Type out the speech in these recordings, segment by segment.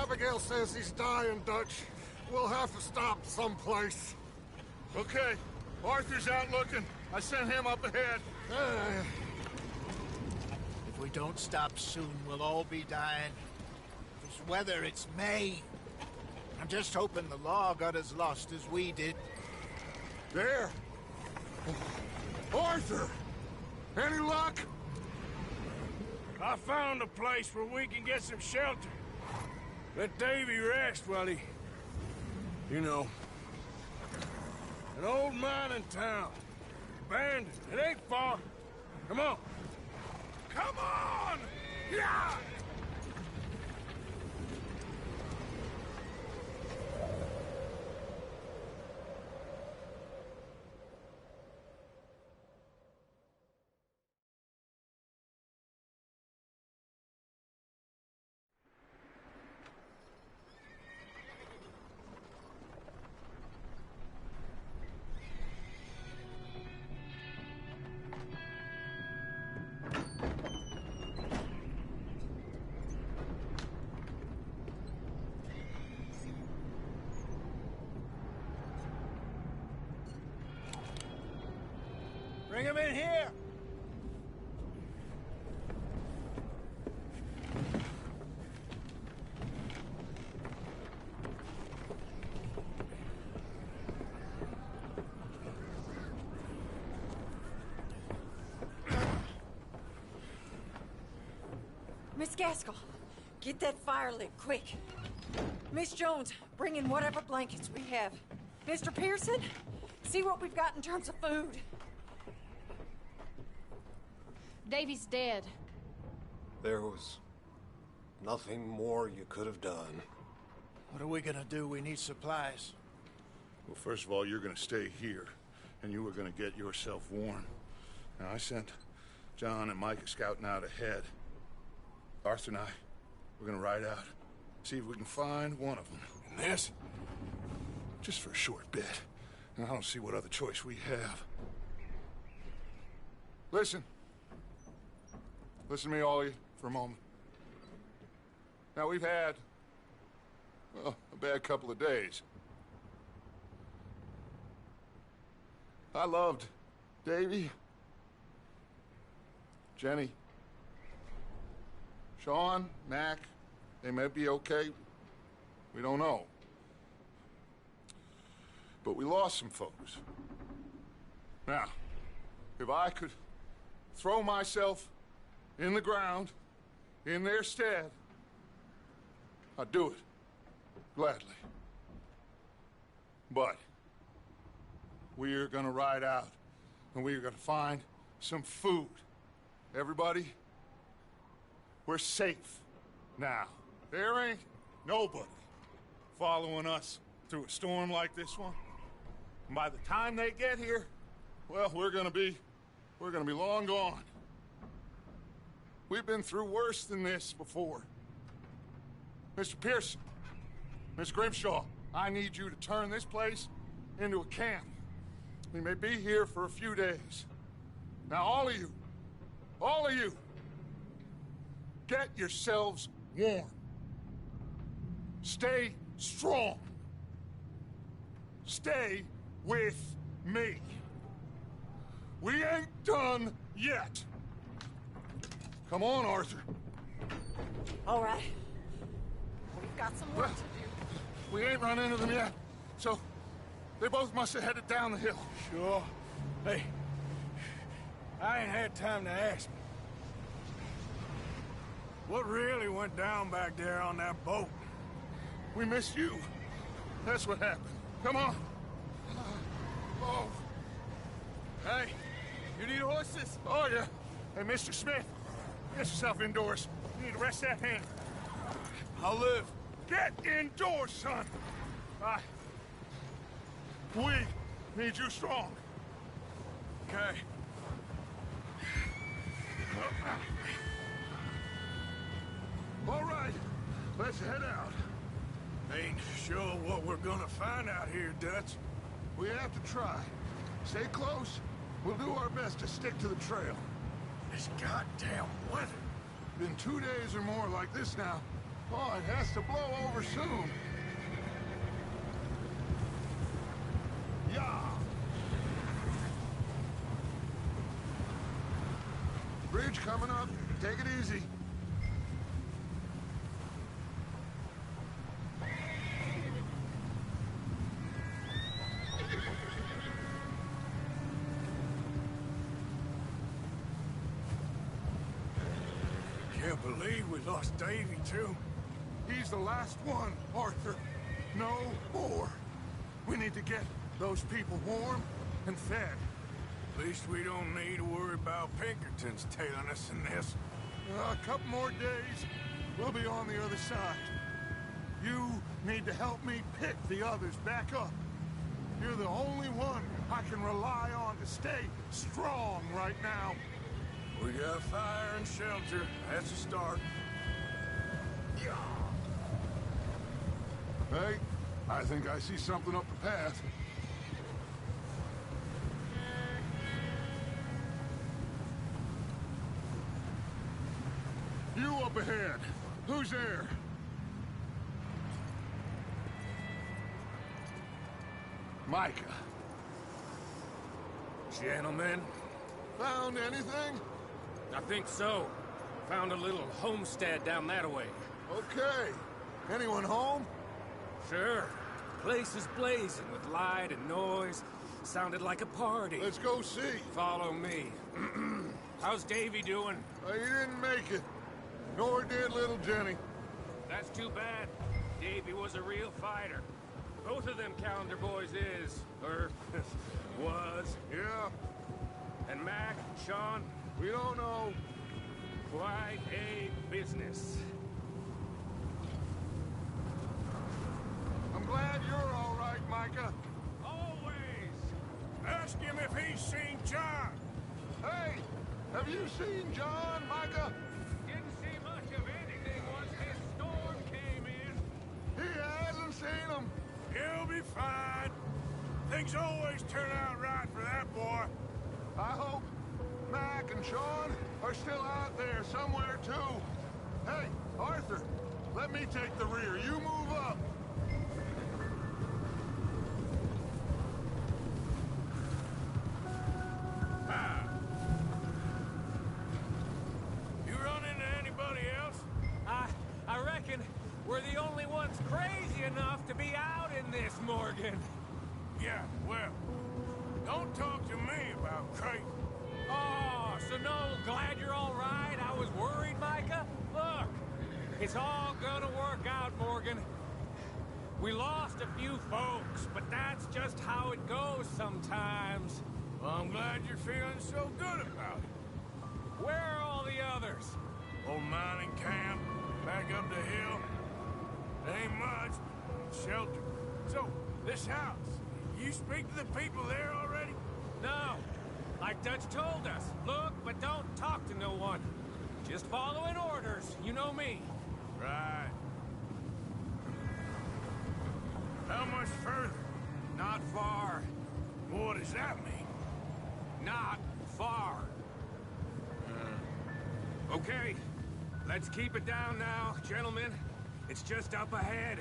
Abigail says he's dying, Dutch. We'll have to stop someplace. Okay. Arthur's out looking. I sent him up ahead. If we don't stop soon, we'll all be dying. This weather, it's May. I'm just hoping the law got as lost as we did. There. Arthur! Any luck? I found a place where we can get some shelter. Let Davy rest while he... You know. An old mining town. Abandoned. It ain't far. Come on. Come on! Yeah! Bring him in here! Miss Gaskell, get that fire lit, quick. Miss Jones, bring in whatever blankets we have. Mr. Pearson, see what we've got in terms of food. Davy's dead. There was nothing more you could have done. What are we gonna do? We need supplies. Well, first of all, you're gonna stay here, and you were gonna get yourself warm. Now, I sent John and Micah scouting out ahead. Arthur and I, we're gonna ride out, see if we can find one of them. And this, just for a short bit. And I don't see what other choice we have. Listen. Listen to me, all of you, for a moment. Now, we've had, well, a bad couple of days. I loved Davy, Jenny, Sean, Mac. They may be okay. We don't know. But we lost some folks. Now, if I could throw myself in the ground, in their stead, I'd do it, gladly. But we are gonna ride out, and we are gonna find some food. Everybody, we're safe now. There ain't nobody following us through a storm like this one. And by the time they get here, well, we're gonna be long gone. We've been through worse than this before. Mr. Pearson, Miss Grimshaw, I need you to turn this place into a camp. We may be here for a few days. Now, all of you, get yourselves warm. Stay strong. Stay with me. We ain't done yet. Come on, Arthur. All right. We've got some work to do. We ain't run into them yet, so they both must have headed down the hill. Sure. Hey, I ain't had time to ask. What really went down back there on that boat? We missed you. That's what happened. Come on. Oh. Hey, you need horses? Oh, yeah. Hey, Mr. Smith, get yourself indoors. You need to rest that hand. I'll live. Get indoors, son. We need you strong. Okay. All right, let's head out. Ain't sure what we're gonna find out here, Dutch. We have to try. Stay close. We'll do our best to stick to the trail. This goddamn weather. Been 2 days or more like this now. Oh, it has to blow over soon. Yeah. Bridge coming up. Take it easy. Can't believe we lost Davy, too. He's the last one, Arthur. No more. We need to get those people warm and fed. At least we don't need to worry about Pinkertons tailing us in this. A couple more days, we'll be on the other side. You need to help me pick the others back up. You're the only one I can rely on to stay strong right now. We got fire and shelter. That's a start. Hey, I think I see something up the path. You up ahead. Who's there? Micah. Gentlemen, Found anything? I think so. Found a little homestead down that way. Okay. Anyone home? Sure. Place is blazing with light and noise. Sounded like a party. Let's go see. Follow me. How's Davy doing? He didn't make it. Nor did little Jenny. That's too bad. Davy was a real fighter. Both of them calendar boys is, or was. Yeah, And Mac, Sean, we don't know. quite a business. I'm glad you're all right, Micah. Always! Ask him if he's seen John. Hey, have you seen John, Micah? Didn't see much of anything once this storm came in. He hasn't seen him. He'll be fine. Things always turn out right for that boy. I hope Mac and Sean are still out there somewhere, too. Hey, Arthur, let me take the rear. You move up. You run into anybody else? I reckon we're the only ones crazy enough to be out in this, Morgan. Yeah, well, don't talk to me about crazy. Oh, so no, glad you're all right. I was worried, Micah. Look, it's all gonna work out, Morgan. We lost a few folks, but that's just how it goes sometimes. Well, I'm glad you're feeling so good about it. Where are all the others? Old mining camp, back up the hill. Ain't much. Shelter. So, this house, you speak to the people there already? No, like Dutch told us. Look, but don't talk to no one. Just following orders. You know me. Right. How much further? Not far. What does that mean? Not far. Okay, let's keep it down now, gentlemen. It's just up ahead.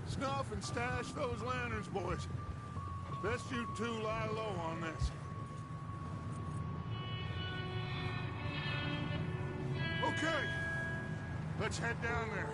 Snuff and stash those lanterns, boys. Best you two lie low on this. Okay, let's head down there.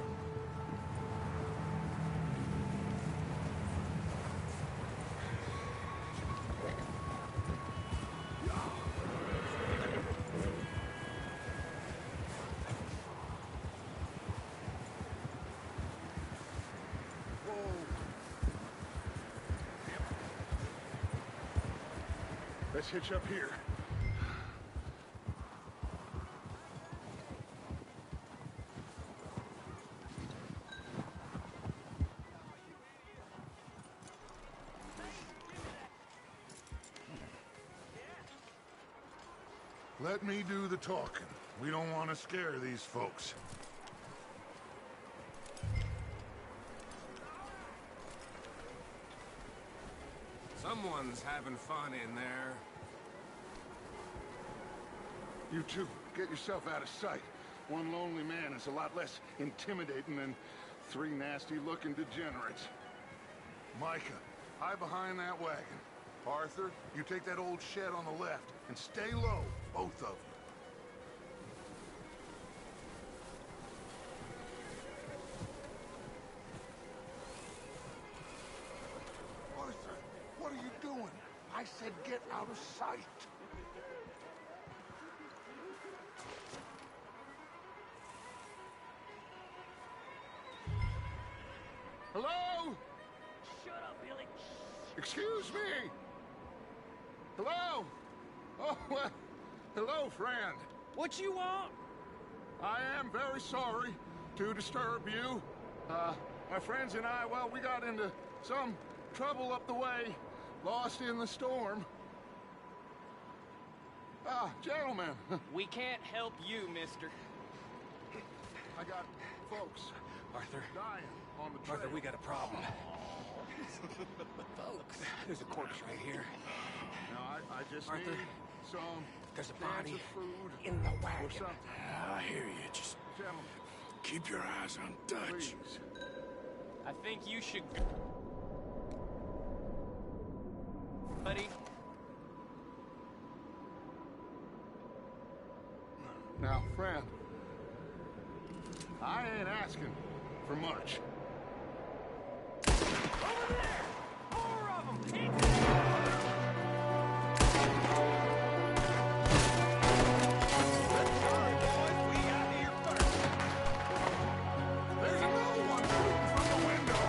Let's hitch up here. Let me do the talking. We don't want to scare these folks. Someone's having fun in there. You two, get yourself out of sight. One lonely man is a lot less intimidating than three nasty-looking degenerates. Micah, hide behind that wagon. Arthur, you take that old shed on the left, and stay low, both of you. Arthur, what are you doing? I said get out of sight. Hello? Shut up, Billy. Excuse me? Hello? Oh, well, hello, friend. What you want? I am very sorry to disturb you. My friends and I, well, we got into some trouble up the way, lost in the storm. Gentlemen. We can't help you, mister. I got folks Arthur. dying on the trail. Arthur, we got a problem. Folks. There's a corpse right here. Now, I just Arthur, need some there's a cans body of food in the or wagon. something. I hear you. Just Gentlemen, keep your eyes on Dutch. please. I think you should... Buddy. Now, friend, I ain't asking for much. Over there! More of them! There's another one shooting from the window.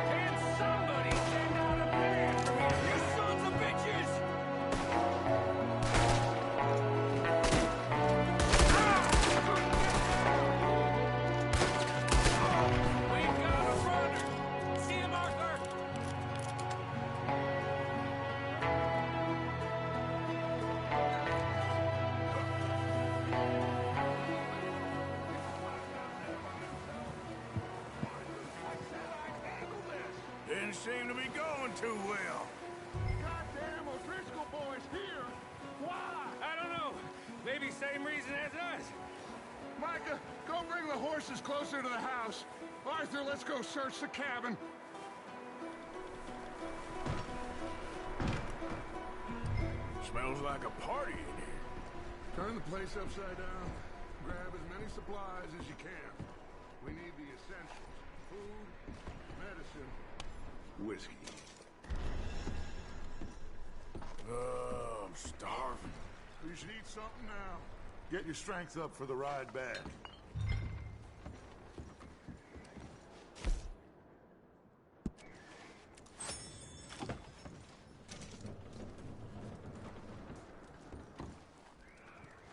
Can somebody send out a man from here, you sons of bitches! We've got a runner! See him, Arthur? Didn't seem to be going too well. Goddamn O'Driscoll boys here. Why? I don't know. Maybe same reason as us. Micah, go bring the horses closer to the house. Arthur, let's go search the cabin. Smells like a party in here. Turn the place upside down. Grab as many supplies as you can. We need the essentials. Food, medicine, whiskey. I'm starving. You should eat something now. Get your strength up for the ride back.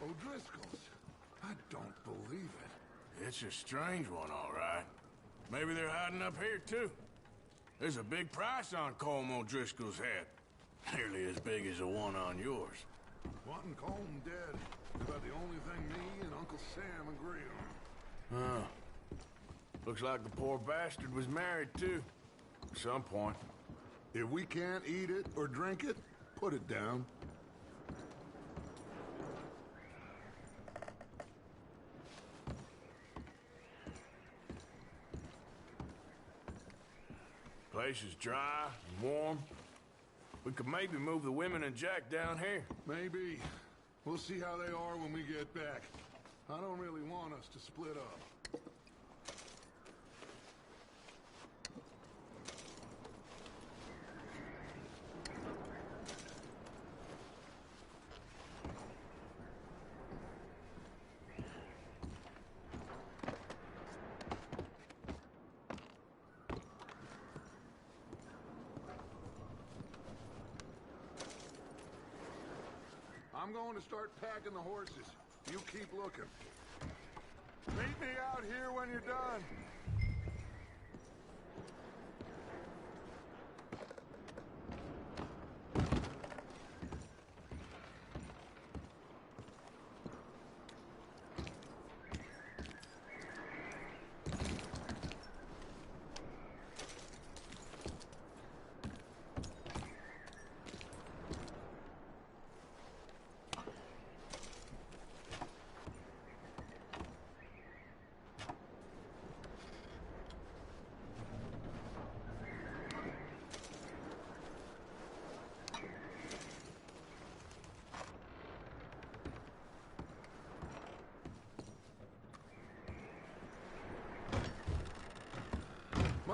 O'Driscoll's. I don't believe it. It's a strange one, all right. Maybe they're hiding up here, too. There's a big price on Colm O'Driscoll's head. Nearly as big as the one on yours. Wanting Colm dead is about the only thing me and Uncle Sam agree on. Huh. Looks like the poor bastard was married, too. At some point. If we can't eat it or drink it, put it down. Place is dry and warm. We could maybe move the women and Jack down here. Maybe. We'll see how they are when we get back. I don't really want us to split up. I'm going to start packing the horses. You keep looking. Meet me out here when you're done.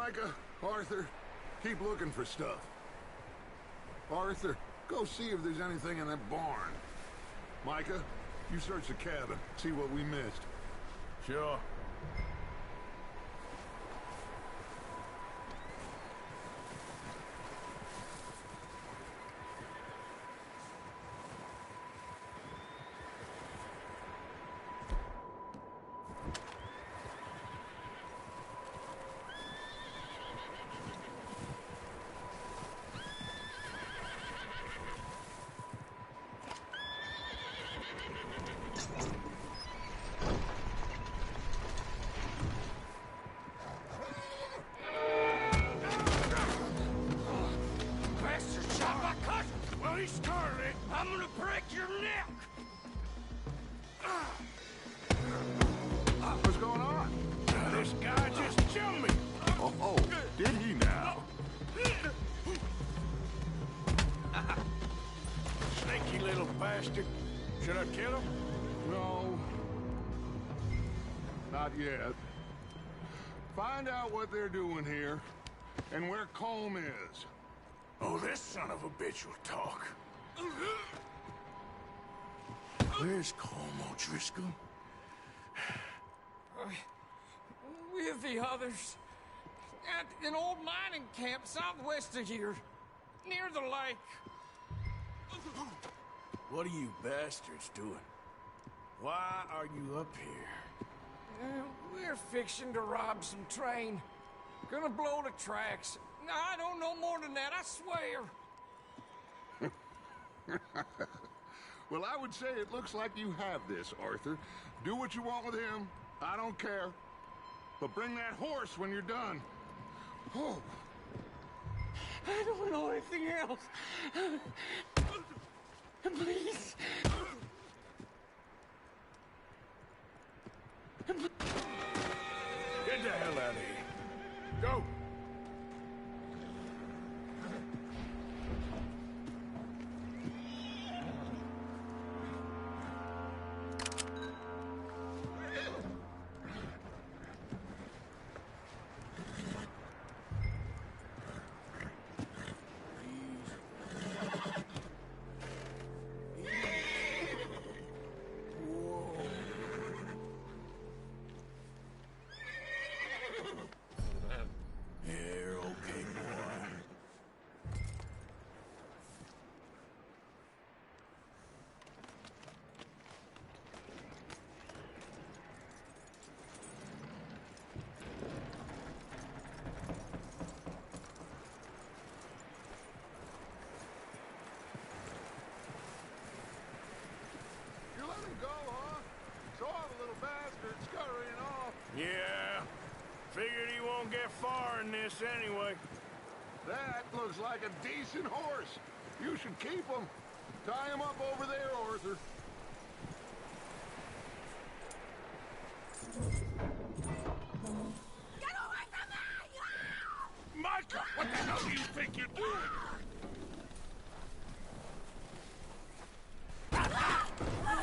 Micah, Arthur, keep looking for stuff. Arthur, go see if there's anything in that barn. Micah, you search the cabin, see what we missed. Sure. I'm gonna break your neck! What's going on? This guy just jumped me! Oh, did he now? Sneaky little bastard. Should I kill him? No. Not yet. Find out what they're doing here, and where Colm is. Oh, this son of a bitch will talk. Where's Colm O'Driscoll? With the others. At an old mining camp southwest of here. Near the lake. What are you bastards doing? Why are you up here? We're fixing to rob some train. Gonna blow the tracks. I don't know more than that, I swear. Well, I would say it looks like you have this, Arthur. Do what you want with him. I don't care. But bring that horse when you're done. Oh. I don't know anything else. Please. Get the hell out of here. Go! Yeah, figured he won't get far in this anyway. That looks like a decent horse. You should keep him. Tie him up over there, Arthur. Get away from me! Micah, what the hell do you think you're doing?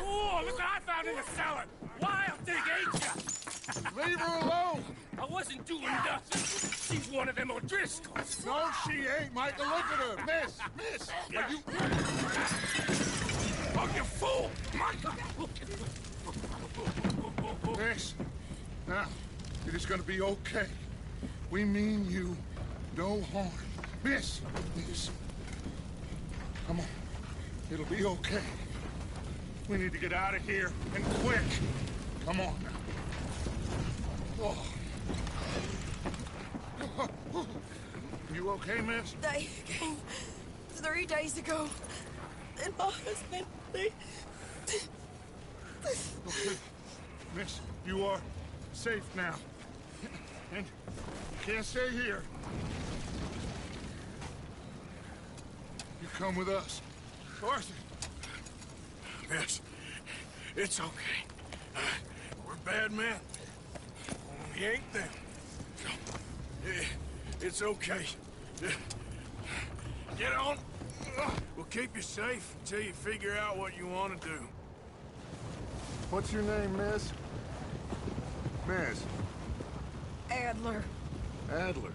Oh, look what I found in the cellar! Wild thing, ain't ya? Leave her alone! I wasn't doing nothing. She's one of them O'Driscolls. No, she ain't, Micah. Look at her. Miss! Yeah. Are you... Oh, you fool! Micah! Miss, now, it is gonna be okay. We mean you no harm. Miss! Come on. It'll be okay. We need to get out of here, and quick. Come on now. Oh. You okay, miss? They came 3 days ago. And my husband, they... Okay. Miss, you are safe now. And you can't stay here. You come with us. Arthur. Miss, it's okay. We're bad men. We ain't them. It's okay. Get on. We'll keep you safe until you figure out what you want to do. What's your name, miss? Miss. Adler. Adler.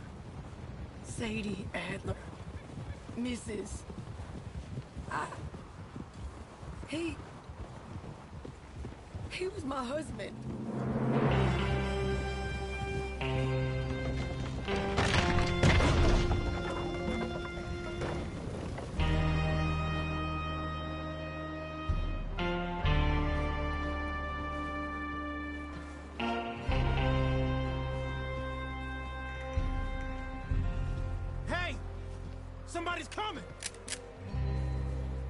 Sadie Adler. Mrs. He was my husband. Hey! Somebody's coming!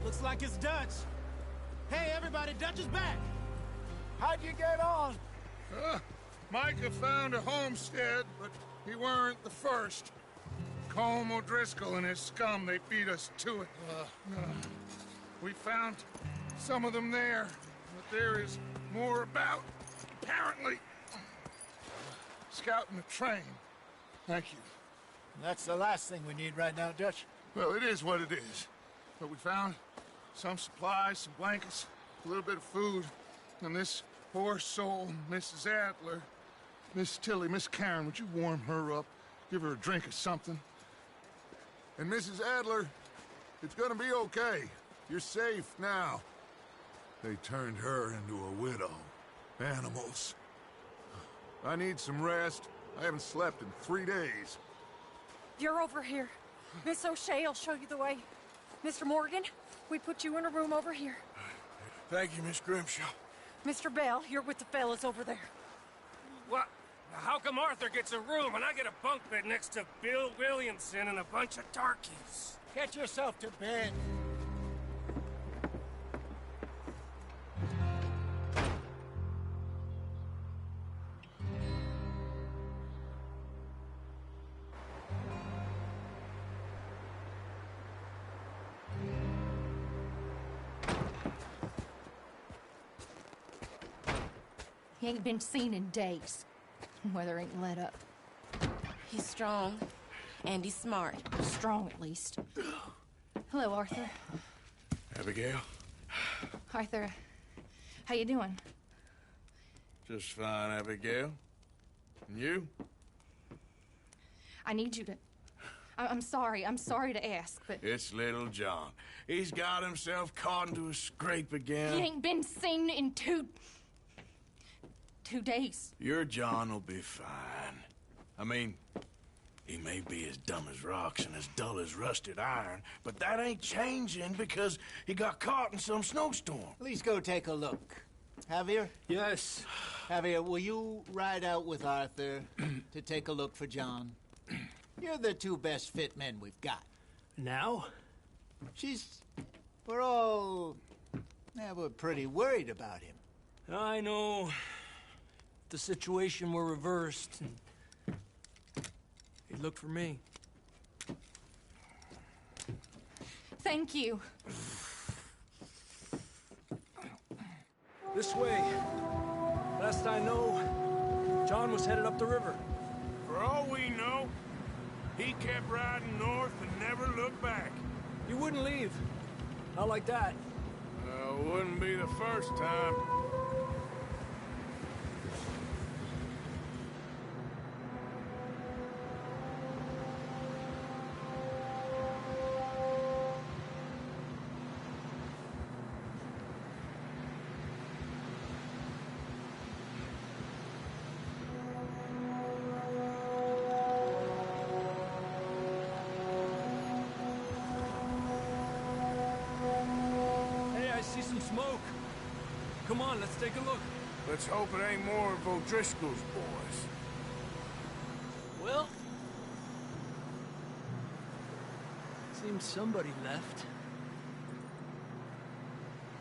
Looks like it's Dutch. Hey, everybody, Dutch is back! How'd you get on? Micah found a homestead, but he weren't the first. Colm O'Driscoll and his scum, they beat us to it. We found some of them there, but there is more about, apparently. Scouting the train. Thank you. That's the last thing we need right now, Dutch. Well, it is what it is. But we found some supplies, some blankets, a little bit of food, and this poor soul, Mrs. Adler, Miss Tilly, Miss Karen, would you warm her up? Give her a drink or something? And Mrs. Adler, it's gonna be okay. You're safe now. They turned her into a widow. Animals. I need some rest. I haven't slept in 3 days. You're over here. Miss O'Shea will show you the way. Mr. Morgan, we put you in a room over here. Thank you, Miss Grimshaw. Mr. Bell, you're with the fellas over there. What? How come Arthur gets a room and I get a bunk bed next to Bill Williamson and a bunch of darkies? Get yourself to bed. He ain't been seen in days. Weather ain't let up. He's strong, and he's smart. Strong, at least. Hello, Arthur. Abigail? Arthur, how you doing? Just fine, Abigail. And you? I need you to... I'm sorry to ask, but... It's little John. He's got himself caught into a scrape again. He ain't been seen in 2 days. Your John will be fine. I mean, he may be as dumb as rocks and as dull as rusted iron, but that ain't changing because he got caught in some snowstorm. Please go take a look. Javier? Yes. Javier, will you ride out with Arthur to take a look for John? You're the 2 best fit men we've got. Now? We're all... Yeah, we're pretty worried about him. I know. If the situation were reversed, and he'd look for me. Thank you. This way. Last I know, John was headed up the river. For all we know, he kept riding north and never looked back. He wouldn't leave. Not like that. Wouldn't be the first time. See some smoke. Come on, let's take a look. Let's hope it ain't more of O'Driscoll's boys. Well, seems somebody left.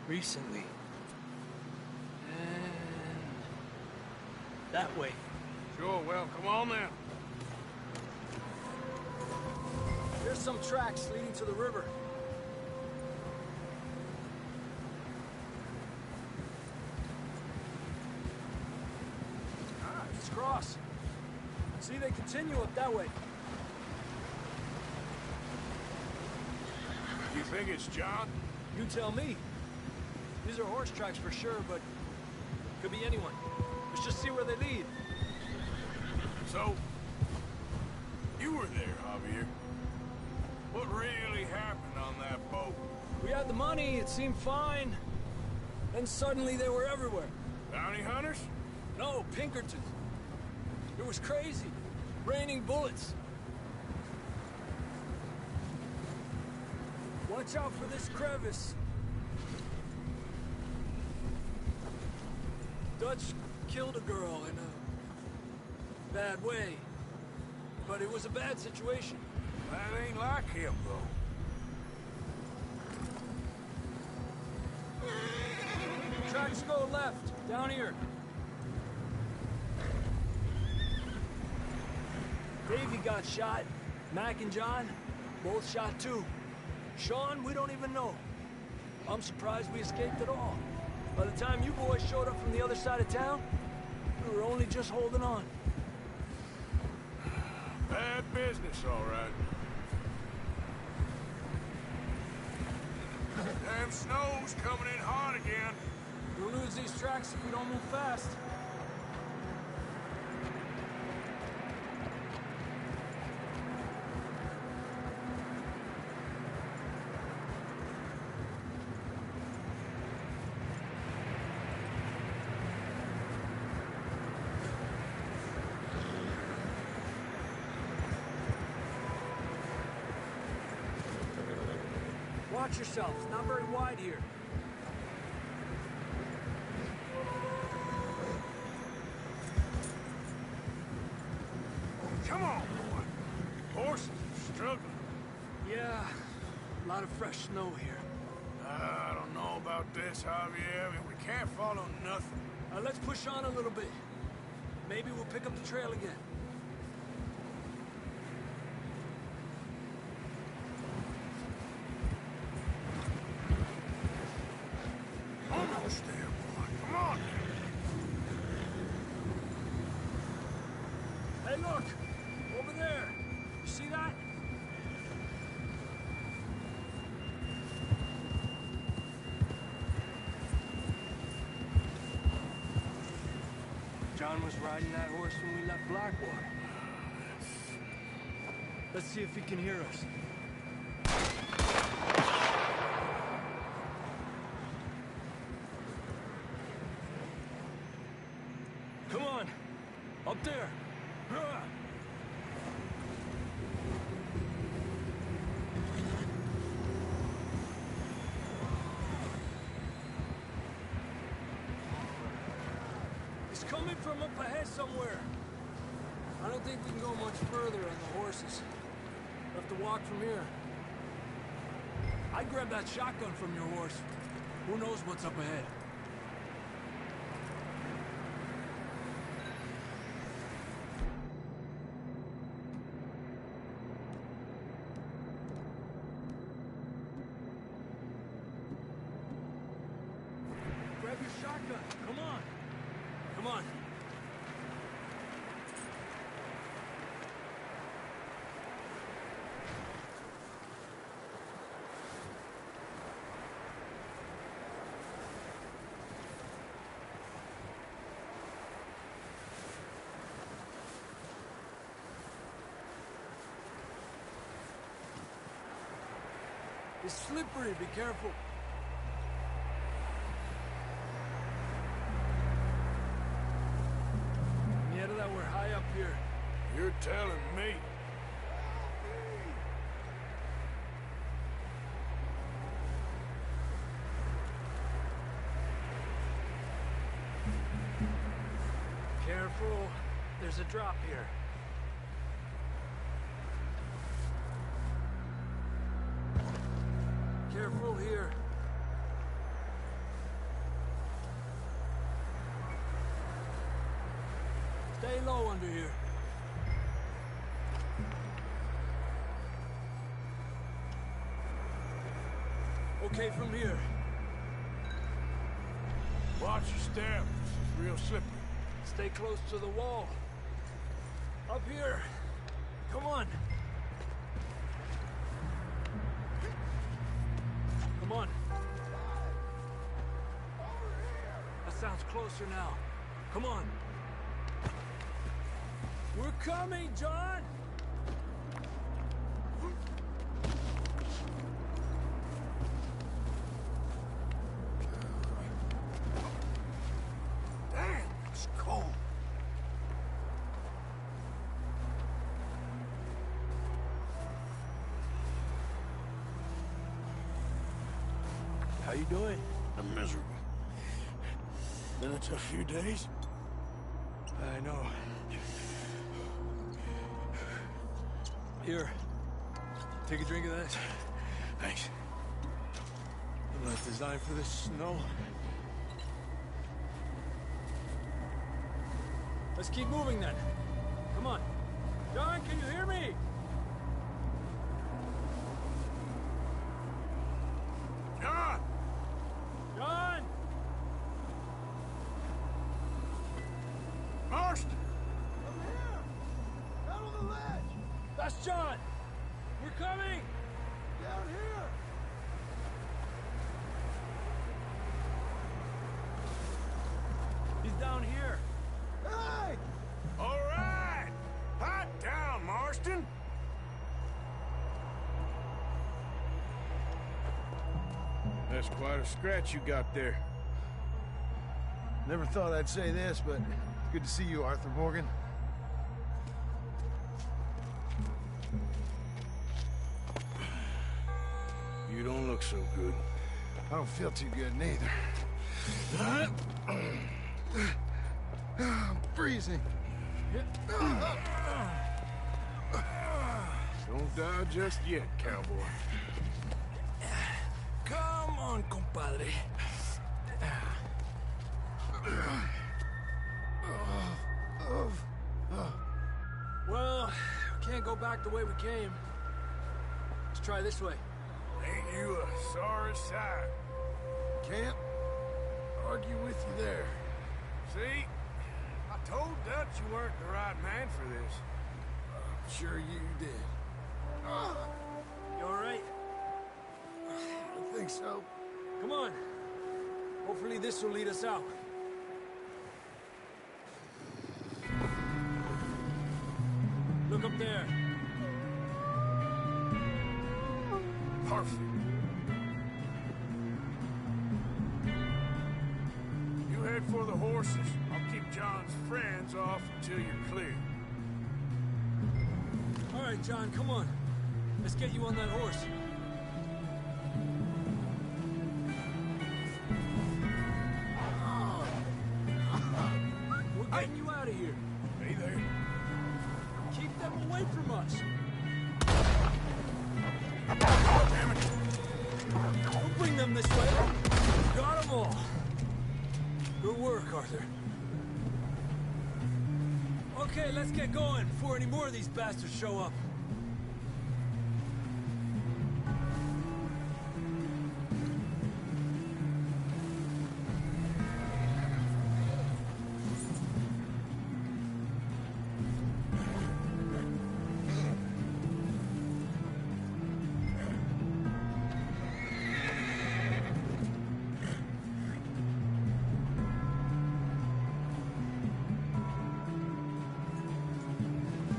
Recently. And that way. Sure, well, come on now. There's some tracks leading to the river. Cross. See, they continue up that way. You think it's John? You tell me. These are horse tracks for sure, but could be anyone. Let's just see where they lead. So, you were there, Javier. What really happened on that boat? We had the money, it seemed fine. Then suddenly they were everywhere. Bounty hunters? No, Pinkertons. It was crazy. Raining bullets. Watch out for this crevice. Dutch killed a girl in a bad way. But it was a bad situation. That ain't like him, though. Tracks go left, down here. Davey got shot. Mac and John, both shot too. Sean, we don't even know. I'm surprised we escaped at all. By the time you boys showed up from the other side of town, we were only just holding on. Bad business, all right. Damn snow's coming in hot again. We'll lose these tracks if we don't move fast. Watch yourself. It's not very wide here. Come on, boy. Horses are struggling. Yeah, a lot of fresh snow here. I don't know about this, Javier. I mean, we can't follow nothing. Let's push on a little bit. Maybe we'll pick up the trail again. Almost there, boy. Come on. Hey, look! Over there! You see that? John was riding that horse when we left Blackwater. Let's see if he can hear us. Come on! Up there! Hurrah! He's coming from up ahead somewhere. I don't think we can go much further on the horses. We'll have to walk from here. I'd grab that shotgun from your horse. Who knows what's up ahead? Grab your shotgun. Come on. Come on. It's slippery. Be careful. Yeah, that we're high up here. You're telling me. Careful. There's a drop here. Careful here. Stay low under here. Okay, from here. Watch your step. This is real slippery. Stay close to the wall. Up here. Come on. Come on. That sounds closer now. Come on. We're coming, John! you doing? I'm miserable. Been a tough few days. I know. Here. Take a drink of that. Thanks. I'm not designed for this snow. Let's keep moving then. Come on. John, can you hear me? John! John! Marston! I'm here! Down on the ledge! That's John! We're coming! Down here! He's down here. Hey! All right! Hot down, Marston! That's quite a scratch you got there. Never thought I'd say this, but good to see you, Arthur Morgan. You don't look so good. I don't feel too good, neither. I'm freezing. Don't die just yet, cowboy. Come on, compadre. Well, we can't go back the way we came. Let's try this way. Ain't you a sorry sight? Can't argue with you there. See? I told Dutch you weren't the right man for this. I'm sure you did. You all right? I think so. Come on. Hopefully this will lead us out. Look up there. Perfect. You head for the horses. I'll keep John's friends off until you're clear. All right, John, come on. Let's get you on that horse. We're getting you out of here. Hey there. Keep them away from us. Damn it. We'll bring them this way. Got them all. Good work, Arthur. Okay, let's get going before any more of these bastards show up.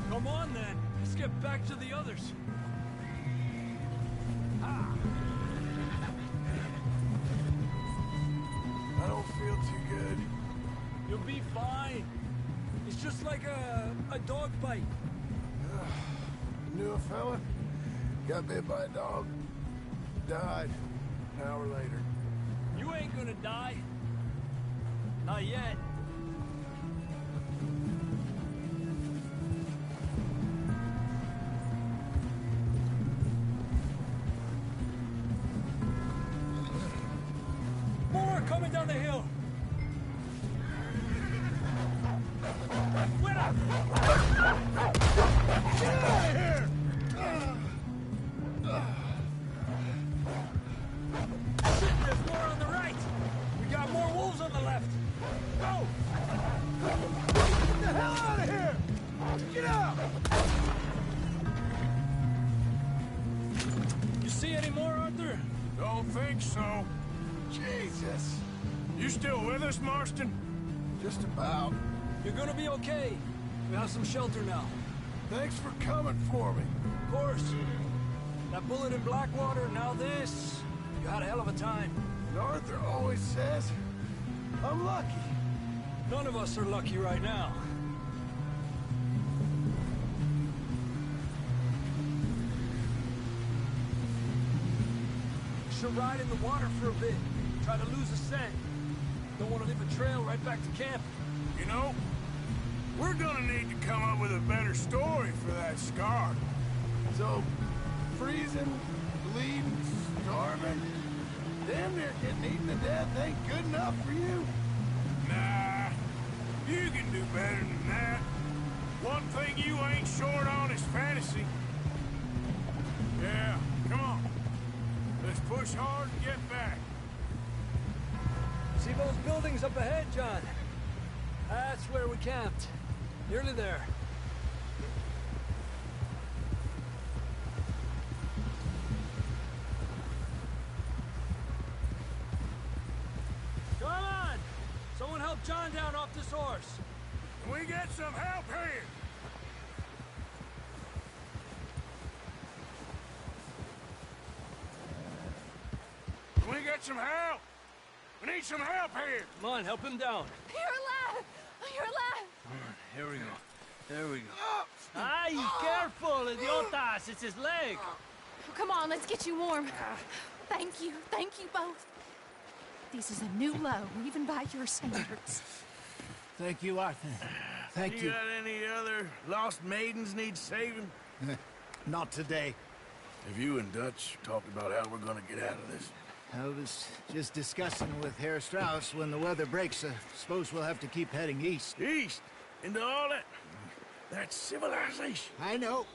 Come on, then. Let's get back to the others. I don't feel too good. You'll be fine. It's just like a dog bite. Knew a fella, got bit by a dog, died an hour later. You ain't gonna die. Not yet. More coming down the hill. Wait up! Get out of here! Shit, there's more on the right. We got more wolves on the left. Go! Get the hell out of here! Get out! You see any more, Arthur? Don't think so. Jesus! You still with us, Marston? Just about. You're gonna be okay. We have some shelter now. Thanks for coming for me. Of course. That bullet in Blackwater, now this. You had a hell of a time. And Arthur always says, I'm lucky. None of us are lucky right now. Should ride in the water for a bit. try to lose a scent. Don't want to leave a trail right back to camp. You know, we're gonna need to come up with a better story for that scar. So, freezing, bleeding, starving, damn near getting eaten to death ain't good enough for you? Nah, you can do better than that. One thing you ain't short on is fantasy. Yeah, come on. Let's push hard and get back. See those buildings up ahead, John? That's where we camped. Nearly there. Come on! Someone help John down off this horse. Can we get some help here? Can we get some help? We need some help here. Come on, help him down. You're alive! You're alive! Here we go. There we go. Ay, careful, idiotas! It's his leg. Come on, let's get you warm. Thank you both. This is a new low, even by your standards. Thank you, Arthur. Thank you. You got any other lost maidens need saving? Not today. Have you and Dutch talked about how we're gonna get out of this? I was just discussing with Herr Strauss when the weather breaks. Suppose we'll have to keep heading east. East? Into all that? That's civilization. I know.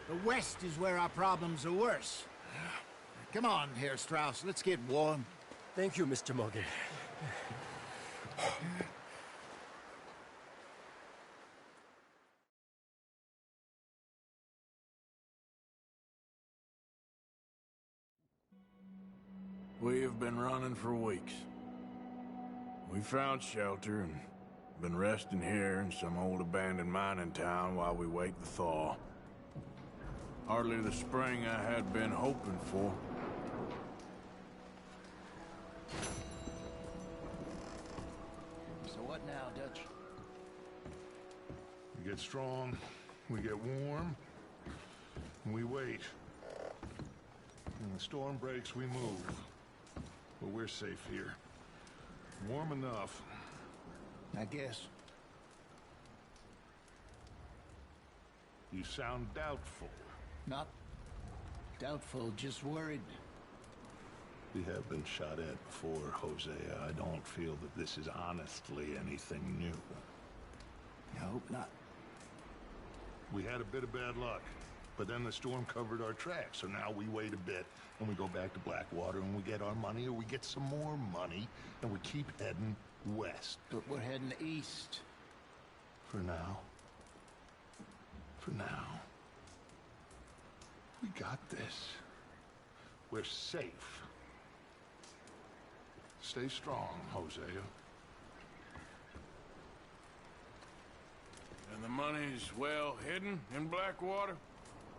The west is where our problems are worse. Come on, Herr Strauss, let's get warm. Thank you, Mr. Morgan. We have been running for weeks. We found shelter and been resting here in some old abandoned mining town while we wait the thaw. Hardly the spring I had been hoping for. So what now, Dutch? We get strong, we get warm, and we wait. When the storm breaks, we move. But we're safe here. Warm enough. I guess. You sound doubtful. Not doubtful, just worried. We have been shot at before, Hosea. I don't feel that this is honestly anything new. I hope not. We had a bit of bad luck, but then the storm covered our tracks, so now we wait a bit, and we go back to Blackwater, and we get our money, or we get some more money, and we keep heading west. But we're heading east. For now. For now. We got this. We're safe. Stay strong, Hosea. And the money's well hidden in Blackwater?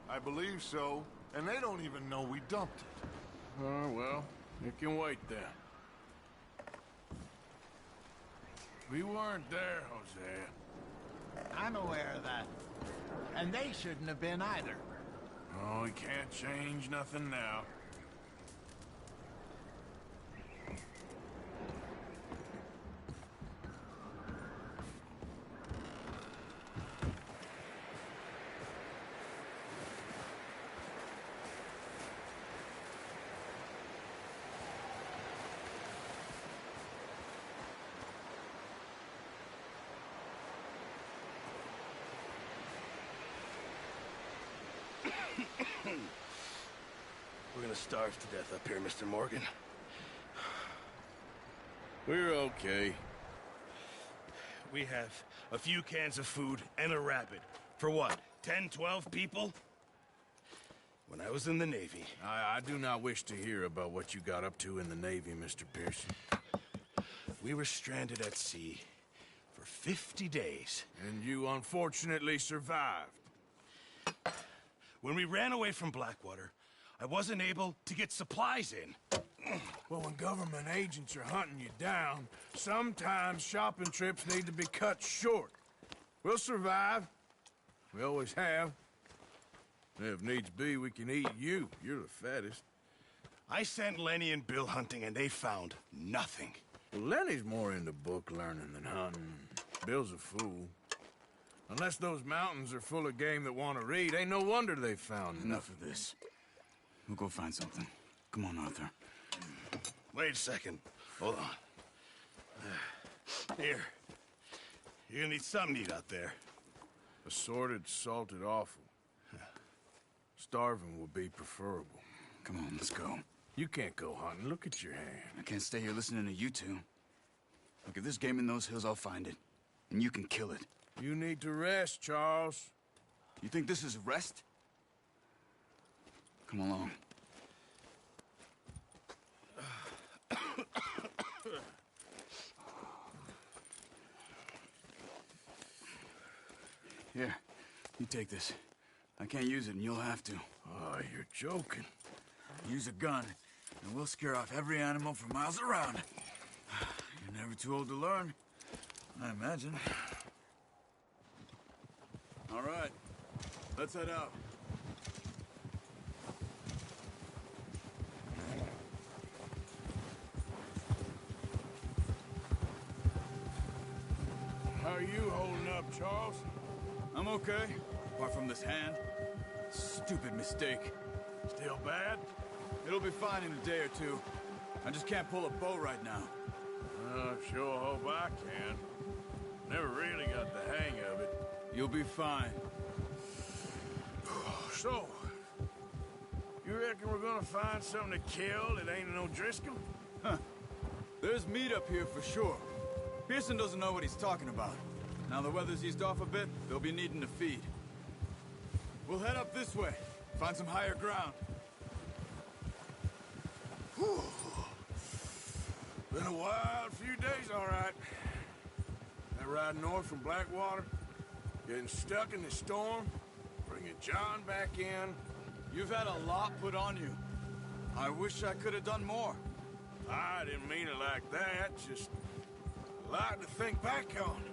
I believe so, and they don't even know we dumped it. Oh, well, it can wait then. We weren't there, Hosea. I'm aware of that. And they shouldn't have been either. Oh, we can't change nothing now. We're gonna starve to death up here, Mr. Morgan. We're okay. We have a few cans of food and a rabbit. For what, 10, 12 people? When I was in the Navy... I do not wish to hear about what you got up to in the Navy, Mr. Pearson. We were stranded at sea for 50 days. And you unfortunately survived. When we ran away from Blackwater, I wasn't able to get supplies in. Well, when government agents are hunting you down, sometimes shopping trips need to be cut short. We'll survive. We always have. If needs be, we can eat you. You're the fattest. I sent Lenny and Bill hunting, and they found nothing. Well, Lenny's more into book learning than hunting. Bill's a fool. Unless those mountains are full of game that want to read, ain't no wonder they found Enough of this. We'll go find something. Come on, Arthur. Wait a second. Hold on. Here. You're gonna need something to eat out there. Assorted, salted offal. Starving would be preferable. Come on, let's go. You can't go hunting. Look at your hand. I can't stay here listening to you two. Look, if there's game in those hills, I'll find it. And you can kill it. You need to rest, Charles. You think this is rest? Come along. Here, you take this. I can't use it, and you'll have to. Oh, you're joking. Use a gun, and we'll scare off every animal for miles around. You're never too old to learn, I imagine. All right, let's head out. How are you holding up, Charles? I'm okay, apart from this hand. Stupid mistake. Still bad? It'll be fine in a day or two. I just can't pull a bow right now. I sure hope I can. Never really got the hang of it. You'll be fine. So, you reckon we're gonna find something to kill that ain't no Driscoll? Huh. There's meat up here for sure. Pearson doesn't know what he's talking about. Now the weather's eased off a bit, they'll be needing to feed. We'll head up this way, find some higher ground. Whew. Been a wild few days, all right. That ride north from Blackwater, getting stuck in the storm, bringing John back in. You've had a lot put on you. I wish I could have done more. I didn't mean it like that, just a lot to think back on.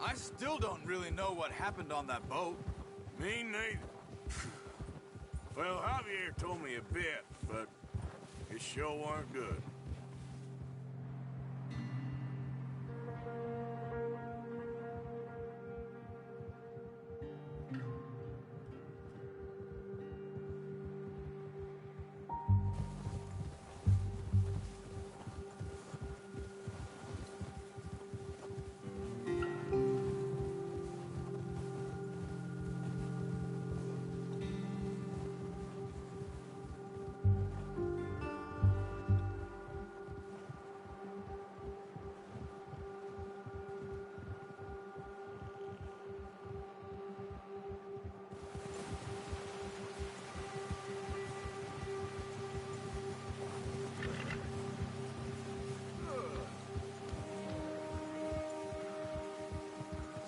I still don't really know what happened on that boat. Me neither. Well, Javier told me a bit, but it sure weren't good.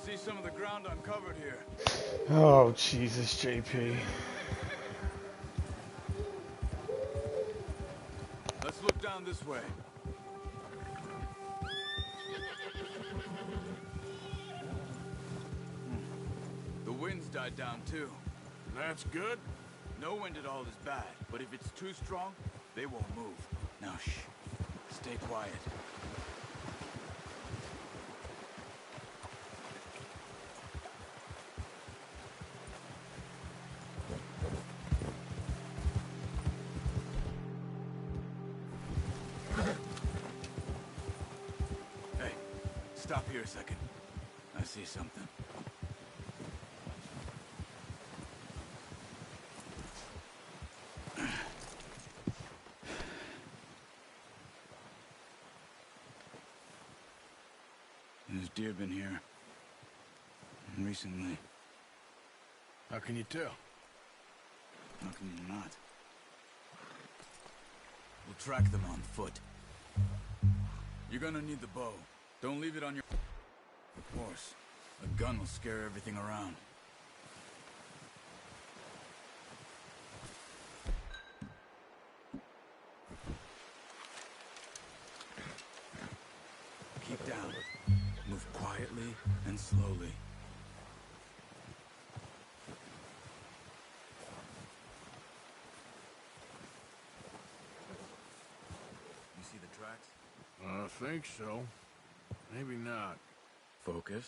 See some of the ground uncovered here. Oh, Jesus, JP. Let's look down this way. The wind's died down too. That's good. No wind at all is bad, but if it's too strong, they won't move. Now shh. Stay quiet. Hey, stop here a second. I see something. There's deer been here. Recently. How can you tell? How can you not? We'll track them on foot. You're gonna need the bow. Don't leave it on your horse. A gun will scare everything around. Keep down. Move quietly and slowly. think so. Maybe not. Focus.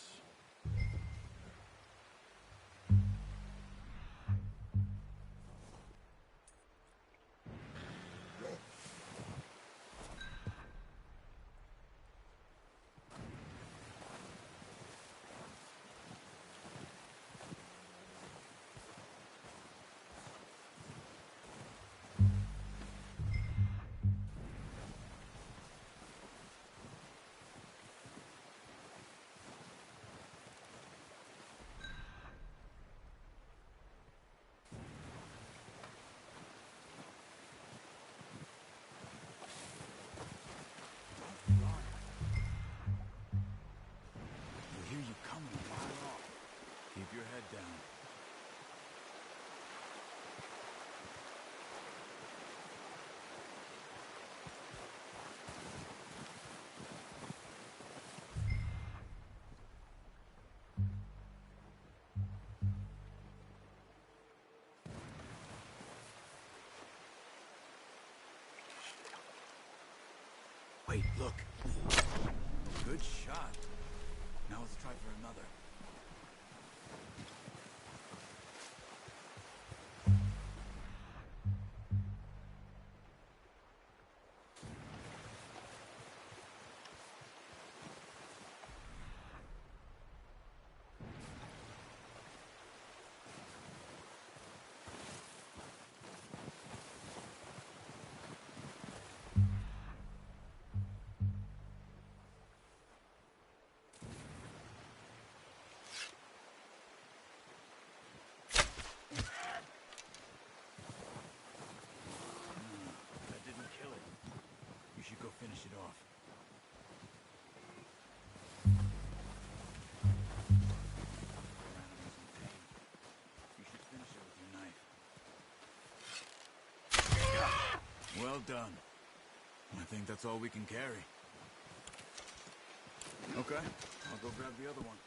Wait, look. Good shot. Now let's try for another. Go finish it off. You should finish it with your knife. Well done. I think that's all we can carry. Okay, I'll go grab the other one.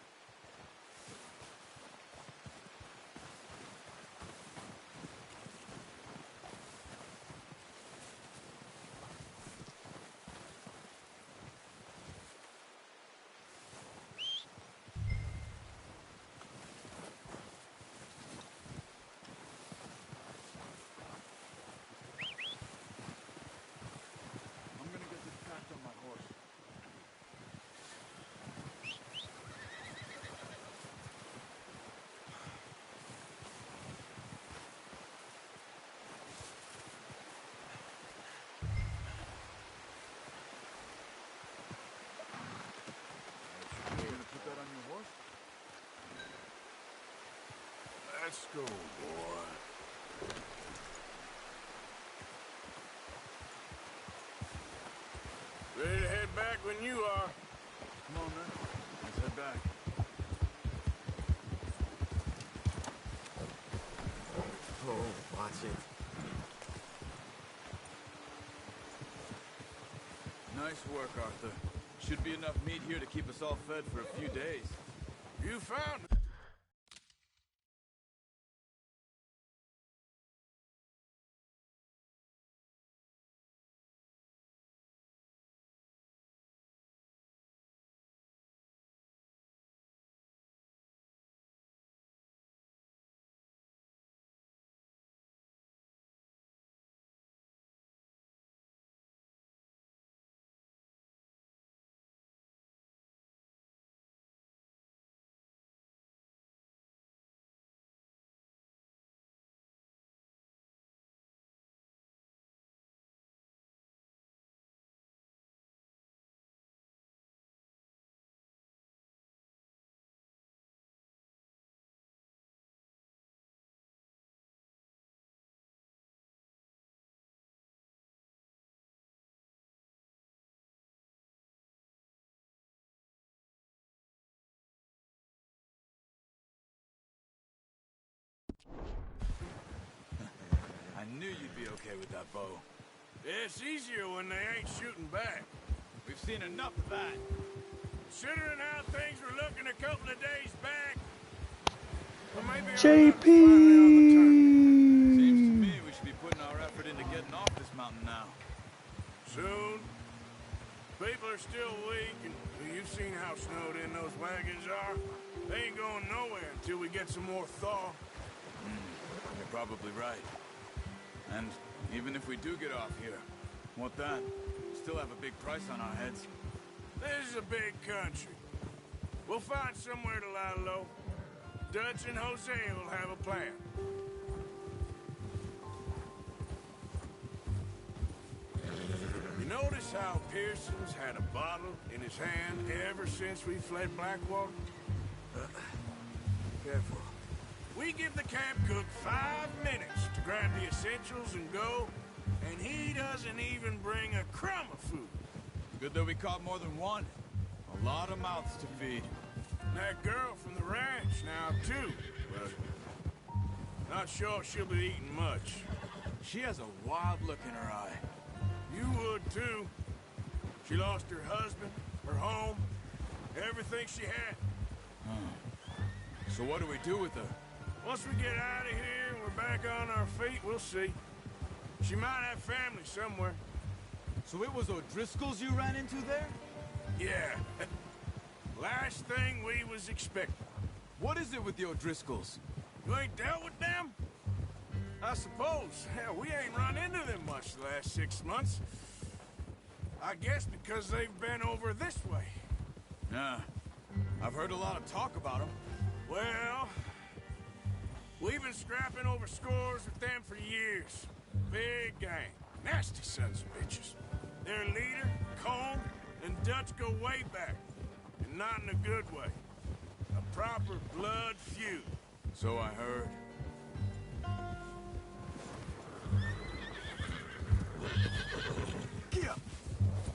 Let's go, boy. Ready to head back when you are. Come on, man. Let's head back. Oh, watch it. Nice work, Arthur. Should be enough meat here to keep us all fed for a few days. You found it. I knew you'd be okay with that bow. Yeah, it's easier when they ain't shooting back. We've seen enough of that. Considering how things were looking a couple of days back, well, maybe JP! Seems to me we should be putting our effort into getting off this mountain now. Soon. People are still weak, and you've seen how snowed in those wagons are. They ain't going nowhere until we get some more thaw. You're probably right. And even if we do get off here, what then? Still have a big price on our heads. This is a big country. We'll find somewhere to lie low. Dutch and Hosea will have a plan. You notice how Pearson's had a bottle in his hand ever since we fled Blackwater? Careful. We give the camp cook 5 minutes to grab the essentials and go, and he doesn't even bring a crumb of food. Good that we caught more than one. A lot of mouths to feed. And that girl from the ranch now, too. But not sure she'll be eating much. She has a wild look in her eye. You would, too. She lost her husband, her home, everything she had. So what do we do with her? Once we get out of here and we're back on our feet, we'll see. She might have family somewhere. So it was O'Driscoll's you ran into there? Yeah. Last thing we was expecting. What is it with the O'Driscolls? You ain't dealt with them? I suppose. Hell, we ain't run into them much the last 6 months. I guess because they've been over this way. Nah. I've heard a lot of talk about them. Well, we've been scrapping over scores with them for years. Big gang. Nasty sons of bitches. Their leader, Cone, and Dutch go way back. And not in a good way. A proper blood feud. So I heard.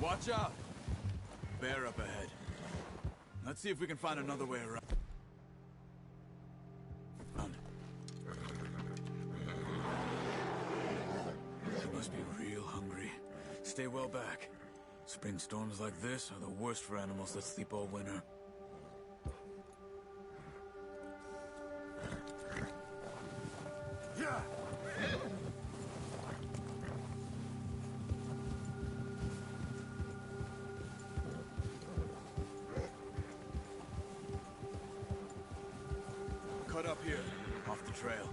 Watch out! Bear up ahead. Let's see if we can find another way around. You must be real hungry. Stay well back. Spring storms like this are the worst for animals that sleep all winter. Yeah. Cut up here, off the trail.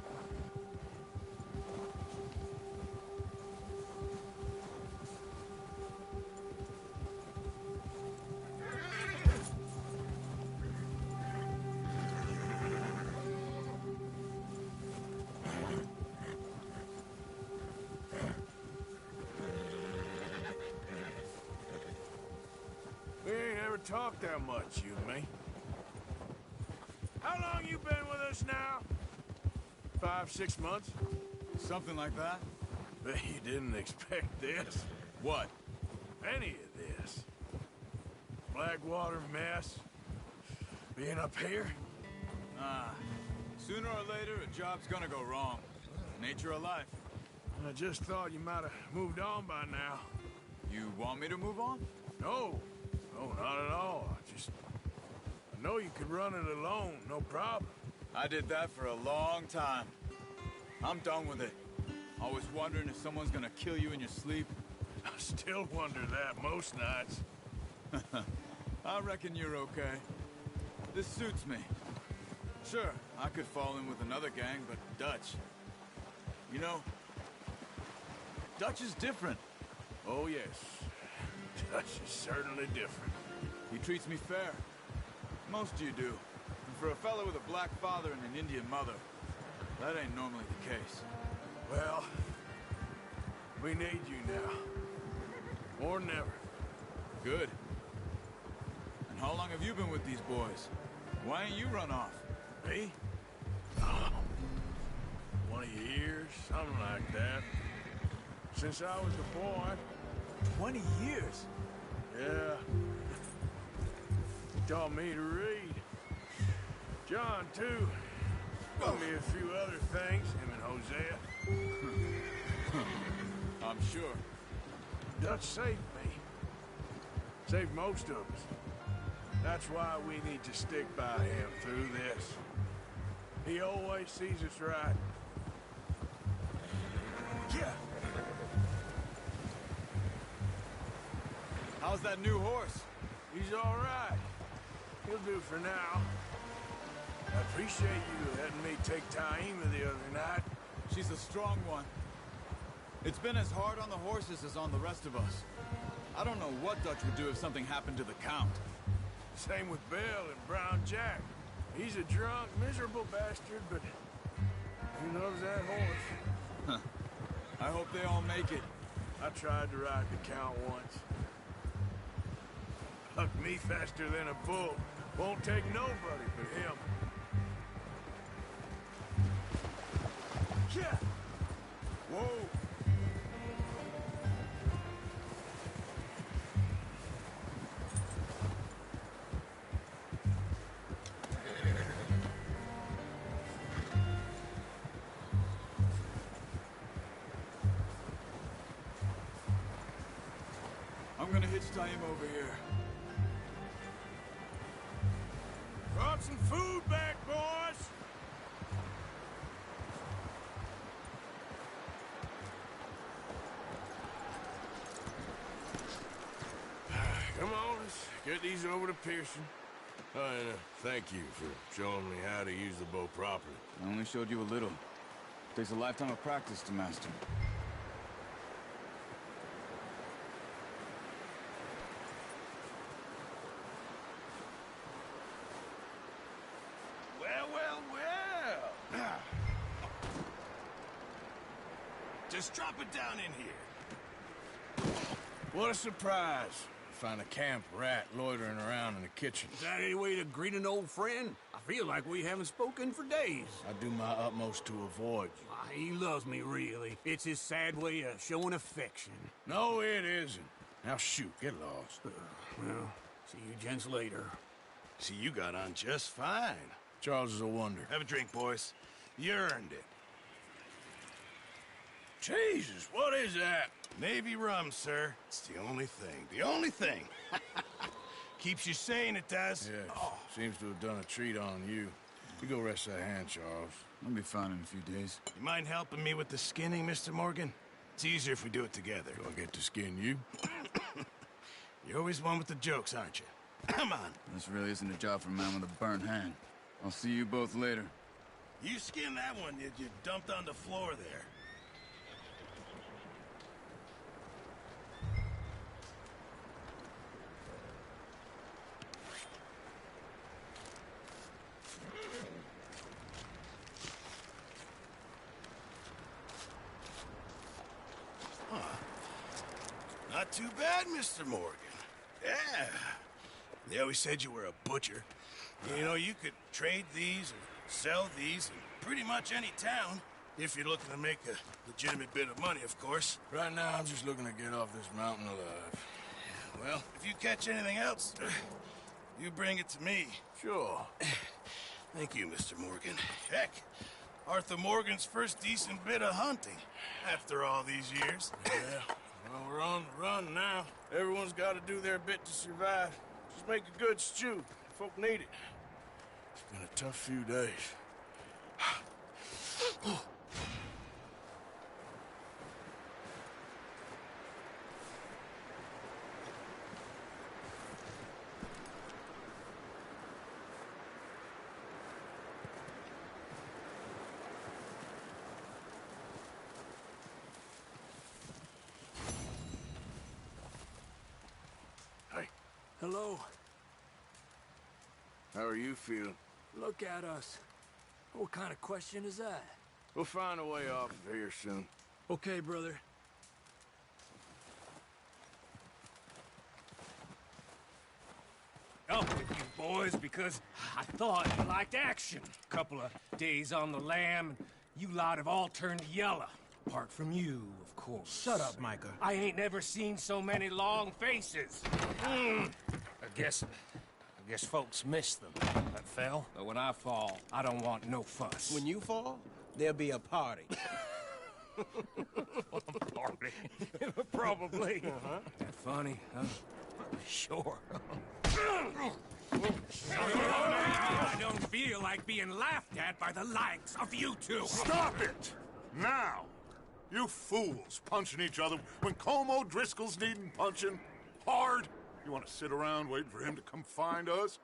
We ain't ever talked that much, you and me. How long you been with us now? 5, 6 months? Something like that? Bet you didn't expect this. What? Any of this. Blackwater mess. Being up here? Sooner or later, a job's gonna go wrong. Nature of life. I just thought you might have moved on by now. You want me to move on? No. No, not at all. I know you could run it alone, no problem. I did that for a long time. I'm done with it. Always wondering if someone's gonna kill you in your sleep. I still wonder that most nights. I reckon you're okay. This suits me. Sure, I could fall in with another gang, but Dutch... You know, Dutch is different. Oh, yes. Dutch is certainly different. He treats me fair. Most of you do. And for a fellow with a black father and an Indian mother, that ain't normally the case. Well, we need you now. More than ever. Good. And how long have you been with these boys? Why ain't you run off? Me? Oh, 20 years, something like that. Since I was a boy. 20 years? Yeah. He taught me to read. John, too. Taught me a few other things, him and Hosea. I'm sure. Dutch saved me. Saved most of us. That's why we need to stick by him through this. He always sees us right. Yeah. How's that new horse? He's all right. He'll do for now. I appreciate you letting me take Taima the other night. She's a strong one. It's been as hard on the horses as on the rest of us. I don't know what Dutch would do if something happened to the Count. Same with Bill and Brown Jack. He's a drunk, miserable bastard, but he loves that horse. Huh. I hope they all make it. I tried to ride the Count once. Hucked me faster than a bull. Won't take nobody but him. Yeah. Whoa. I'm gonna hitch Taima over here. Brought some food back, boys! Come on, let's get these over to Pearson. Oh, and thank you for showing me how to use the bow properly. I only showed you a little. Takes a lifetime of practice to master. Well. Just drop it down in here. What a surprise. Find a camp rat loitering around in the kitchen. Is that any way to greet an old friend? I feel like we haven't spoken for days. I do my utmost to avoid you. Why, he loves me, really. It's his sad way of showing affection. No, it isn't. Now shoot, get lost. Well, see you gents later. See, you got on just fine. Charles is a wonder. Have a drink, boys. You earned it. Jesus, what is that? Navy rum, sir. It's the only thing. The only thing. Keeps you sane, it does. Yeah, seems to have done a treat on you. You go rest that hand, Charles. I'll be fine in a few days. You mind helping me with the skinning, Mr. Morgan? It's easier if we do it together. Do I get to skin you? You're always one with the jokes, aren't you? Come on. This really isn't a job for a man with a burnt hand. I'll see you both later. You skinned that one you dumped on the floor there. Not too bad, Mr. Morgan. Yeah. They always said you were a butcher. You know, you could trade these or sell these in pretty much any town. If you're looking to make a legitimate bit of money, of course. Right now, I'm just looking to get off this mountain alive. Well, if you catch anything else, you bring it to me. Sure. Thank you, Mr. Morgan. Heck, Arthur Morgan's first decent bit of hunting after all these years. Yeah. Well, we're on the run now. Everyone's got to do their bit to survive. Just make a good stew. Folk need it. It's been a tough few days. Hello. How are you feeling? Look at us. What kind of question is that? We'll find a way off of here soon. Okay, brother. Up with you boys because I thought you liked action. Couple of days on the lam, and you lot have all turned yellow. Apart from you, of course. Shut up, Micah. I ain't never seen so many long faces. I guess folks miss them. That fell. But when I fall, I don't want no fuss. When you fall, there'll be a party. Party? Probably. That funny, huh? Sure. I don't feel like being laughed at by the likes of you two. Stop it! Now! You fools punching each other when Como Driscoll's needing punching. hard? You want to sit around waiting for him to come find us?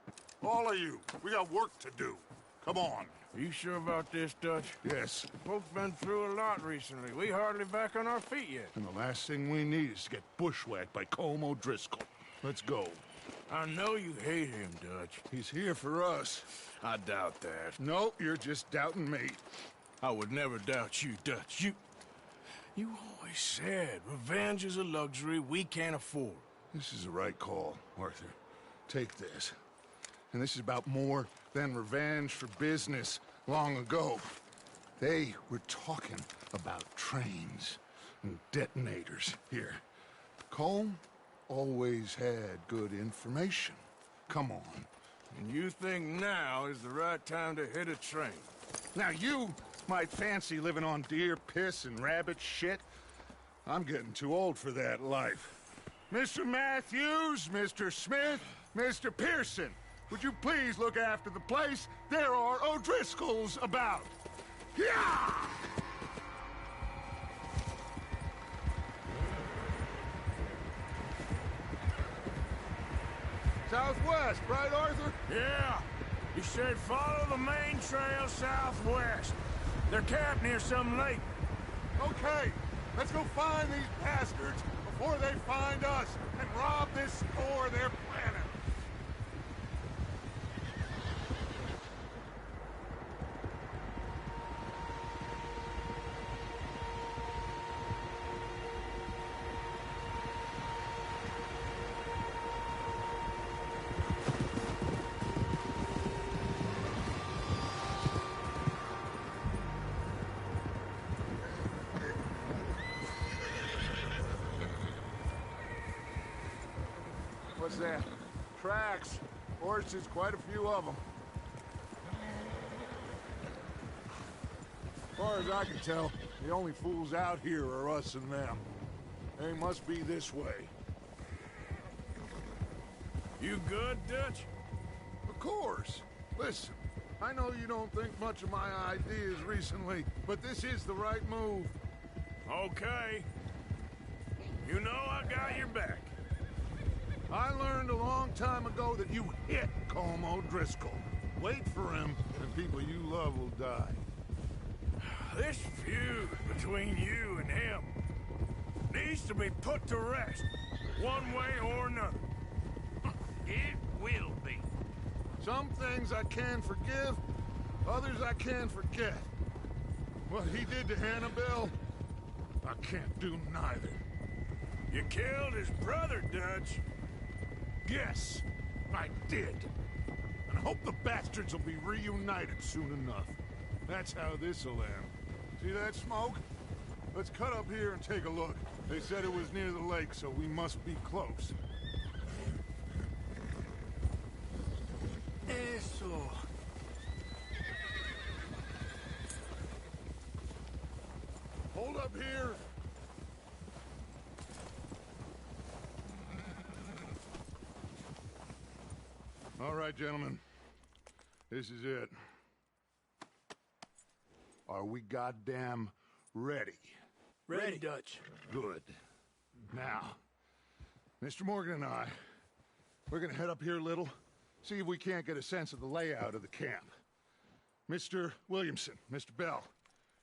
All of you, we got work to do. Come on. Are you sure about this, Dutch? Yes. Folks been through a lot recently. We hardly back on our feet yet. And the last thing we need is to get bushwhacked by Colm O'Driscoll. Let's go. I know you hate him, Dutch. He's here for us. I doubt that. No, you're just doubting me. I would never doubt you, Dutch. You always said revenge is a luxury we can't afford. This is the right call, Arthur. Take this. And this is about more than revenge for business long ago. They were talking about trains and detonators here. Colm always had good information. Come on. And you think now is the right time to hit a train? Now you might fancy living on deer piss and rabbit shit. I'm getting too old for that life. Mr. Matthews, Mr. Smith, Mr. Pearson, would you please look after the place? There are O'Driscolls about. Yeah! Southwest, right, Arthur? Yeah. You said follow the main trail southwest. They're camped near some lake. Okay, let's go find these bastards before they find us and rob this store they're planning. What's that? Tracks. Horses, quite a few of them. As far as I can tell, the only fools out here are us and them. They must be this way. You good, Dutch? Of course. Listen, I know you don't think much of my ideas recently, but this is the right move. Okay. You know I got your back. I learned a long time ago that you hit Colm O'Driscoll. Wait for him, and people you love will die. This feud between you and him needs to be put to rest, one way or another. It will be. Some things I can forgive, others I can forget. What he did to Annabelle, I can't do neither. You killed his brother, Dutch. Yes, I did. And I hope the bastards will be reunited soon enough. That's how this'll end. See that smoke? Let's cut up here and take a look. They said it was near the lake, so we must be close. Eso. Hold up here. All right, gentlemen. This is it. Are we goddamn ready? Ready, Dutch. Good. Now, Mr. Morgan and I, we're gonna head up here a little, see if we can't get a sense of the layout of the camp. Mr. Williamson, Mr. Bell,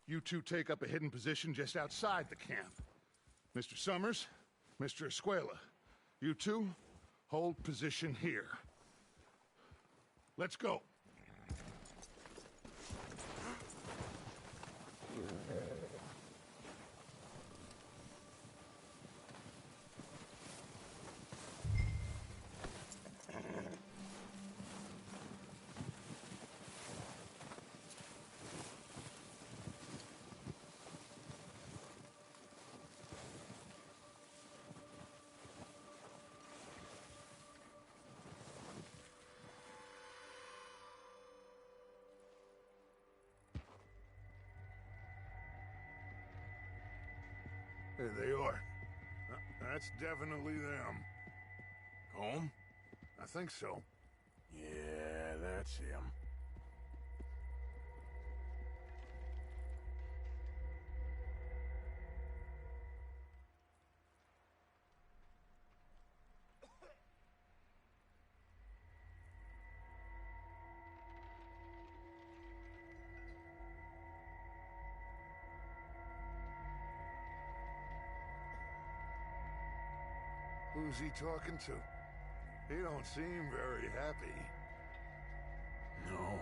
you two take up a hidden position just outside the camp. Mr. Summers, Mr. Escuela, you two hold position here. Let's go. There they are. That's definitely them. Home? I think so. Yeah, that's him. Who's he talking to? He don't seem very happy. No.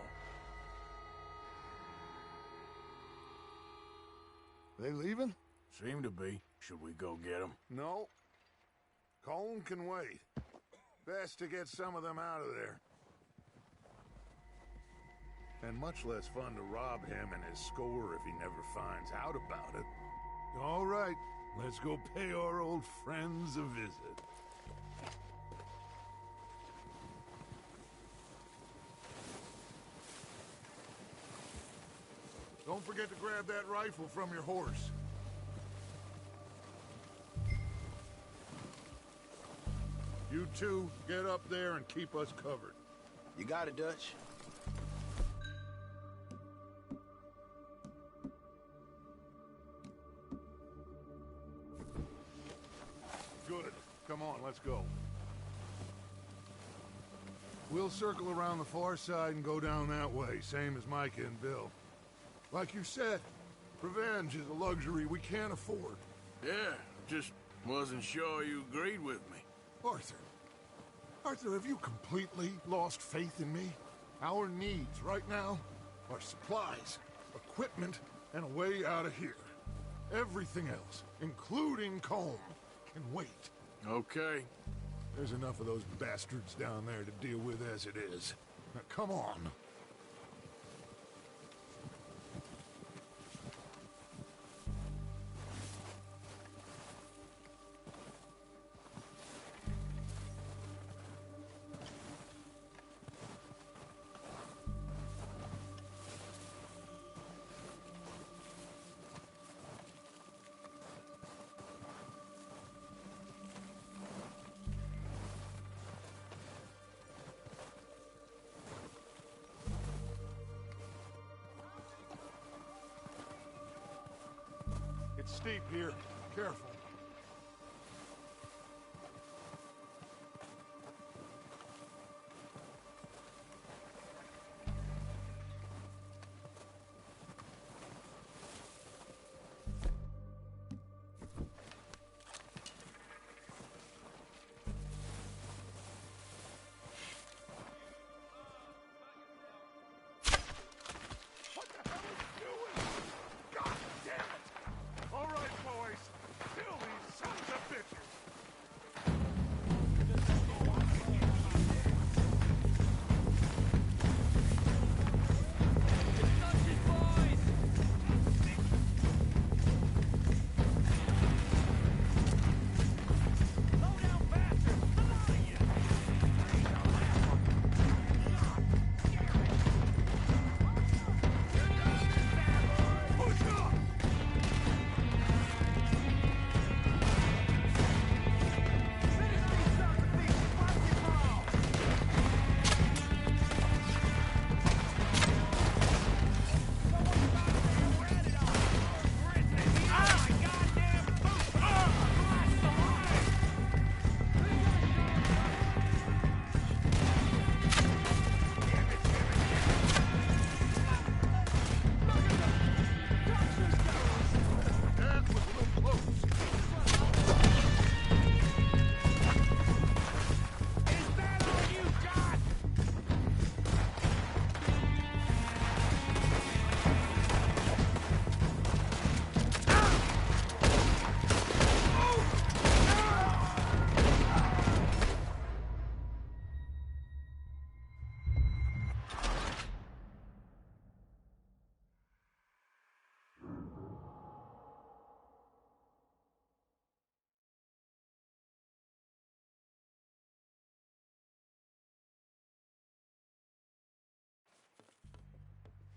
They leaving? Seem to be. Should we go get them? No. Colm can wait. Best to get some of them out of there. And much less fun to rob him and his score if he never finds out about it. All right, let's go pay our old friends a visit. Don't forget to grab that rifle from your horse. You two, get up there and keep us covered. You got it, Dutch. Good. Come on, let's go. We'll circle around the far side and go down that way, same as Micah and Bill. Like you said, revenge is a luxury we can't afford. Yeah, just wasn't sure you agreed with me. Arthur, have you completely lost faith in me? Our needs right now are supplies, equipment, and a way out of here. Everything else, including Colm, can wait. Okay. There's enough of those bastards down there to deal with as it is. Now, come on. It's steep here. Careful.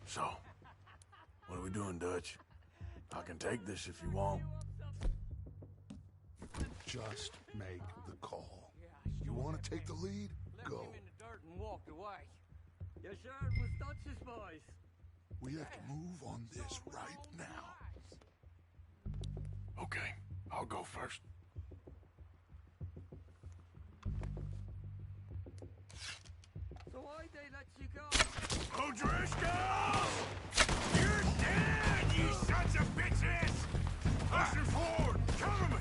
So, what are we doing, Dutch? I can take this if you want. Just make the call. You want to take the lead? Go. Left him in the dirt and walked away. Yes, sir, it was Dutch's voice. We have to move on this right now. Okay, I'll go first. So why'd they let you go? O'Driscoll! You're dead, you sons of bitches! Pushing forward! Cover me!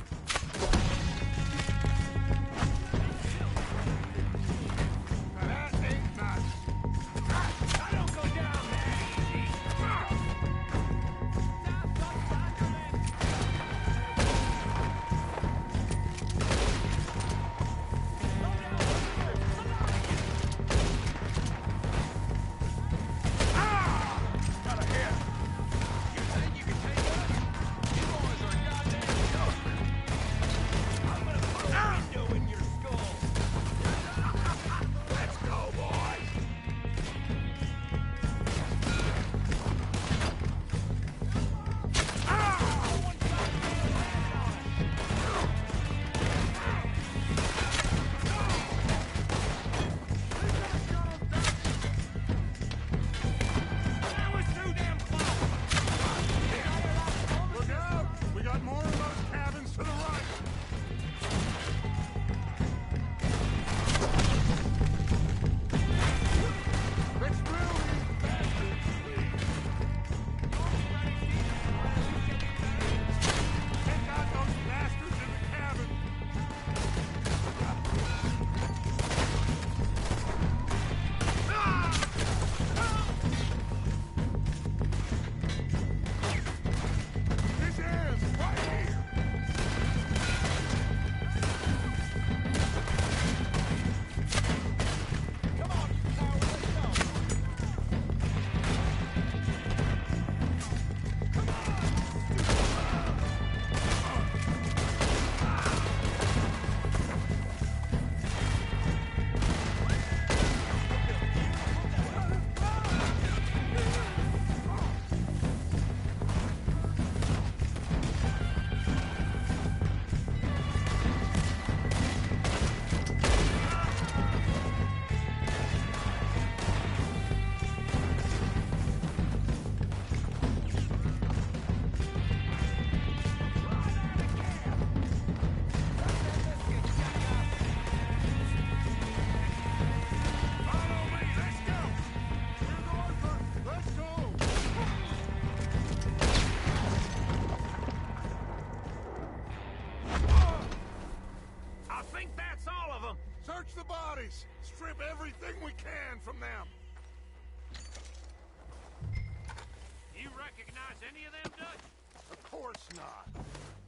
any of them Dutch? Of course not.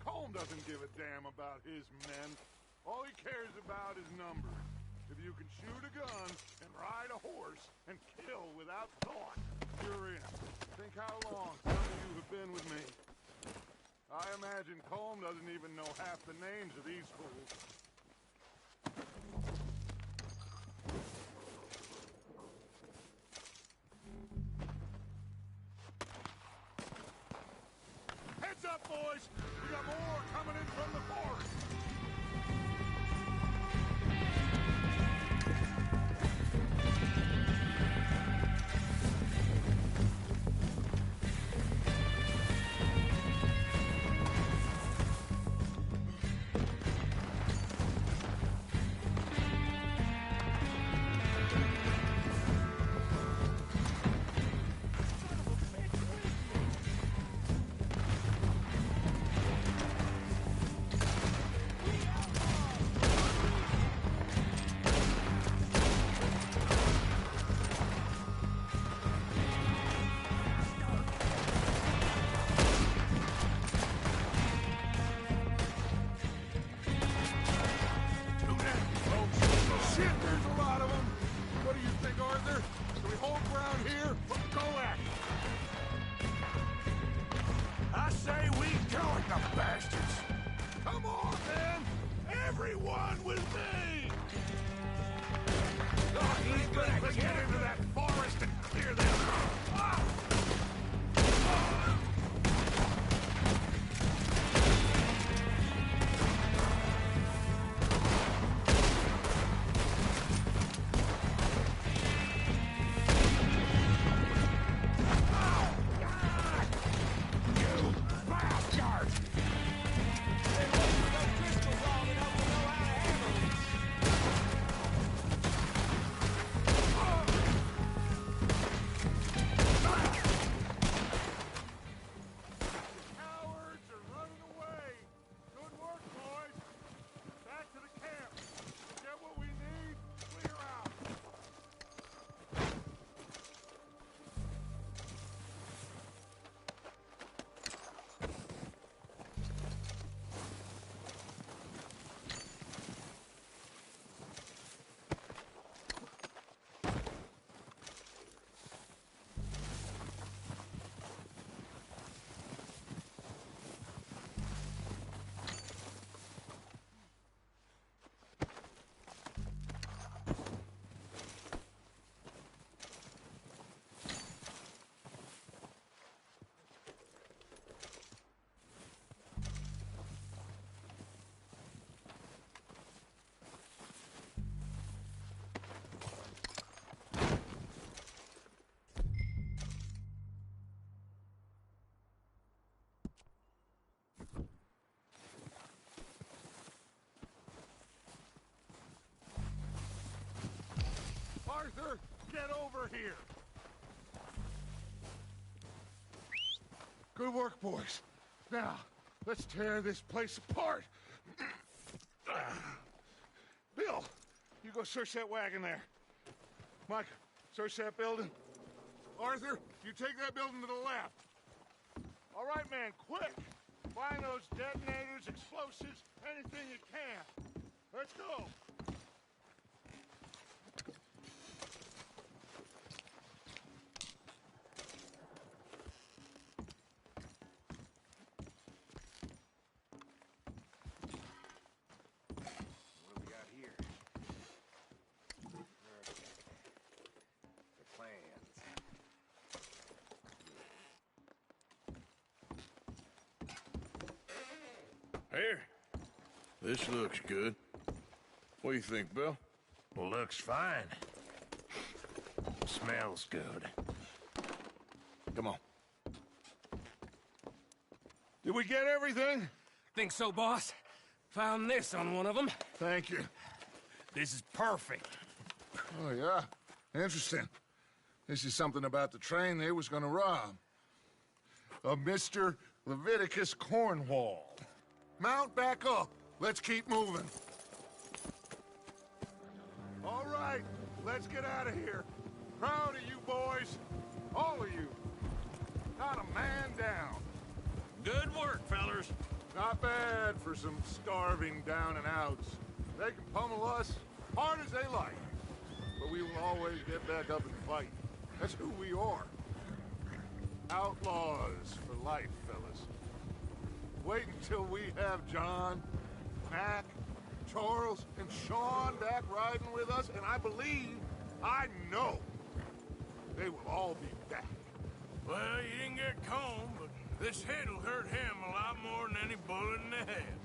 Colm doesn't give a damn about his men. All he cares about is numbers. If you can shoot a gun and ride a horse and kill without thought, you're in. Think how long some of you have been with me. I imagine Colm doesn't even know half the names of these fools. Heads up, boys! We got more coming in from the forest! Arthur, get over here! Good work, boys. Now, let's tear this place apart. Bill, you go search that wagon there. Mike, search that building. Arthur, you take that building to the left. All right, man, quick! Find those detonators, explosives, anything you can. Let's go! Here. This looks good. What do you think, Bill? Looks fine. Smells good. Come on. Did we get everything? Think so, boss. Found this on one of them. Thank you. This is perfect. Oh, yeah? Interesting. This is something about the train they was gonna rob. Of Mr. Leviticus Cornwall. Mount back up. Let's keep moving. All right, let's get out of here. Proud of you boys. All of you. Not a man down. Not bad for some starving down and outs. They can pummel us hard as they like. But we will always get back up and fight. That's who we are. Outlaws for life, fellas. Wait until we have John, Mac, Charles, and Sean back riding with us, and I believe, I know, they will all be back. Well, you didn't get Combe, but this hit'll hurt him a lot more than any bullet in the head.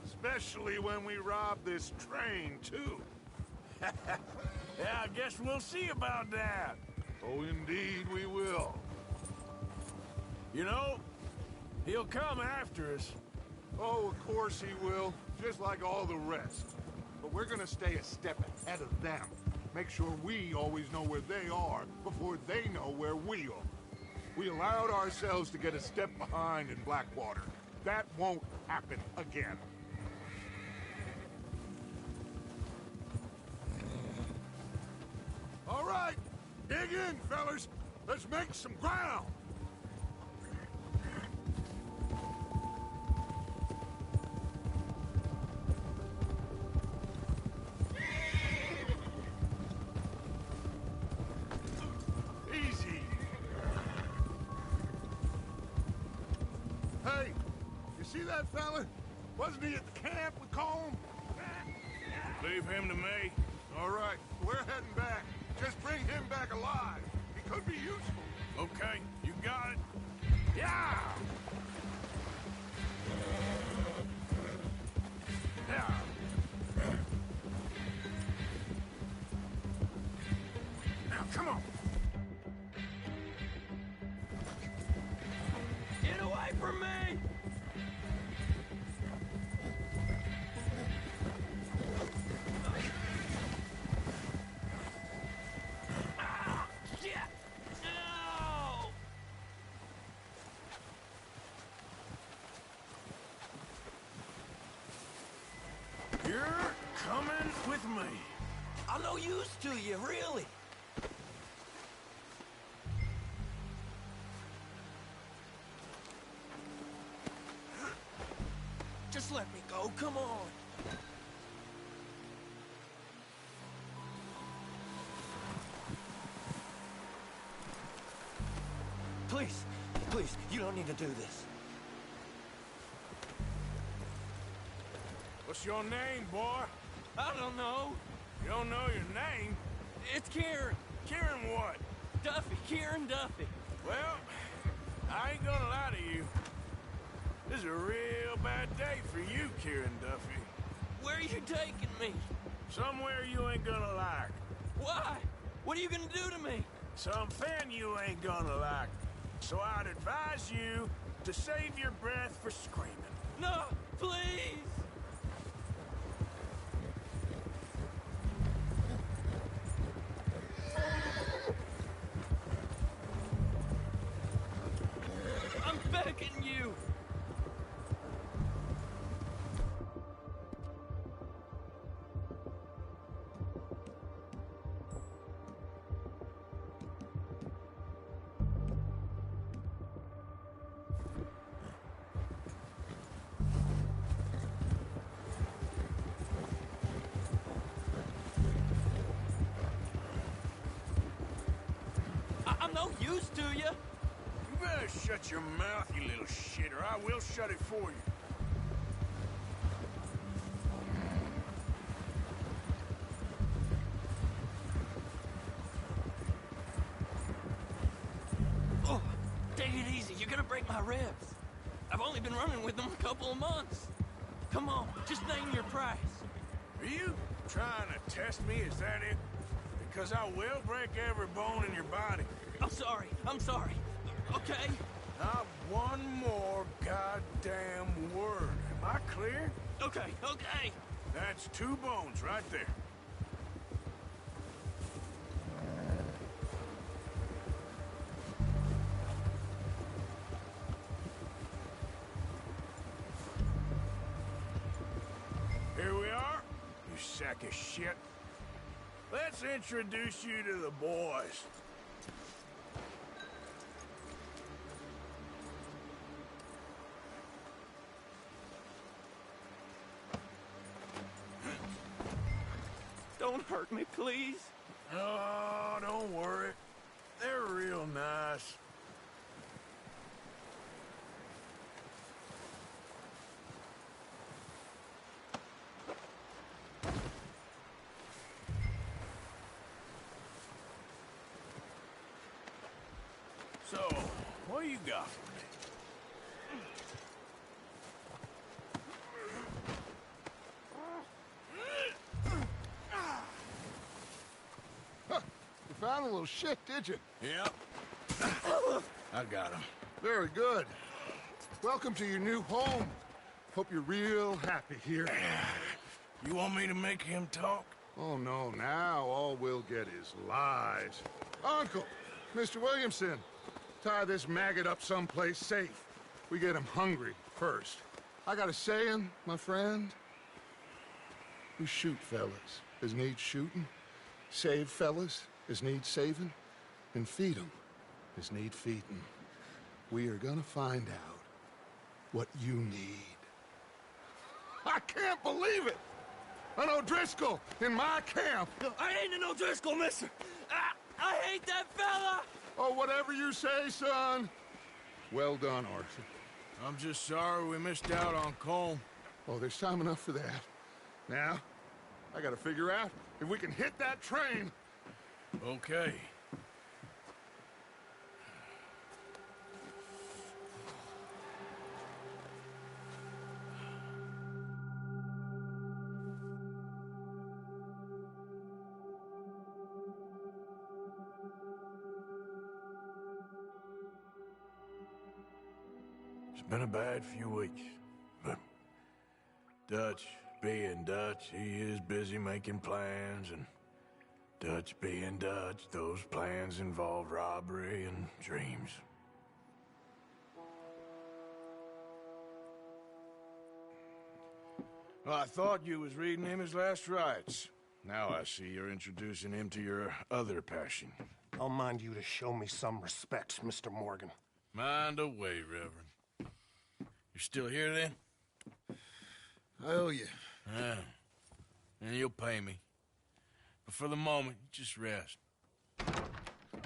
Especially when we rob this train, too. Yeah, I guess we'll see about that. Oh, indeed we will. You know, he'll come after us. Oh, of course he will, just like all the rest. But we're gonna stay a step ahead of them. Make sure we always know where they are before they know where we are. We allowed ourselves to get a step behind in Blackwater. That won't happen again. All right, dig in, fellas. Let's make some ground. Easy. Hey, you see that fella? Wasn't he at the camp with Colm? Leave him to me. All right, we're heading back. Just bring him back alive. He could be useful. Okay, you got it. Yeah! Yeah! Now, come on! Get away from me! You're coming with me. I'm no use to you, really. Just let me go, come on. Please, please, you don't need to do this. What's your name, boy? I don't know. You don't know your name? It's Kieran. Kieran what? Duffy, Kieran Duffy. Well, I ain't gonna lie to you. This is a real bad day for you, Kieran Duffy. Where are you taking me? Somewhere you ain't gonna like. Why? What are you gonna do to me? Something you ain't gonna like. So I'd advise you to save your breath for screaming. No, please! I'm begging you! I'm no use to you! You better shut your mouth, you little shit, or I will shut it for you. Oh, take it easy. You're gonna break my ribs. I've only been running with them a couple of months. Come on, just name your price. Are you trying to test me? Is that it? Because I will break every bone in your body. I'm sorry. I'm sorry. Okay? Not one more goddamn word. Am I clear? Okay, okay. That's 2 bones right there. Here we are, you sack of shit. Let's introduce you to the boys. Don't hurt me, please. Oh, don't worry. They're real nice. So, what do you got for me? You found a little shit, did you? Yep. I got him. Very good. Welcome to your new home. Hope you're real happy here. You want me to make him talk? Oh, no. Now all we'll get is lies. Uncle, Mr. Williamson, tie this maggot up someplace safe. We get him hungry first. I got a saying, my friend. We shoot fellas as need shooting, save fellas as need saving, and feed 'em as need feeding. We are gonna find out what you need. I can't believe it! An O'Driscoll in my camp! I ain't an O'Driscoll, mister! I hate that fella! Oh, whatever you say, son. Well done, Arthur. I'm just sorry we missed out on Colm. Oh, there's time enough for that. Now, I gotta figure out if we can hit that train. Okay. It's been a bad few weeks, but Dutch being Dutch, he is busy making plans, and Dutch being Dutch, those plans involve robbery and dreams. Well, I thought you was reading him his last rites. Now I see you're introducing him to your other passion. I'll mind you to show me some respect, Mr. Morgan. Mind away, Reverend. You're still here, then? I owe you. Yeah. And you'll pay me. But for the moment, just rest.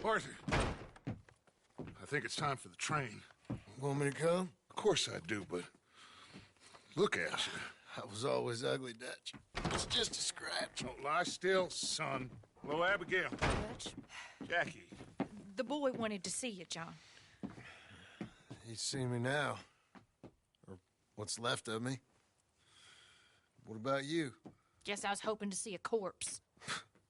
Arthur, I think it's time for the train. Want me to come? Of course I do, but look at you. I was always ugly, Dutch. It's just a scratch. Don't lie still, son. Hello, Abigail. Dutch, Jackie. the boy wanted to see you, John. He's seen me now. Or what's left of me. What about you? Guess I was hoping to see a corpse.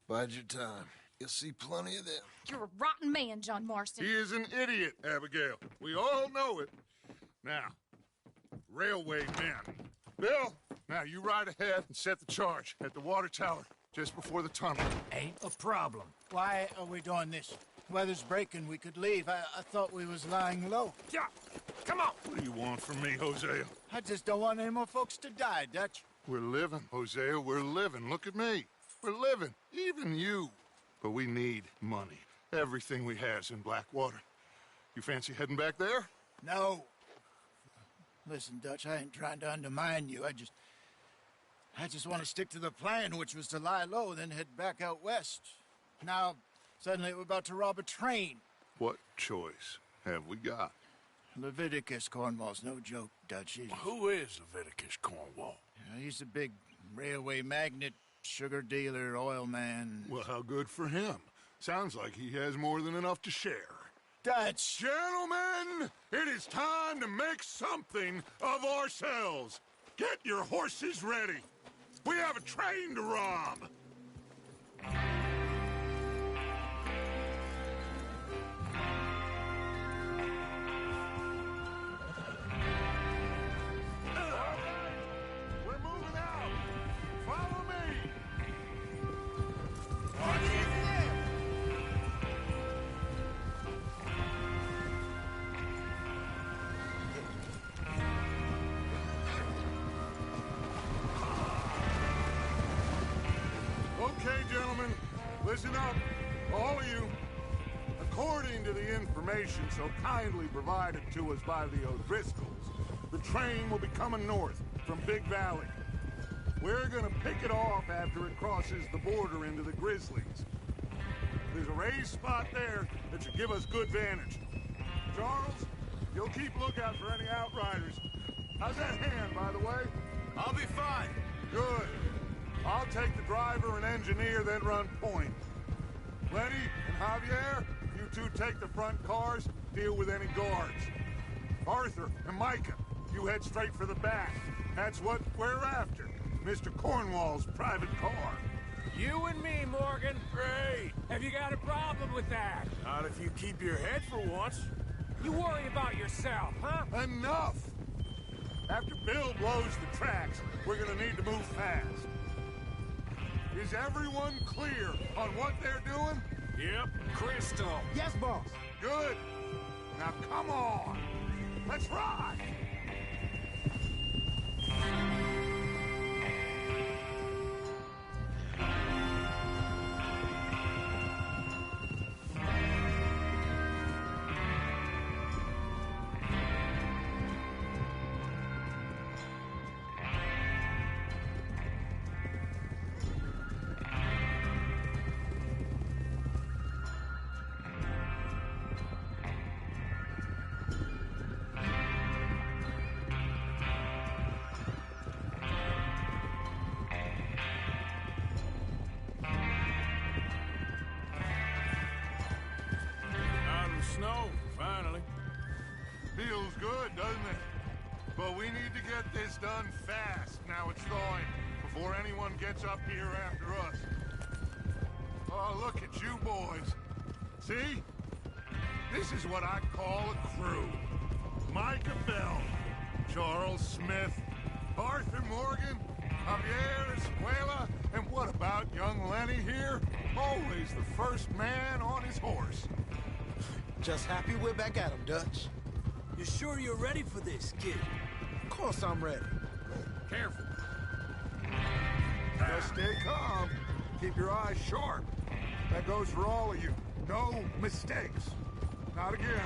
Bide your time. You'll see plenty of them. You're a rotten man, John Marston. He is an idiot, Abigail. We all know it. Now, railway men. Bill, now you ride ahead and set the charge at the water tower just before the tunnel. Ain't a problem. Why are we doing this? Weather's breaking. We could leave. I thought we was lying low. Yeah, come on. What do you want from me, Hosea? I just don't want any more folks to die, Dutch. We're living, Hosea. We're living. Look at me. We're living. Even you. But we need money. Everything we have's in Blackwater. You fancy heading back there? No. Listen, Dutch, I ain't trying to undermine you. I just want to stick to the plan, which was to lie low, then head back out west. Now, suddenly we're about to rob a train. What choice have we got? Leviticus Cornwall's no joke, Dutch. Who is Leviticus Cornwall? He's a big railway magnate, sugar dealer, oil man. Well, how good for him. Sounds like he has more than enough to share. Dutch! Gentlemen, it is time to make something of ourselves. Get your horses ready. We have a train to rob. We're moving out. Follow me. Okay, gentlemen, listen up, all of you. According to the information so kindly provided to us by the O'Driscolls, the train will be coming north from Big Valley. We're gonna pick it off after it crosses the border into the Grizzlies. There's a raised spot there that should give us good vantage. Charles, you'll keep lookout for any outriders. How's that hand, by the way? I'll be fine. Good. I'll take the driver and engineer, then run point. Lenny and Javier, you two take the front cars, deal with any guards. Arthur and Micah, you head straight for the back. That's what we're after. Mr. Cornwall's private car. You and me, Morgan. Great. Have you got a problem with that? Not if you keep your head for once. You worry about yourself, huh? Enough! After Bill blows the tracks, we're gonna need to move fast. Is everyone clear on what they're doing? Yep. Crystal. Yes, boss. Good. Now come on. Let's ride. Snow, finally. Feels good, doesn't it? But we need to get this done fast now it's thawing, before anyone gets up here after us. Oh, look at you boys. See? This is what I call a crew. Micah Bell, Charles Smith, Arthur Morgan, Javier Escuela, and what about young Lenny here? Always the first man on his horse. Just happy we're back at him, Dutch. You sure you're ready for this, kid? Of course I'm ready. Careful. Just stay calm. Keep your eyes sharp. That goes for all of you. No mistakes. Not again.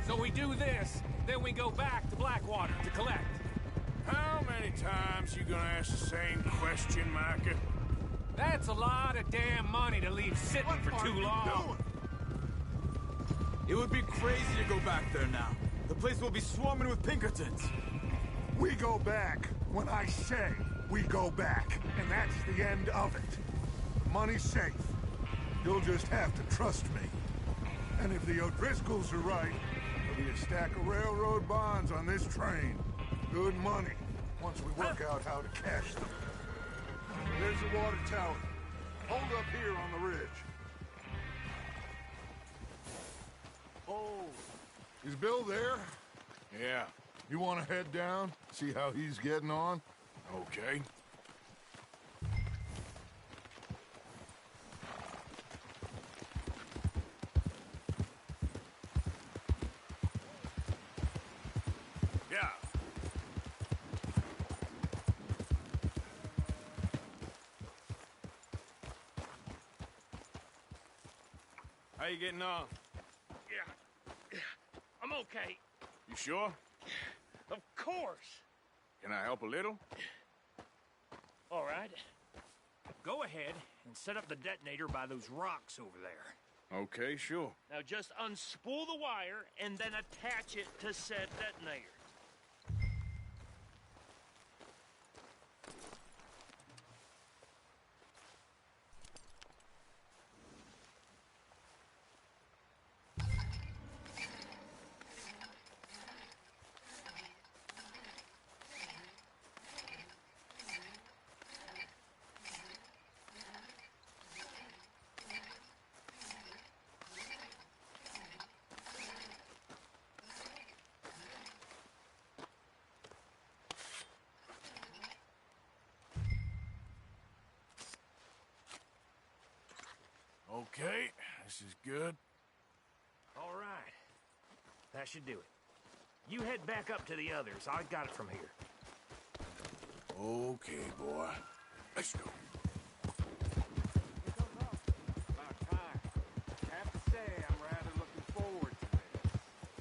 So we do this, then we go back to Blackwater to collect. How many times you gonna ask the same question, Micah? That's a lot of damn money to leave sitting for too long. It would be crazy to go back there now. The place will be swarming with Pinkertons. We go back when I say we go back, and that's the end of it. The money's safe. You'll just have to trust me. And if the O'Driscolls are right, there'll be a stack of railroad bonds on this train. Good money, once we work out how to cash them. There's the water tower. Hold up here on the ridge. Oh, is Bill there? Yeah. You want to head down, see how he's getting on? Okay. Yeah. How you getting on? Yeah. I'm okay. You sure? Of course. Can I help a little? All right. Go ahead and set up the detonator by those rocks over there. Okay, sure. Now just unspool the wire and then attach it to said detonator. Okay, this is good. All right. That should do it. You head back up to the others. I got it from here. Okay, boy. Let's go. About time. I have to say, I'm rather looking forward to this.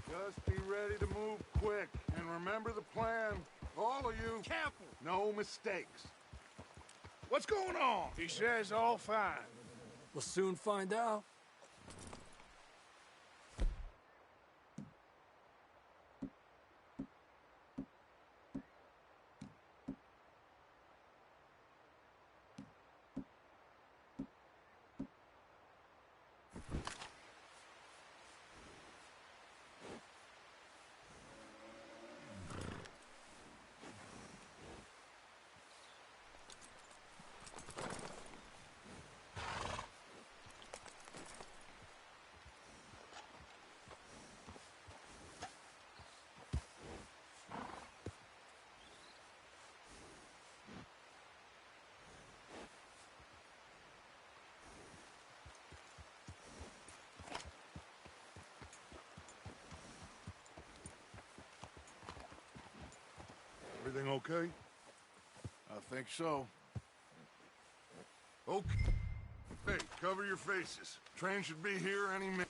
Just be ready to move quick, and remember the plan. All of you. Careful! No mistakes. What's going on? He says all fine. We'll soon find out. Everything okay? I think so. Okay. Hey, cover your faces. Train should be here any minute.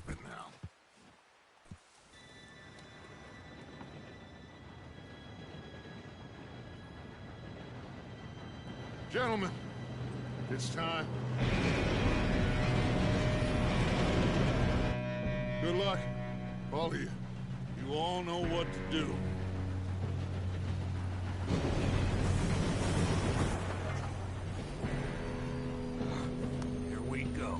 Now. Gentlemen, it's time. Good luck, all of you. You all know what to do. Here we go.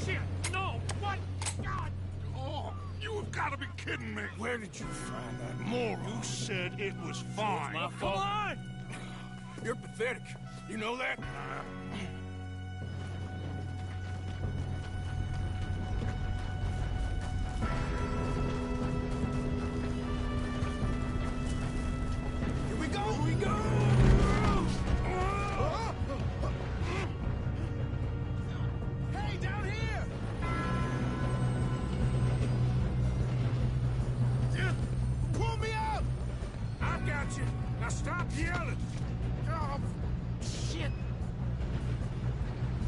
Shit, no! What? God! Oh, you have got to be kidding me! Where did you find that moron? You said it was fine. My fault. Come on! You're pathetic. You know that? Stop yelling! Oh, shit!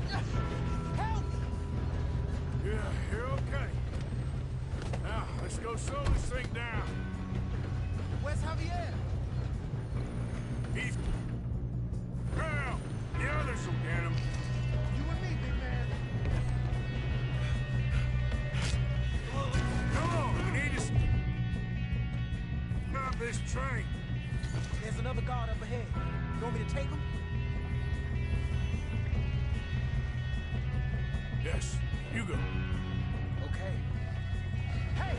Help! Yeah, you're okay. Now, let's go slow this thing down. Where's Javier? He's... Well, the others will get him. You and me, big man. Come on, we need to... Stop this train. There's another guard up ahead. You want me to take him? Yes, you go. Okay. Hey!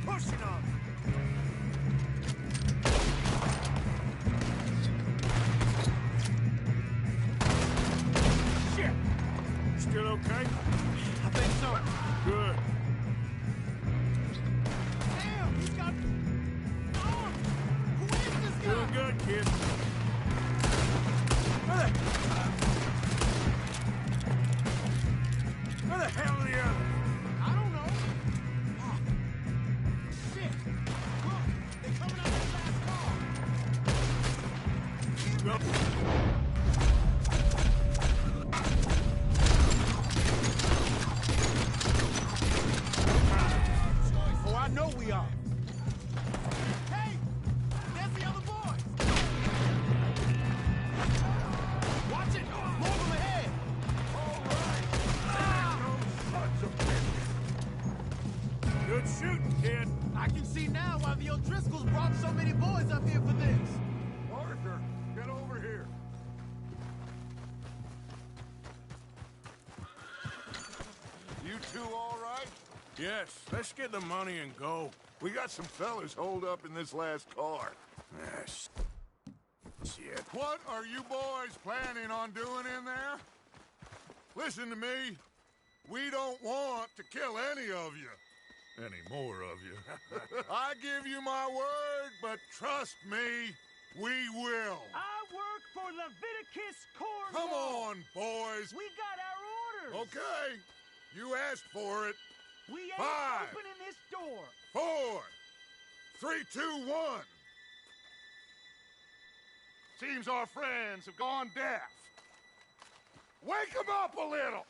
pushing on me. Shit! Still okay? I think so. Good. Damn, he's got arms. Who is this guy? Doing good, kid. Where the hell are the others? I don't know. Oh, shit. Look, they're coming out of that last car. Oh, I know we are. Hey, there's the other boys. Watch it. Move them ahead. Good shooting, kid. I can see now why the O'Driscolls brought so many boys up here for this. Arthur, get over here. You two all right? Yes, let's get the money and go. We got some fellas holed up in this last car. Yes. Shit. What are you boys planning on doing in there? Listen to me. We don't want to kill any of you. Any more of you. I give you my word, but trust me, we will. I work for Leviticus Cornwall. Come on, boys. We got our orders. Okay. You asked for it. We ain't 5, opening this door. 4, 3, 2, 1. Seems our friends have gone deaf. Wake them up a little.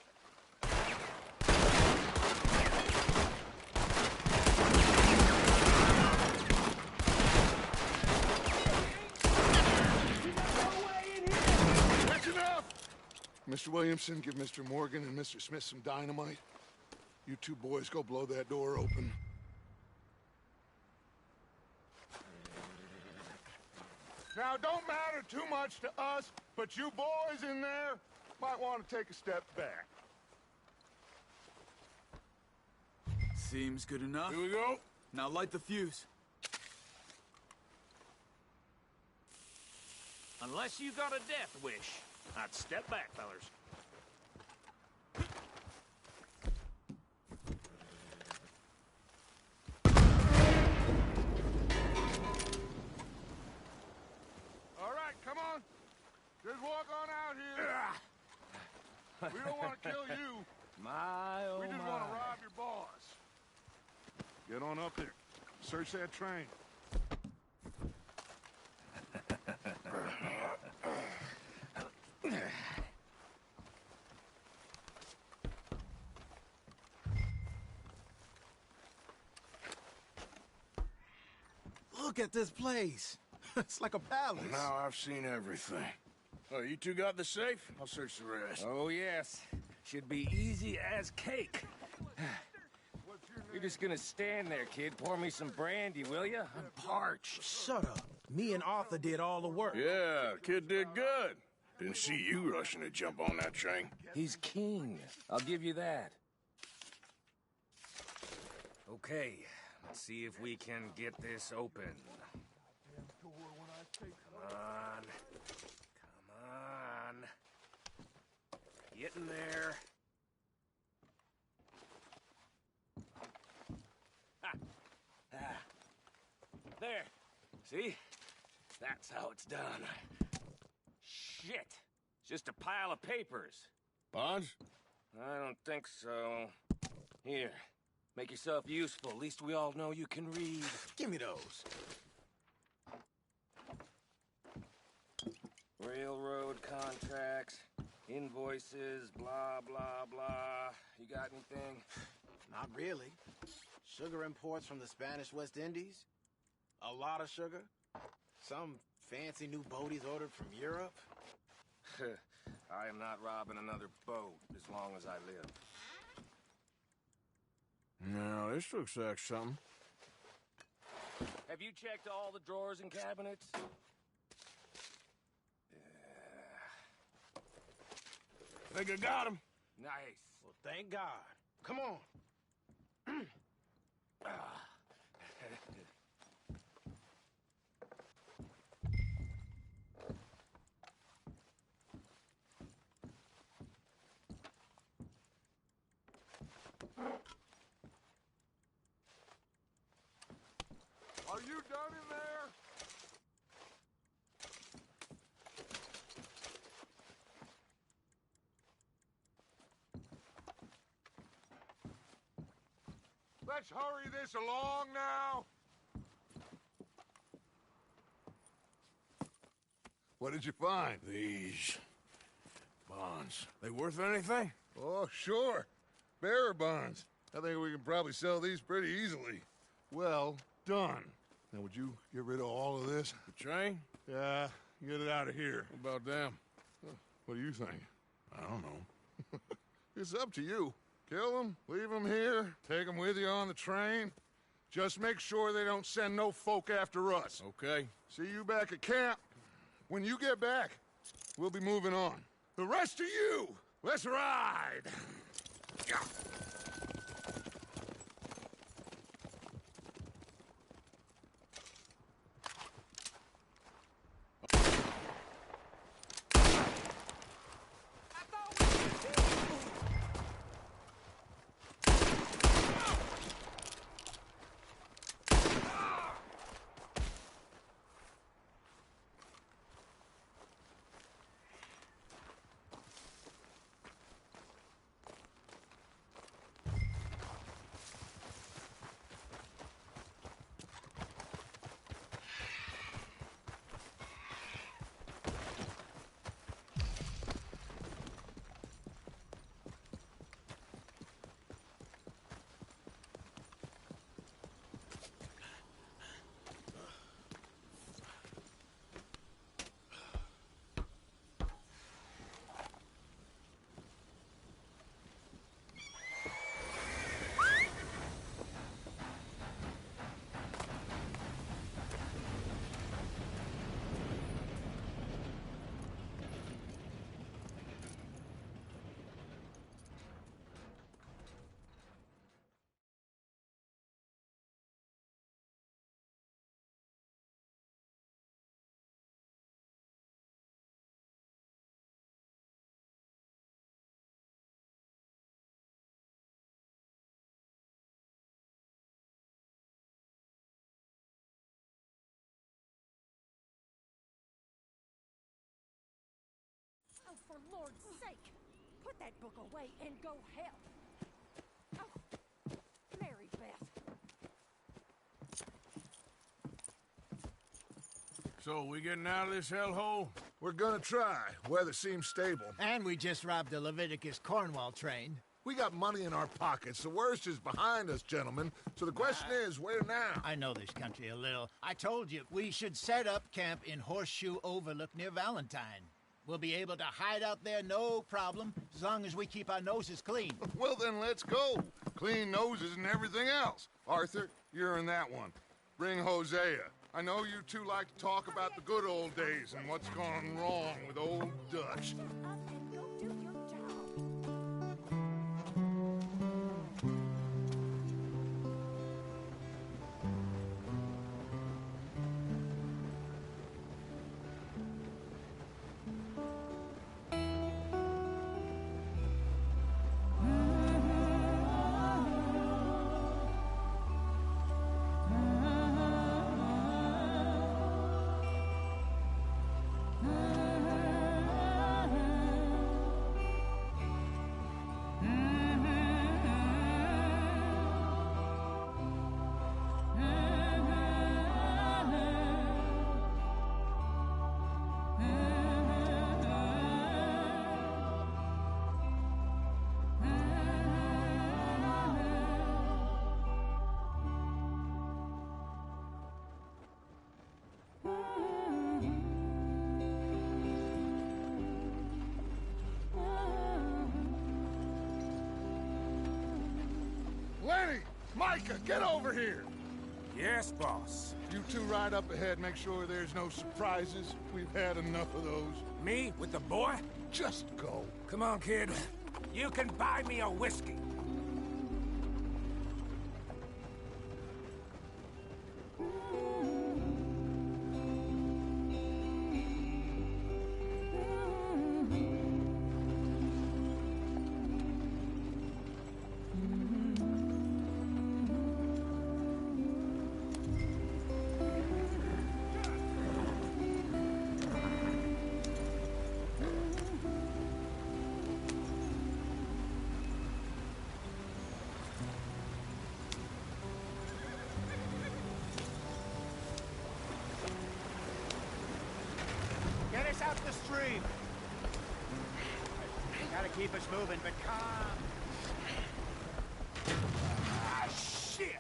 That's enough. Mr. Williamson, give Mr. Morgan and Mr. Smith some dynamite. You two boys go blow that door open. Now, don't matter too much to us, but you boys in there might want to take a step back. Seems good enough. Here we go. Now light the fuse. Unless you got a death wish, I'd step back, fellers. All right, come on. Just walk on out here. We don't want to kill you. My, oh We just want to rob your boss. Get on up there. Search that train. Look at this place. It's like a palace. Now I've seen everything. Oh, you two got the safe? I'll search the rest. Oh, yes. Should be easy as cake. You're just gonna stand there, kid. Pour me some brandy, will ya? I'm parched. Shut up. Me and Arthur did all the work. Yeah, kid did good. Didn't see you rushing to jump on that train. He's king. I'll give you that. Okay, let's see if we can get this open. Come on. Come on. Get in there. Ha. Ah. There. See? That's how it's done. Shit. It's just a pile of papers. Bonds? I don't think so. Here. Make yourself useful. At least we all know you can read. Give me those. Railroad contracts, invoices, blah, blah, blah. You got anything? Not really. Sugar imports from the Spanish West Indies. A lot of sugar. Some fancy new boaties ordered from Europe. I am not robbing another boat as long as I live. No, this looks like something. Have you checked all the drawers and cabinets? Think I got him. Nice. Well, thank God. Come on. you done in there? Let's hurry this along now. What did you find? These bonds. They worth anything? Oh, sure. Bearer bonds. I think we can probably sell these pretty easily. Well done. Now, would you get rid of all of this? The train? Yeah, get it out of here. What about them? What do you think? I don't know. It's up to you. Kill them, leave them here, take them with you on the train. Just make sure they don't send no folk after us. Okay. See you back at camp. When you get back, we'll be moving on. The rest of you, let's ride! Oh, for Lord's sake! Put that book away and go help! Oh, Mary Beth. So, we getting out of this hellhole? We're gonna try. Weather seems stable. And we just robbed the Leviticus Cornwall train. We got money in our pockets. The worst is behind us, gentlemen. So the question is, where now? I know this country a little. I told you, we should set up camp in Horseshoe Overlook near Valentine. We'll be able to hide out there, no problem, as long as we keep our noses clean. Well, then let's go. Clean noses and everything else. Arthur, you're in that one. Bring Hosea. I know you two like to talk about the good old days and what's gone wrong with old Dutch. Lenny! Micah, get over here! Yes, boss. You two ride up ahead, make sure there's no surprises. We've had enough of those. Me with the boy? Just go. Come on, kid. You can buy me a whiskey. free. Gotta keep us moving, but calm. Ah, shit!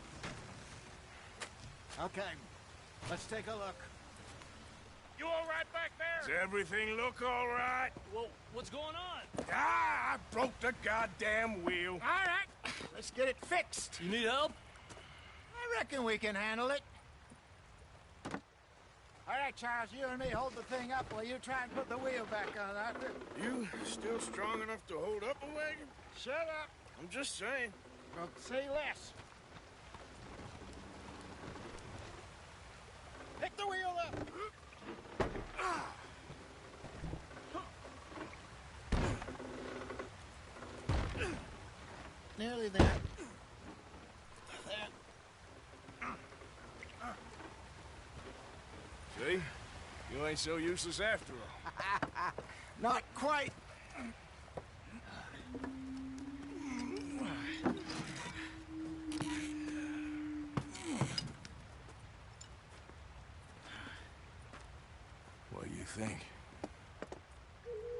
Okay, let's take a look. You all right back there? Does everything look all right? Well, what's going on? Ah, I broke the goddamn wheel. All right, let's get it fixed. You need help? I reckon we can handle it. All right, Charles, you and me hold the thing up while you try and put the wheel back on, Arthur. You still strong enough to hold up a wagon? Shut up. I'm just saying. Well, say less. Pick the wheel up. Nearly there. See? You ain't so useless after all. Not quite. What do you think?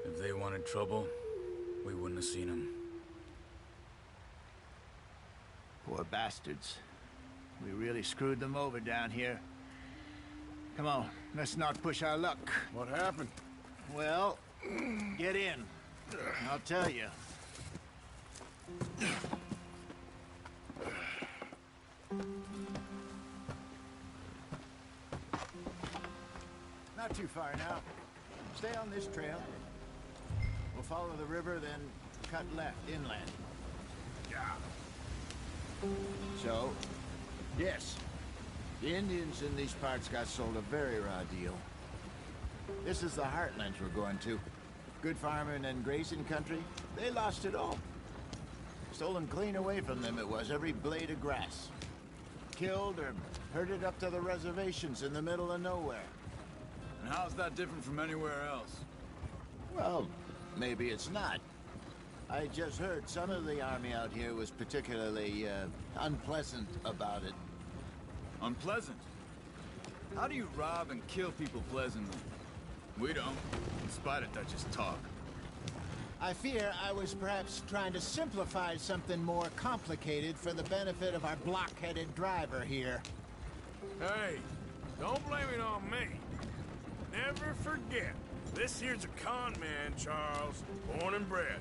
If they wanted trouble, we wouldn't have seen them. Poor bastards. We really screwed them over down here. Come on, let's not push our luck. What happened? Well, get in. I'll tell you. Not too far now. Stay on this trail. We'll follow the river, then cut left inland. Yeah. So, yes, the Indians in these parts got sold a very raw deal. This is the heartlands we're going to. Good farming and grazing country, they lost it all. Stolen clean away from them it was, every blade of grass. Killed or herded up to the reservations in the middle of nowhere. And how's that different from anywhere else? Well, maybe it's not. I just heard some of the army out here was particularly, unpleasant about it. Unpleasant? How do you rob and kill people pleasantly? We don't, in spite of Dutch's talk. I fear I was perhaps trying to simplify something more complicated for the benefit of our block-headed driver here. Hey, don't blame it on me. Never forget, this here's a con man, Charles, born and bred.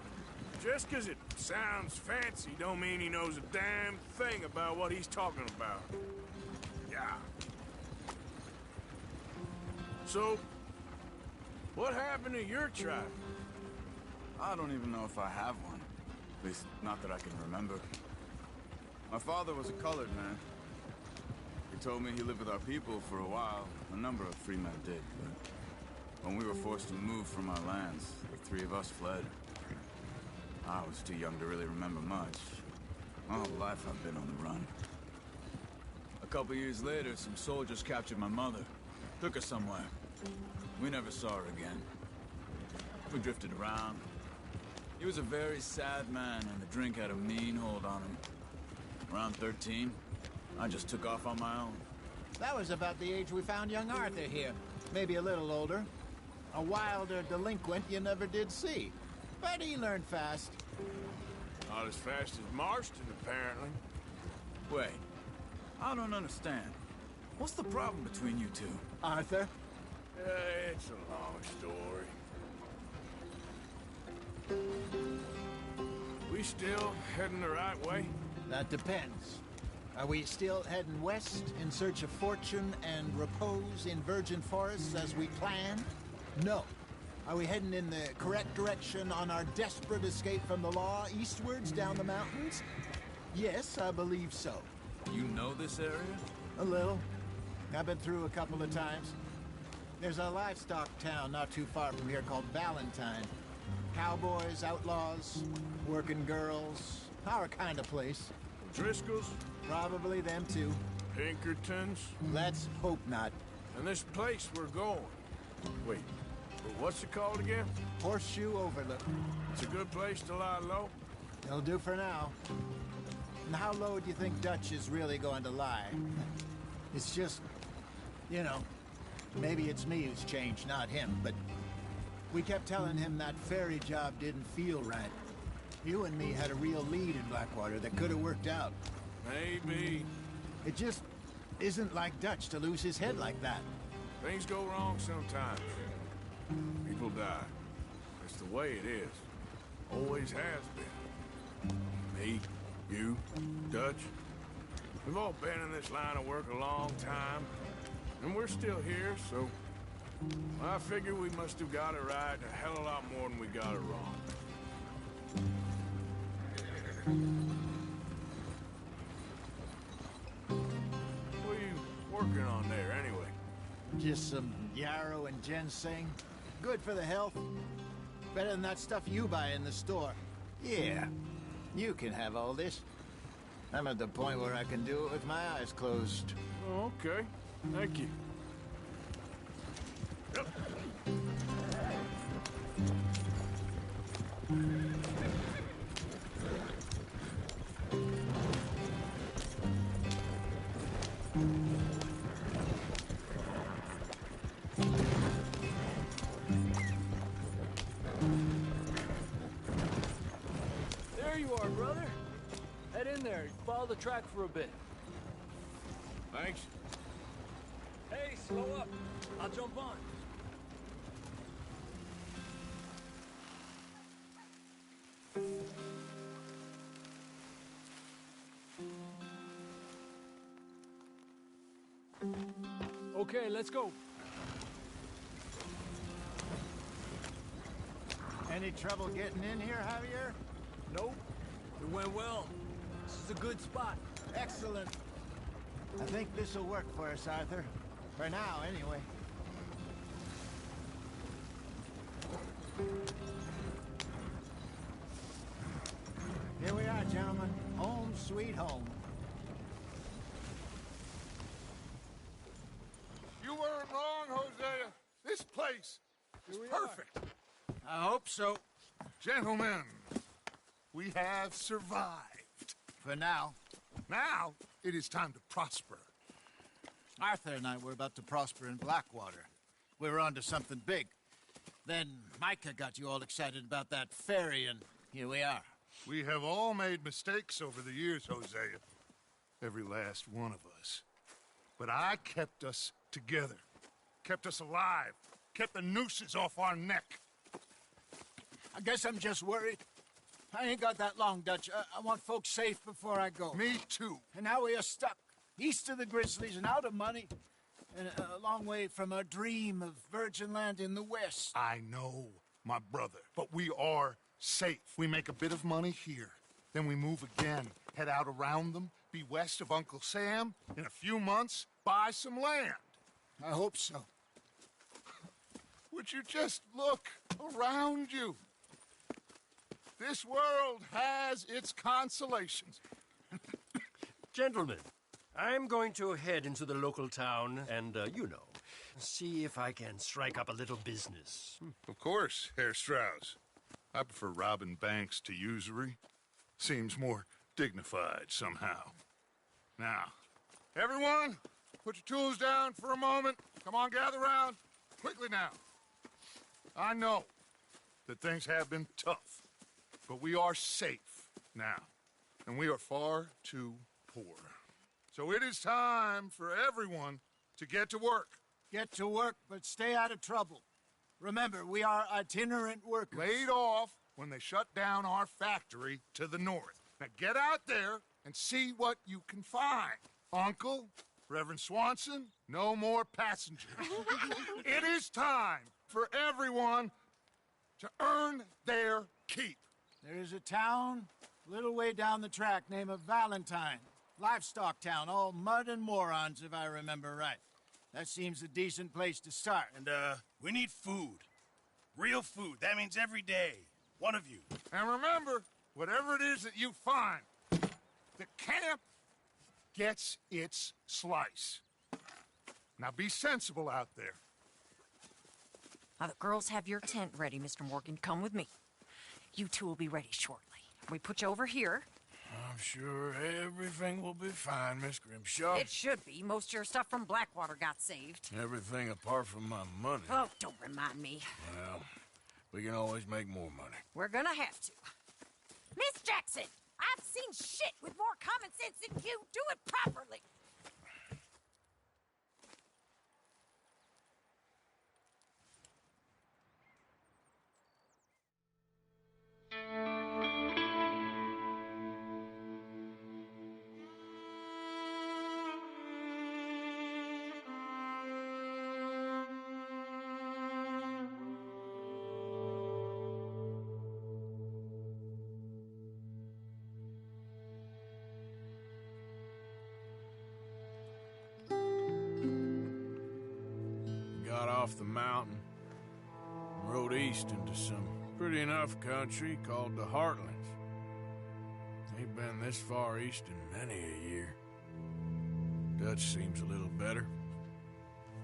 Just 'cause it sounds fancy don't mean he knows a damn thing about what he's talking about. Yeah. So, what happened to your tribe? I don't even know if I have one. At least, not that I can remember. My father was a colored man. He told me he lived with our people for a while. A number of free men did, but when we were forced to move from our lands, the three of us fled. I was too young to really remember much. My whole life I've been on the run. A couple years later, some soldiers captured my mother. Took her somewhere. We never saw her again. We drifted around. He was a very sad man, and the drink had a mean hold on him. Around 13, I just took off on my own. That was about the age we found young Arthur here. Maybe a little older. A wilder delinquent you never did see. But he learned fast. Not as fast as Marston, apparently. Wait, I don't understand. What's the problem between you two? Arthur? It's a long story. We still heading the right way? That depends. Are we still heading west in search of fortune and repose in virgin forests as we planned? No. Are we heading in the correct direction on our desperate escape from the law eastwards down the mountains? Yes, I believe so. You know this area? A little. I've been through a couple of times. There's a livestock town not too far from here called Valentine. Cowboys, outlaws, working girls, our kind of place. Driscolls? Probably them too. Pinkertons? Let's hope not. And this place we're going. Wait, what's it called again? Horseshoe Overlook. It's a good place to lie low? It'll do for now. And how low do you think Dutch is really going to lie? It's just, you know, maybe it's me who's changed, not him, but We kept telling him that ferry job didn't feel right. You and me had a real lead in Blackwater that could have worked out. Maybe. It just isn't like Dutch to lose his head like that. Things go wrong sometimes. People die. It's the way it is. Always has been. Me, you, Dutch. We've all been in this line of work a long time. And we're still here, so... I figure we must have got it right a hell of a lot more than we got it wrong. What are you working on there, anyway? Just some yarrow and ginseng. Good for the health. Better than that stuff you buy in the store. Yeah, you can have all this. I'm at the point where I can do it with my eyes closed. Oh, okay. Thank you. Yep. There you are, brother. Head in there. Follow the track for a bit. Thanks. Hey, slow up. I'll jump on. Okay, let's go. Any trouble getting in here, Javier? Nope. It went well. This is a good spot. Excellent. I think this will work for us, Arthur. For now, anyway. Here we are, gentlemen. Home sweet home. You weren't wrong, Hosea. This place is perfect. I hope so. Gentlemen, we have survived. For now. Now, it is time to prosper. Arthur and I were about to prosper in Blackwater. We were onto something big. Then Micah got you all excited about that ferry, and here we are. We have all made mistakes over the years, Hosea. Every last one of us. But I kept us together. Kept us alive. Kept the nooses off our neck. I guess I'm just worried. I ain't got that long, Dutch. I want folks safe before I go. Me too. And now we are stuck. East of the Grizzlies and out of money. And a long way from our dream of virgin land in the west. I know, my brother. But we are safe. We make a bit of money here. Then we move again. Head out around them. Be west of Uncle Sam. In a few months, buy some land. I hope so. Would you just look around you? This world has its consolations. Gentlemen, I'm going to head into the local town and, see if I can strike up a little business. Of course, Herr Strauss. I prefer robbing banks to usury. Seems more dignified somehow. Now, everyone, put your tools down for a moment. Come on, gather round. Quickly now. I know that things have been tough, but we are safe now, and we are far too poor. So it is time for everyone to get to work. Get to work, but stay out of trouble. Remember, we are itinerant workers. Laid off when they shut down our factory to the north. Now get out there and see what you can find. Uncle, Reverend Swanson, no more passengers. It is time for everyone to earn their keep. There is a town a little way down the track named Valentine. Livestock town, all mud and morons, if I remember right. That seems a decent place to start. And, we need food. Real food. That means every day. One of you. And remember, whatever it is that you find, the camp gets its slice. Now be sensible out there. Now, the girls have your tent ready, Mr. Morgan. Come with me. You two will be ready shortly. We put you over here. I'm sure everything will be fine, Miss Grimshaw. It should be. Most of your stuff from Blackwater got saved. Everything apart from my money. Oh, don't remind me. Well, We can always make more money. We're gonna have to. Miss Jackson, I've seen shit with more common sense than you. Do it properly. Got off the mountain and rode east into some pretty enough country called the Heartlands. Ain't been this far east in many a year. Dutch seems a little better.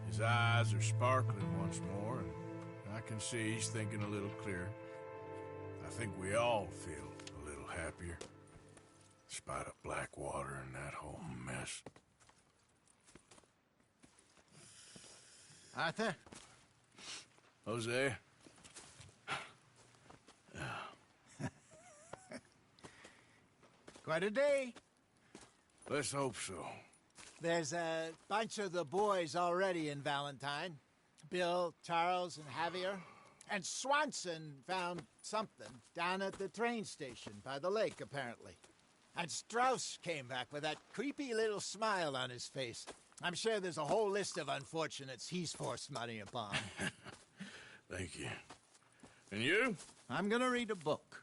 His eyes are sparkling once more, and I can see he's thinking a little clearer. I think we all feel a little happier, despite of Blackwater and that whole mess. Arthur? Jose? Quite a day. Let's hope so. There's a bunch of the boys already in Valentine. Bill, Charles, and Javier. And Swanson found something down at the train station by the lake, apparently. And Strauss came back with that creepy little smile on his face. I'm sure there's a whole list of unfortunates he's forced money upon. Thank you. And you? I'm gonna read a book.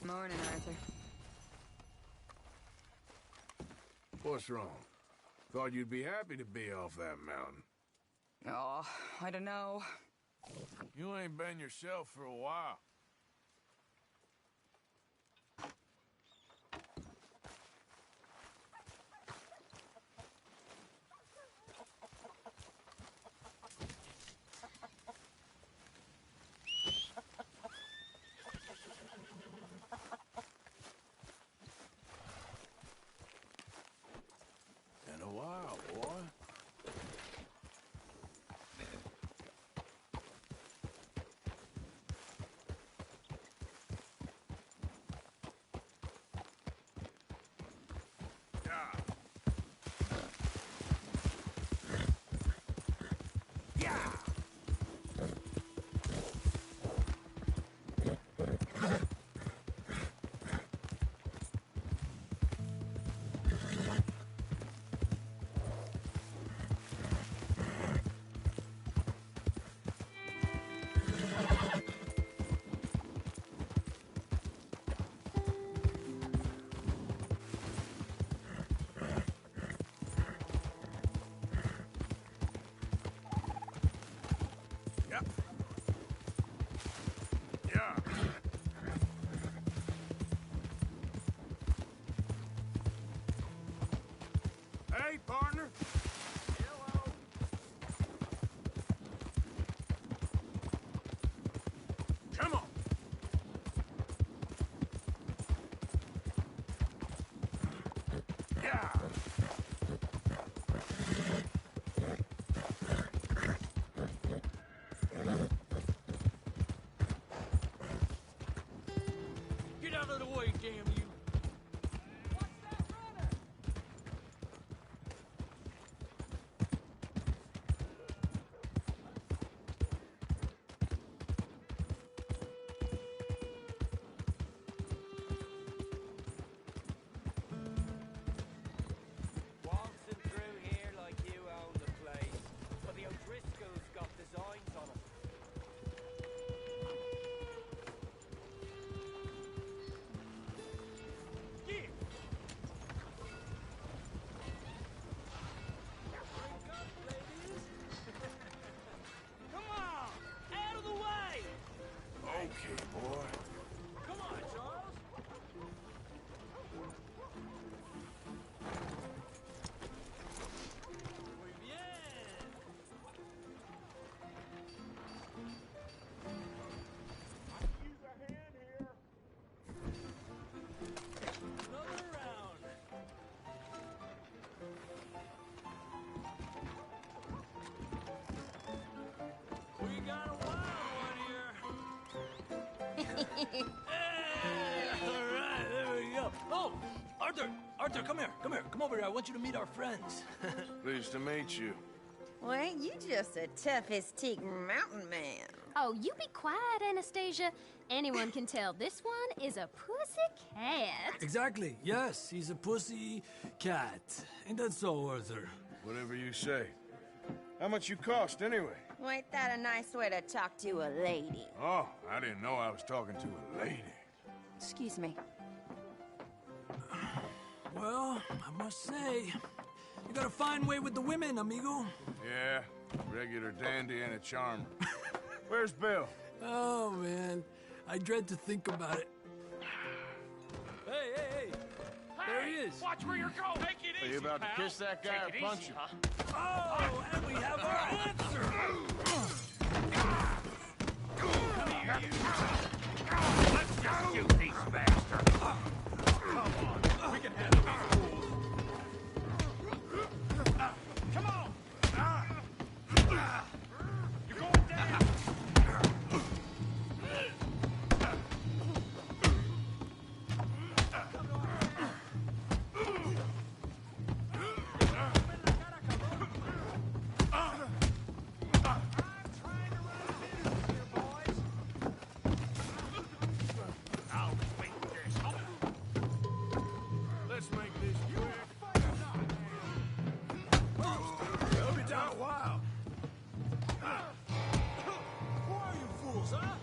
Morning, Arthur. What's wrong? Thought you'd be happy to be off that mountain. Oh, I don't know. You ain't been yourself for a while. Been a while, boy. Hey, partner. Come on. Yeah. Get out of the way, damn you. Waltzing through here like you own the place. But the O'Driscolls got designs on it. Yeah. Wake up, ladies. Come on, out of the way. Okay, boy. Come on, Charles. Muy bien. Another round. We got a wild one here. All right, there we go. Oh, Arthur, come here. Come over here. I want you to meet our friends. Pleased to meet you. Well, ain't you just a tough H.A.T.E mountain man? Oh, you be quiet, Anastasia. Anyone can tell this one is a pussy cat. Exactly. Yes, he's a pussy cat. Ain't that so, Arthur? Whatever you say. How much you cost, anyway? Well, ain't that a nice way to talk to a lady? Oh, I didn't know I was talking to a lady. Excuse me. Well, I must say, you got a fine way with the women, amigo. Yeah, regular dandy and a charmer. Where's Bill? Oh, man. I dread to think about it. Hey! There he is. Watch where you're going. Take it Are easy, you about to pal. kiss that guy Take or it punch easy, him? huh? Oh, and we have our answer. Come here, you. Let's just shoot these bastards. Come on. We can handle these fools. Come on. You're going down. Let's make this quick. It'll be down a while. Who are you fools, huh?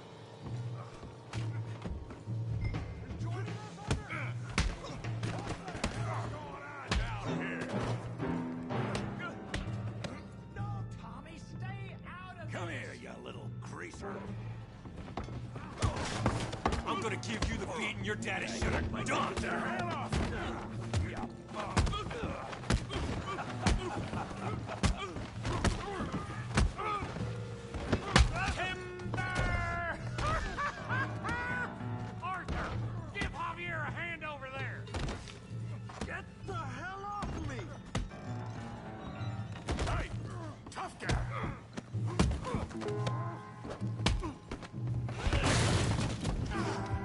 No, Tommy, stay out of Come here, you little greaser. I'm gonna give you the beating your daddy should have done. Timber! Arthur, give Javier a hand over there. Get the hell off me! Hey, tough guy.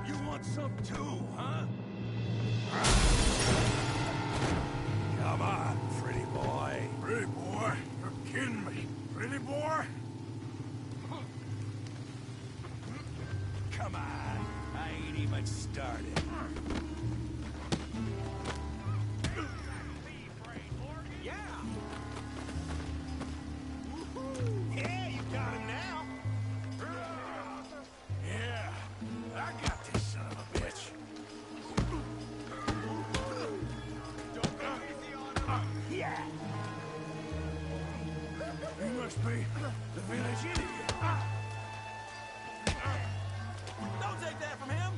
You want some too, huh? Come on, pretty boy. Pretty boy? You're kidding me. Pretty boy? Come on. I ain't even started. Yeah. Yeah, you got him now. Yeah, I got this son of a bitch. Yeah. You must be the village idiot. Don't take that from him.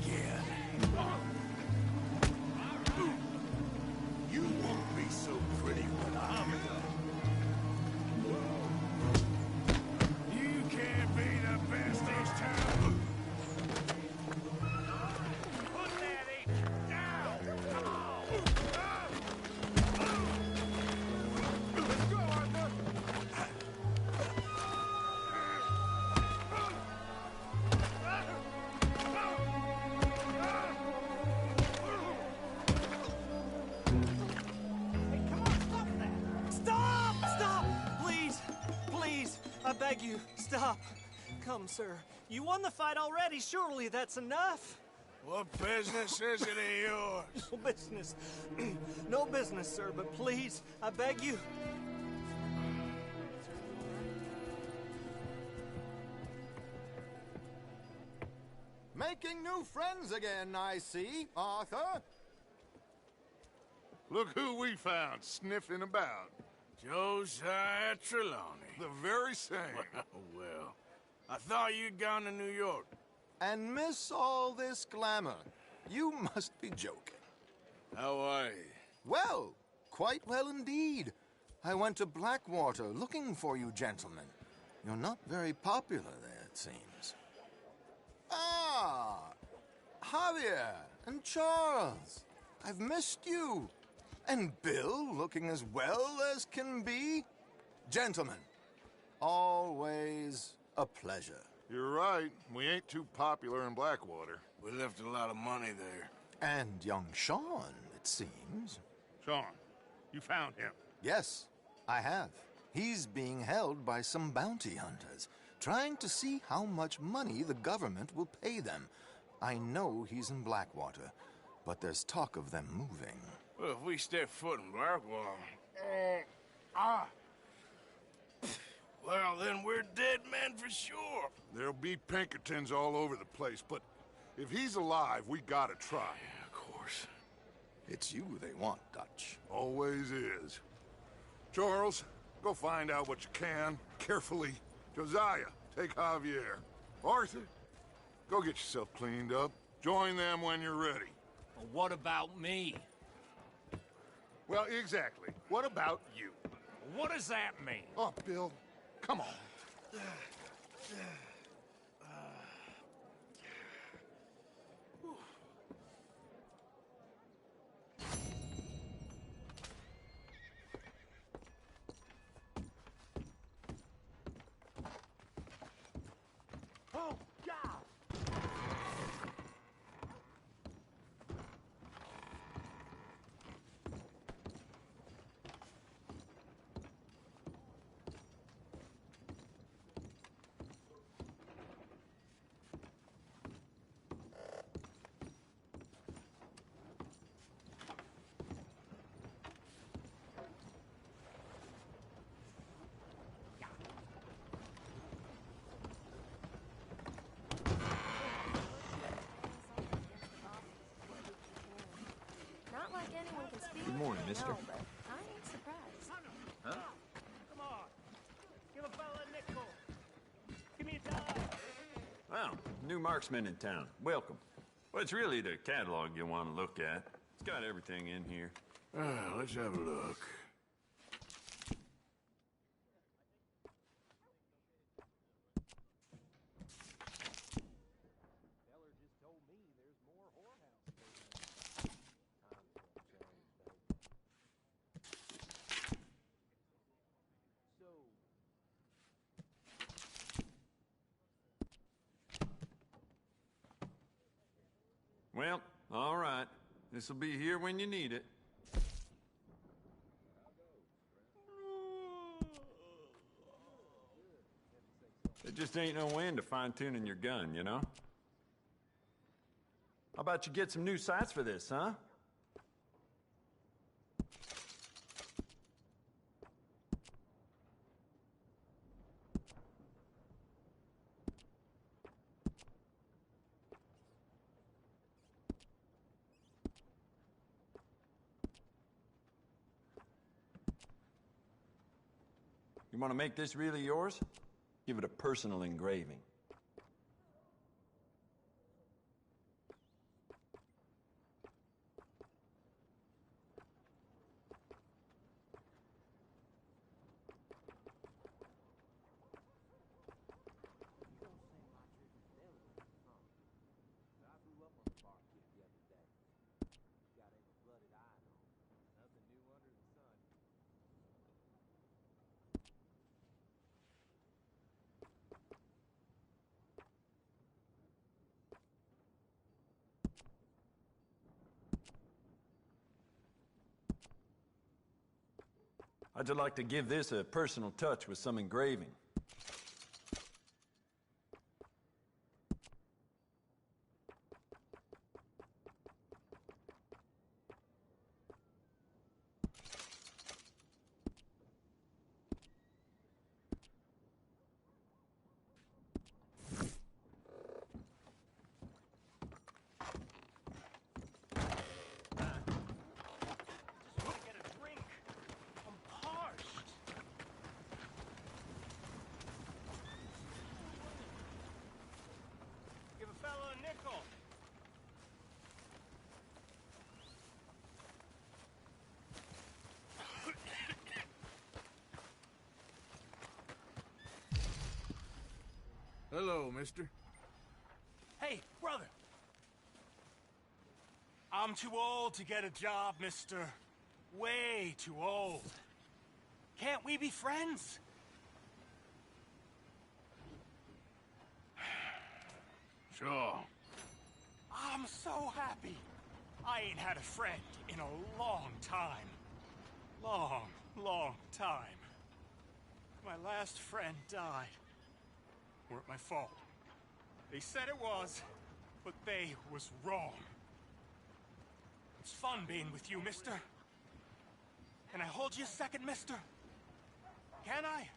again. You won't be so pretty when I'm done. You can't be the best this town. Put that H down. Come on. Let's go, Arthur. Stop! Stop! Please! Please! I beg you, stop. Come, sir. You won the fight already. Surely that's enough. What business is it of yours? No business. No business, sir, but please, I beg you. Making new friends again, I see, Arthur. Look who we found sniffing about. Josiah Trelawney. The very same. Well, I thought you'd gone to New York. And miss all this glamour. You must be joking. How are you? Well, quite well indeed. I went to Blackwater looking for you gentlemen. You're not very popular there, it seems. Ah, Javier and Charles. I've missed you. And Bill looking as well as can be. Gentlemen, always a pleasure. You're right. We ain't too popular in Blackwater. We left a lot of money there. And young Sean, it seems. Sean, you found him? Yes, I have. He's being held by some bounty hunters, trying to see how much money the government will pay them. I know he's in Blackwater, but there's talk of them moving. Well, if we step foot in Blackwater... Well, then we're dead men for sure. There'll be Pinkertons all over the place, but if he's alive, we gotta try. Yeah, of course. It's you they want, Dutch. Always is. Charles, go find out what you can, carefully. Josiah, take Javier. Arthur, go get yourself cleaned up. Join them when you're ready. Well, what about me? Well, exactly. What about you? What does that mean? Oh, Bill, come on. Oh, God! Not like anyone can speak. Good morning, mister. No, but I ain't surprised. Huh? Come on. Give a fella a nickel. Give me a dime. Well, new marksman in town. Welcome. Well, it's really the catalog you want to look at. It's got everything in here. Let's have a look. Well, all right. This'll be here when you need it. There just ain't no end to fine-tuning your gun, you know? How about you get some new sights for this, huh? You want to make this really yours? Give it a personal engraving. I'd just like to give this a personal touch with some engraving. Give a fella a nickel. Hello, mister. Hey, brother. I'm too old to get a job, mister. Way too old. Can't we be friends? Sure. I'm so happy. I ain't had a friend in a long time. Long time. My last friend died. Weren't my fault. They said it was, but they was wrong. It's fun being with you, mister. Can I hold you a second, mister? Can I?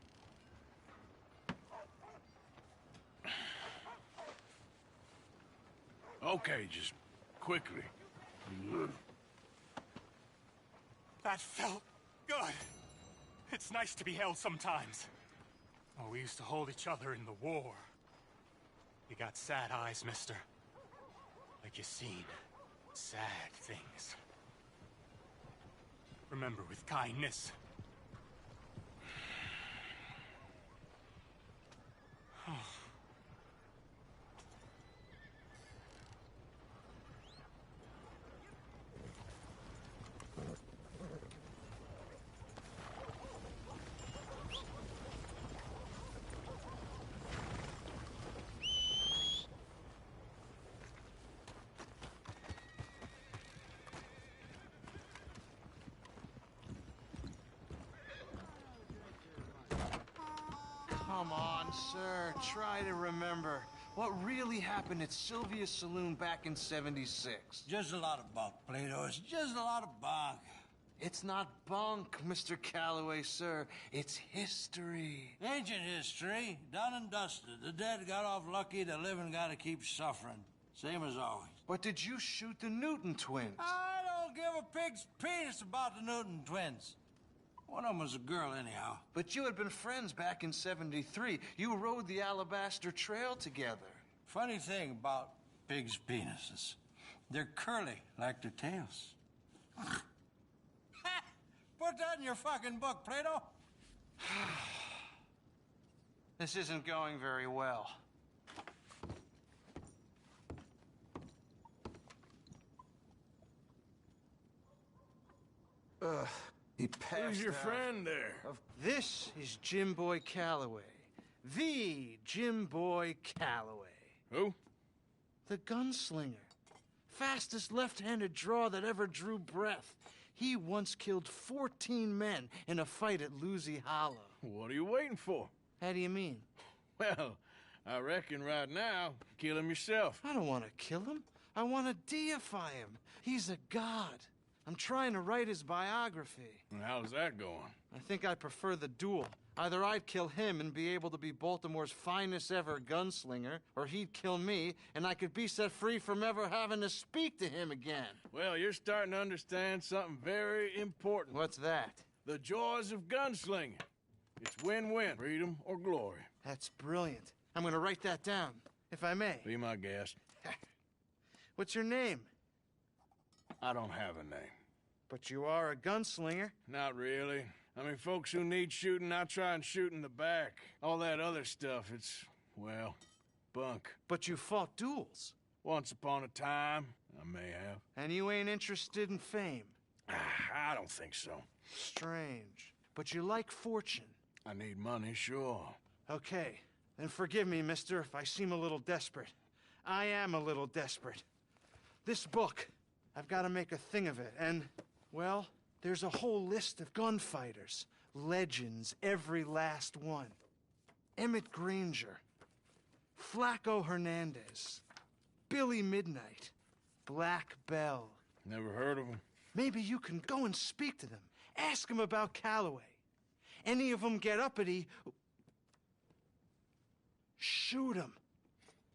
Okay, just quickly. That felt good. It's nice to be held sometimes. Oh, we used to hold each other in the war. You got sad eyes, mister. Like you seen sad things. Remember with kindness. Come on, sir. Try to remember. What really happened at Sylvia's Saloon back in '76? Just a lot of bunk, Plato. It's just a lot of bunk. It's not bunk, Mr. Calloway, sir. It's history. Ancient history. Done and dusted. The dead got off lucky, the living gotta keep suffering. Same as always. But did you shoot the Newton twins? I don't give a pig's penis about the Newton twins. One of them was a girl, anyhow. But you had been friends back in '73. You rode the Alabaster Trail together. Funny thing about pigs' penises. They're curly, like their tails. Put that in your fucking book, Plato. This isn't going very well. He passed Who's your out. friend there? This is Jim Boy Calloway. The Jim Boy Calloway. Who? The gunslinger. Fastest left-handed draw that ever drew breath. He once killed 14 men in a fight at Lucy Hollow. What are you waiting for? How do you mean? Well, I reckon right now, kill him yourself. I don't want to kill him. I want to deify him. He's a god. I'm trying to write his biography. And how's that going? I think I prefer the duel. Either I'd kill him and be able to be Baltimore's finest ever gunslinger, or he'd kill me and I could be set free from ever having to speak to him again. Well, you're starting to understand something very important. What's that? The joys of gunslinging. It's win-win, freedom or glory. That's brilliant. I'm going to write that down, if I may. Be my guest. What's your name? I don't have a name. But you are a gunslinger. Not really. I mean, folks who need shooting, I try and shoot in the back. All that other stuff, it's, well, bunk. But you fought duels. Once upon a time, I may have. And you ain't interested in fame. I don't think so. Strange. But you like fortune. I need money, sure. Okay. Then forgive me, mister, if I seem a little desperate. I am a little desperate. This book, I've got to make a thing of it, and, well, there's a whole list of gunfighters. Legends, every last one. Emmett Granger, Flaco Hernandez, Billy Midnight, Black Bell. Never heard of him. Maybe you can go and speak to them. Ask them about Calloway. Any of them get uppity, shoot them.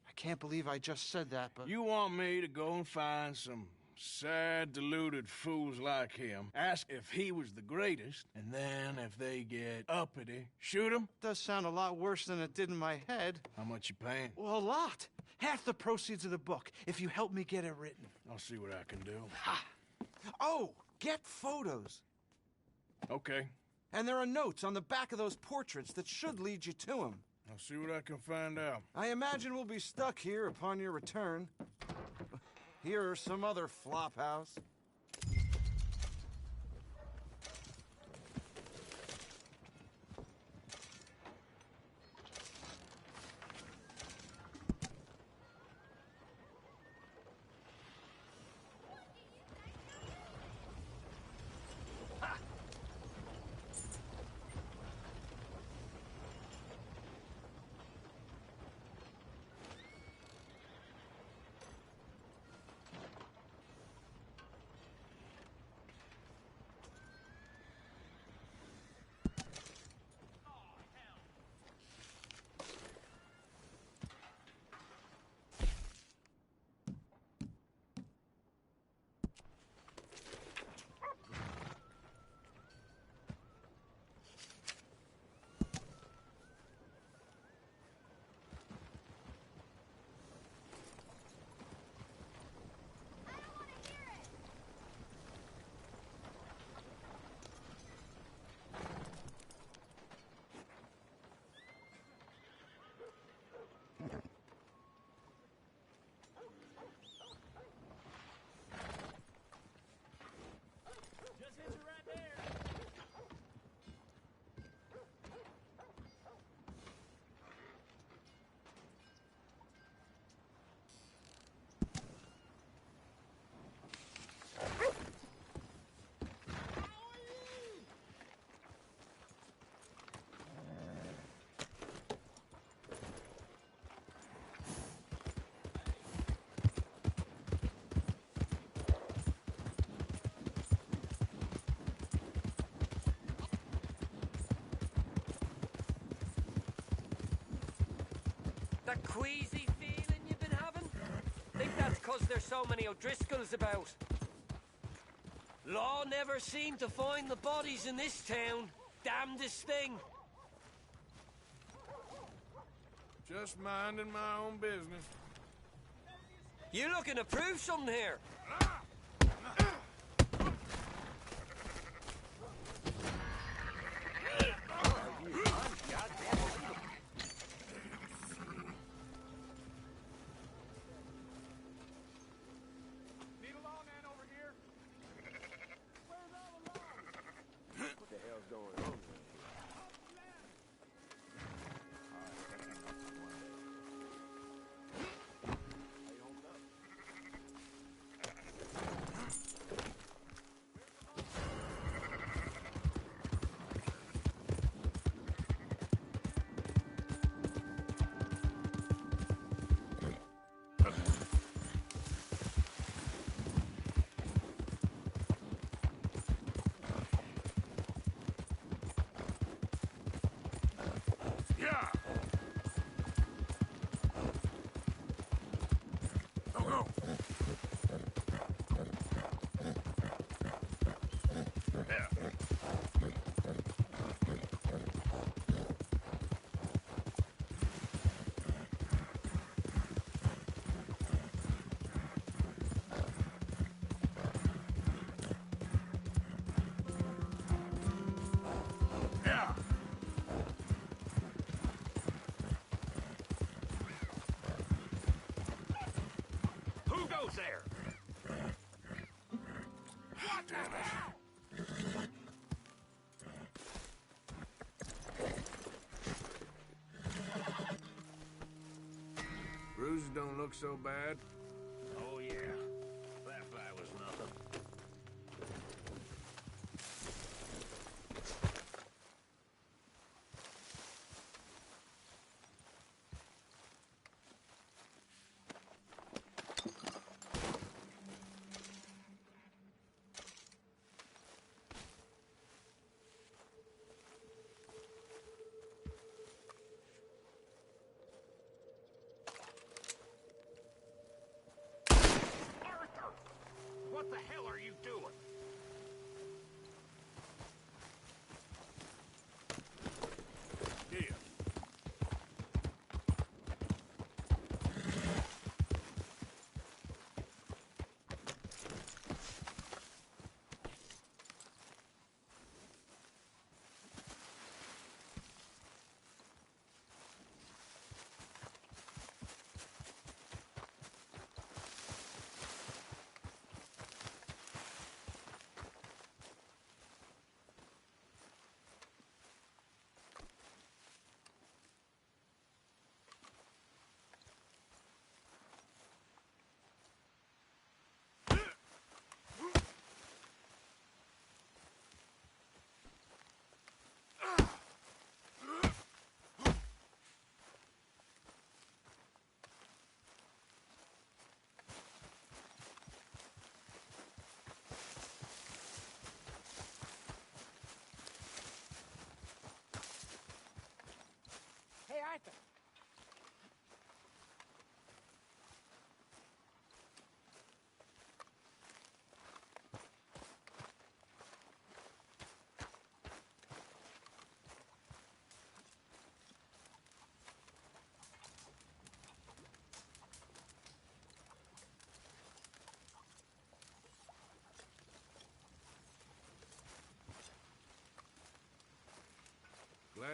I can't believe I just said that, but... You want me to go and find some sad, deluded fools like him, ask if he was the greatest, and then if they get uppity, shoot him? Does sound a lot worse than it did in my head. How much you paying? Well, a lot. Half the proceeds of the book, if you help me get it written. I'll see what I can do. Ha! Oh, get photos. Okay. And there are notes on the back of those portraits that should lead you to him. I'll see what I can find out. I imagine we'll be stuck here upon your return. Here or some other flop house. That queasy feeling you've been having? Think that's 'cause there's so many O'Driscolls about. Law never seemed to find the bodies in this town. Damnedest thing. Just minding my own business. You looking to prove something here? There. What the hell? Bruises don't look so bad. Oh, yeah. That fly was nothing.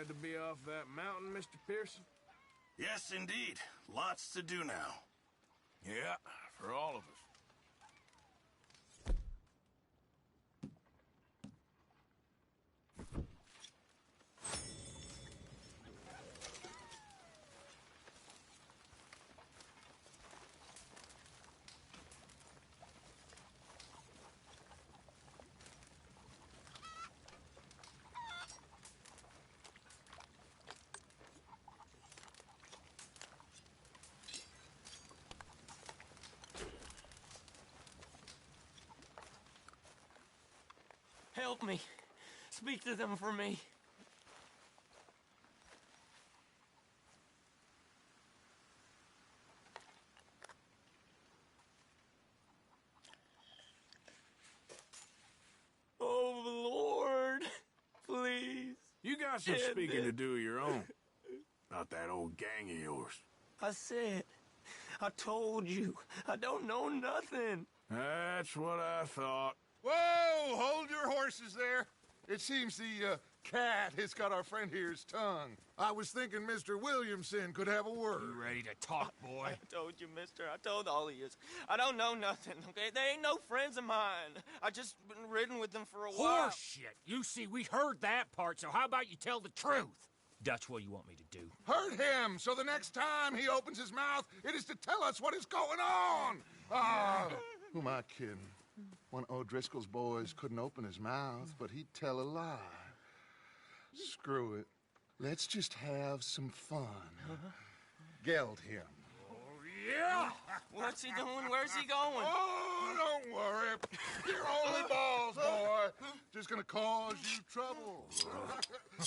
glad to be off that mountain, Mr. Pearson? Yes, indeed. Lots to do now. Yeah, for all of us. Help me. Speak to them for me. Oh, Lord. Please. You got some speaking to do of your own. Not that old gang of yours. I said, I told you, I don't know nothing. That's what I thought. Whoa! Hold your horses there. It seems the cat has got our friend here's tongue. I was thinking Mr. Williamson could have a word. You ready to talk, boy? I told you, mister. I told all of you. I don't know nothing, okay? They ain't no friends of mine. I just been ridden with them for a while. Horseshit. You see, we heard that part, so how about you tell the truth? Dutch, what do you want me to do? Hurt him, so the next time he opens his mouth, it is to tell us what is going on. Ah, who am I kidding? One of O'Driscoll's boys couldn't open his mouth, but he'd tell a lie. Screw it. Let's just have some fun. Geld him. Yeah! What's he doing? Where's he going? Oh, don't worry. You're only balls, boy. Just gonna cause you trouble.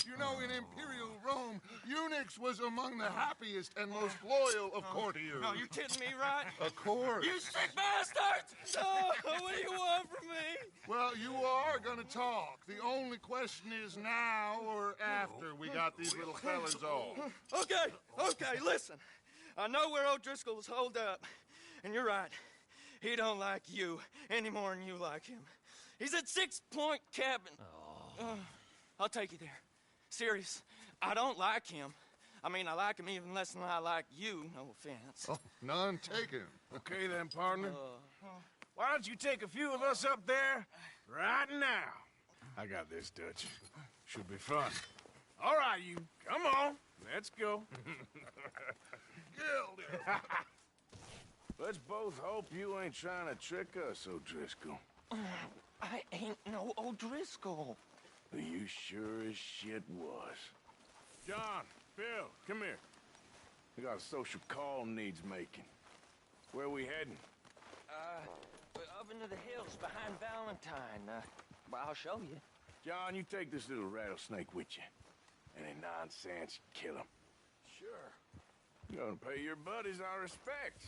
You know, in Imperial Rome, eunuchs was among the happiest and most loyal of courtiers. No, you're kidding me, right? Of course. You sick bastards! Oh, what do you want from me? Well, you are gonna talk. The only question is now or after we got these little fellas off. Okay, listen. I know where O'Driscoll's holed up, and you're right. He don't like you any more than you like him. He's at 6 Point Cabin. I'll take you there. Serious, I don't like him. I mean, I like him even less than I like you, no offense. Oh, none taken. Okay then, partner. Why don't you take a few of us up there right now? I got this, Dutch. Should be fun. All right, you. Come on. Let's go. Let's both hope you ain't trying to trick us, O'Driscoll. I ain't no O'Driscoll. You sure as shit was. John, Bill, come here. We got a social call needs making. Where are we heading? Up into the hills behind Valentine. Well, I'll show you. John, you take this little rattlesnake with you. Any nonsense, kill him. Sure. You're gonna pay your buddies our respects.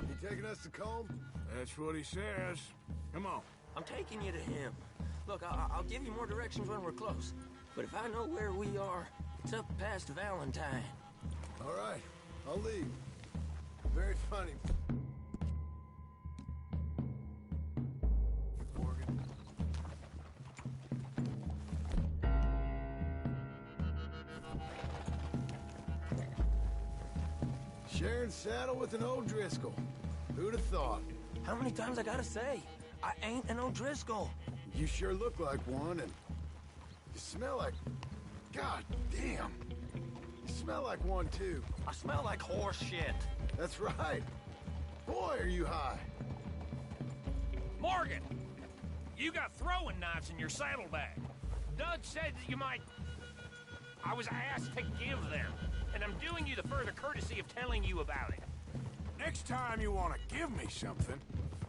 You taking us to Combe? That's what he says. Come on. I'm taking you to him. Look, I'll give you more directions when we're close. But if I know where we are, it's up past Valentine. All right, I'll leave. Very funny. Morgan. Sharing saddle with an O'Driscoll. Who'd have thought? How many times I gotta say? I ain't an O'Driscoll. You sure look like one, and you smell like... God damn. You smell like one, too. I smell like horse shit. That's right. Boy, are you high. Morgan! You got throwing knives in your saddlebag. Dud said that you might... I was asked to give them, and I'm doing you the further courtesy of telling you about it. Next time you want to give me something,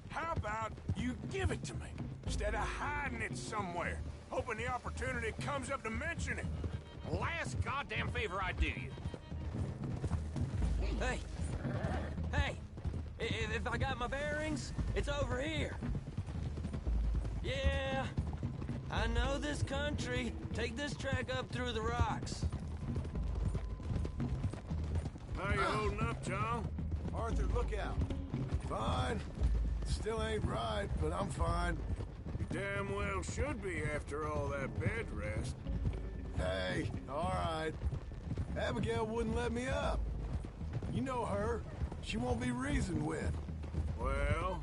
how about you give it to me, instead of hiding it somewhere, hoping the opportunity comes up to mention it? Last goddamn favor I do you. Hey! Hey! If I got my bearings, it's over here. Yeah, I know this country. Take this track up through the rocks. How you holding up, John? Arthur, look out. Fine. Still ain't right, but I'm fine. You damn well should be after all that bed rest. Hey, all right. Abigail wouldn't let me up. You know her. She won't be reasoned with. Well,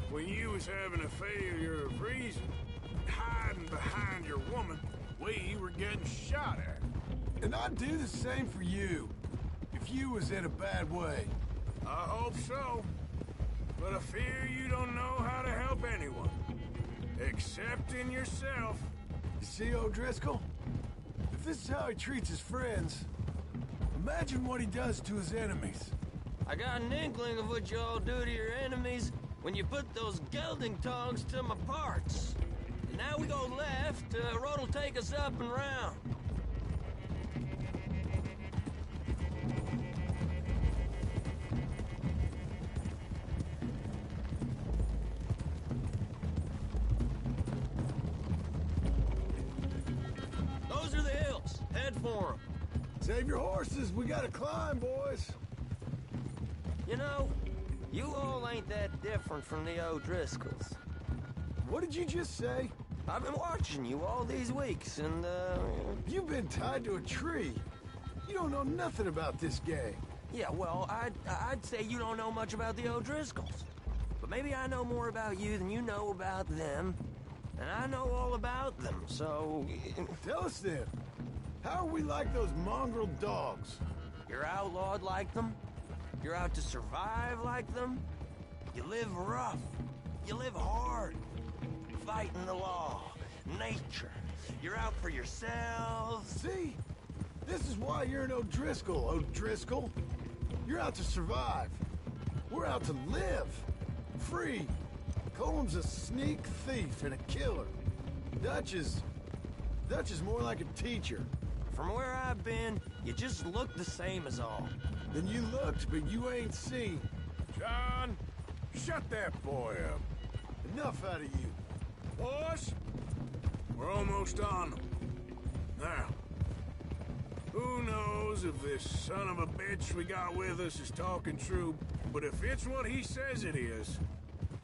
when you was having a failure of reason, hiding behind your woman, we were getting shot at. And I'd do the same for you, if you was in a bad way. I hope so. But I fear you don't know how to help anyone. Except in yourself. You see O'Driscoll? If this is how he treats his friends, imagine what he does to his enemies. I got an inkling of what you all do to your enemies when you put those gelding tongs to my parts. And now we go left, road'll take us up and round. Those are the hills. Head for them. Save your horses. We gotta climb, boys. You know, you all ain't that different from the O'Driscolls. What did you just say? I've been watching you all these weeks, and, You've been tied to a tree. You don't know nothing about this gang. Yeah, well, I'd say you don't know much about the O'Driscolls. But maybe I know more about you than you know about them. And I know all about them, so... Tell us then. How are we like those mongrel dogs? You're outlawed like them. You're out to survive like them. You live rough. You live hard. Fighting the law. Nature. You're out for yourselves. See? This is why you're an O'Driscoll, O'Driscoll. You're out to survive. We're out to live. Free. Colm's a sneak thief and a killer. Dutch is more like a teacher. From where I've been, you just look the same as all. Then you looked, but you ain't seen. John, shut that boy up. Enough out of you. Boys, we're almost on them. Now, who knows if this son of a bitch we got with us is talking true, but if it's what he says it is,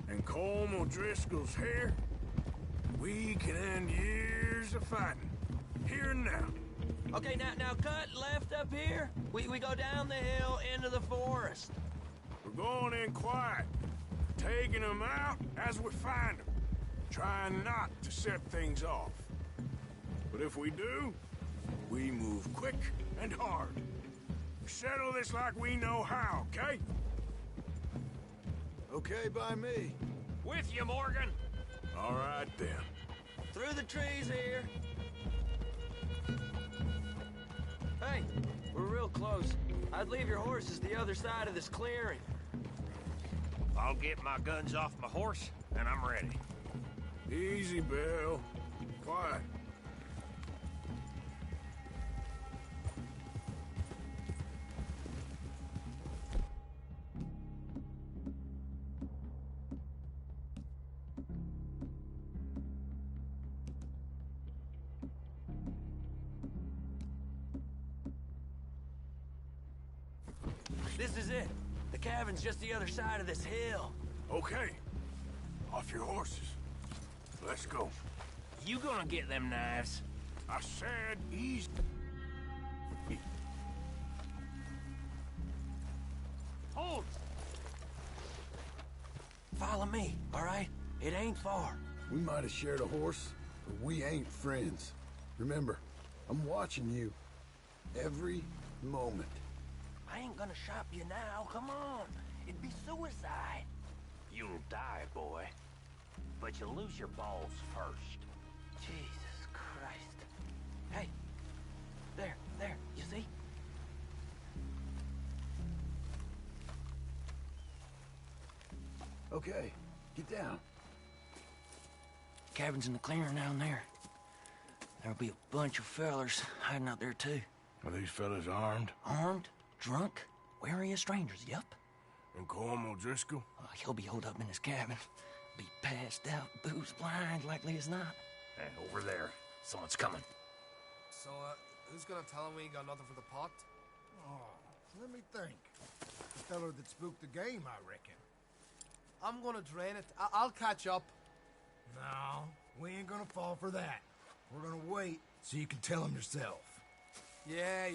and Colm O'Driscoll's here, we can end years of fighting. Here and now. Okay, now cut left up here. We go down the hill into the forest. We're going in quiet, taking them out as we find them, trying not to set things off. But if we do, we move quick and hard. We settle this like we know how, okay? Okay by me. With you, Morgan. All right, then. Through the trees here. Hey, we're real close. I'd leave your horses the other side of this clearing. I'll get my guns off my horse, and I'm ready. Easy, Bill. Quiet. This is it. The cabin's just the other side of this hill. Okay. Off your horses. Let's go. You gonna get them knives? I said easy. Hold! Follow me, all right? It ain't far. We might have shared a horse, but we ain't friends. Remember, I'm watching you. Every moment. I ain't gonna shop you now, come on. It'd be suicide. You'll die, boy. But you'll lose your balls first. Jesus Christ. Hey, there, you see? Okay, get down. Cabin's in the clearing down there. There'll be a bunch of fellers hiding out there, too. Are these fellas armed? Armed, drunk, wary of strangers, yup. And Colm O'Driscoll? He'll be holed up in his cabin. Be passed out, booze blind, likely as not. Hey, over there. Someone's coming. So, who's gonna tell him we ain't got nothing for the pot? Oh, Let me think. The fellow that spooked the game, I reckon. I'm gonna drain it. I'll catch up. No, we ain't gonna fall for that. We're gonna wait so you can tell him yourself. Yeah.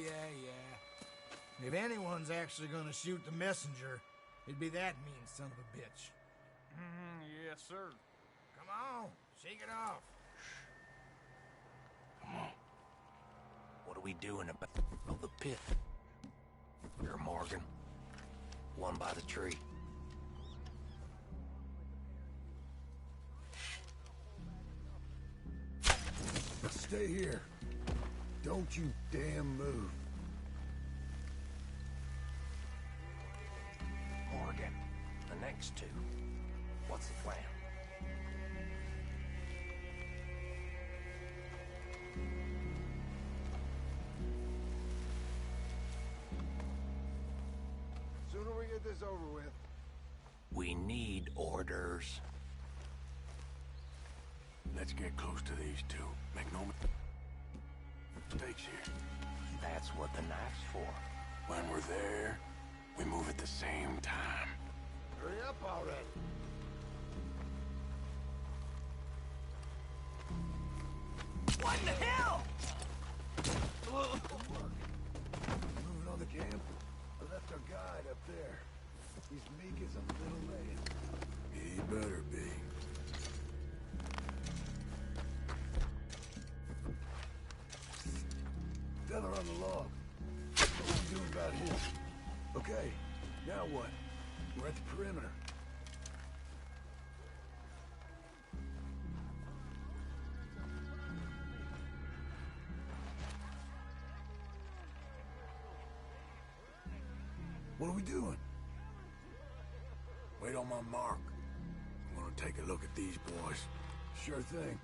If anyone's actually gonna shoot the messenger, it'd be that mean son of a bitch. Yes, sir. Come on, shake it off. Come on. What are we doing about the pit? Here, Morgan. One by the tree. Stay here. Don't you damn move. Morgan, the next two. What's the plan? Sooner we get this over with. We need orders. Let's get close to these two. Make no mistakes here. That's what the knife's for. When we're there, we move at the same time. Hurry up already. What in the hell? Moving on the camp. I left our guide up there. He's meek as a little man. He better be. Fella on the log. What do we do about him? Okay, now what? We're at the perimeter. What are we doing? Wait on my mark. I'm gonna take a look at these boys. Sure thing.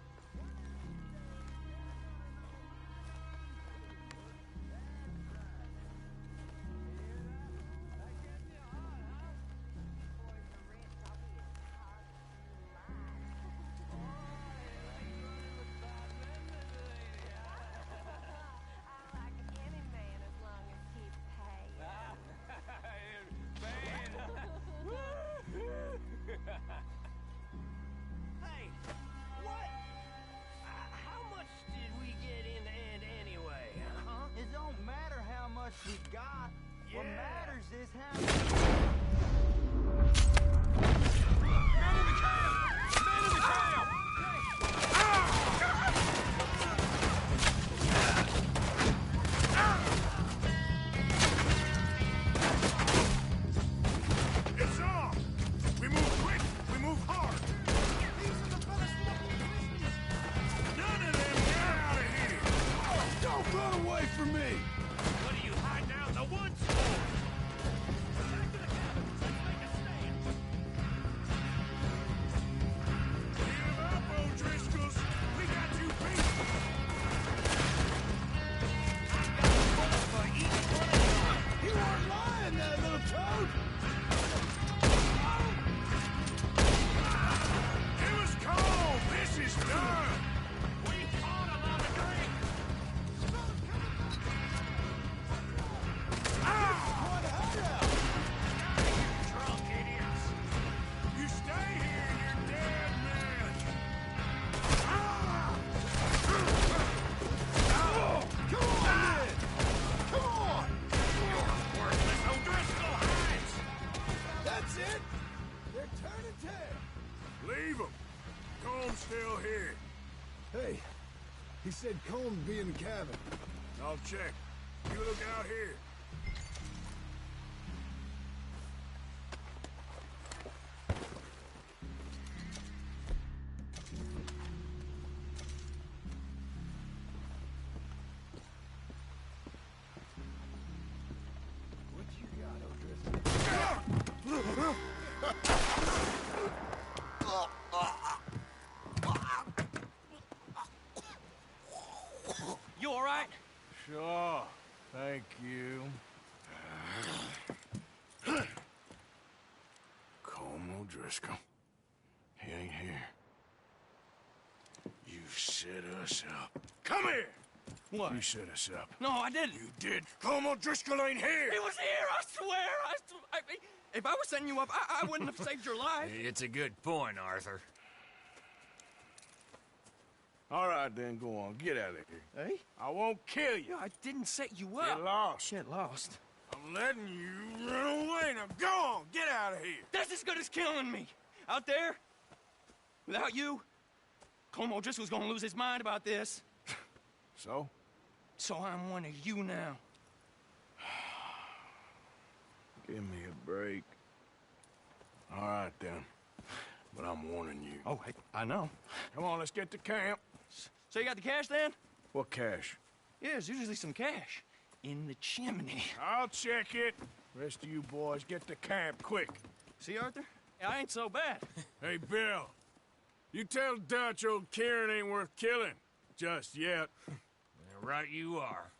Hey, what? How much did we get in the end anyway, huh? It don't matter how much we got. What matters is how Man in the camp! Man in the camp! It's on! We move quick, we move hard! None of them get out of here! Don't run away from me! What are you hiding out in the woods for? Back to the cabin. Let's make a stand. Give up, O'Driscolls! We got you beat! You weren't lying, that little toad! It was cold! This is done! We caught him on the drink! Drunk idiots! You stay here and you're dead, man! Come on, then! Come on! Worthless O'Driscoll hides! That's it! They're turning tail! Leave them! Comb's still here. Hey, he said Combs be in the cabin. I'll check. You look out here. What you got, O'Driscoll? You all right? Sure. Thank you. Colm O'Driscoll. He ain't here. You set us up. Come here! What? You set us up. No, I didn't. You did. Colm O'Driscoll ain't here. He was here, I swear. If I was setting you up, I wouldn't have saved your life. It's a good point, Arthur. All right, then, go on. Get out of here. Hey? I won't kill you. I didn't set you up. Get lost. Get lost. I'm letting you run away. Now go on. Get out of here. That's as good as killing me. Out there, without you, Colm O'Driscoll's gonna lose his mind about this. So? So I'm one of you now. Give me a break. All right, then. But I'm warning you. Oh, hey, I know. Come on, let's get to camp. So you got the cash, then? What cash? Yeah, there's usually some cash in the chimney. I'll check it. Rest of you boys, get to camp, quick. See, Arthur? I ain't so bad. Hey, Bill. You tell Dutch old Kieran ain't worth killing. Just yet. Right you are.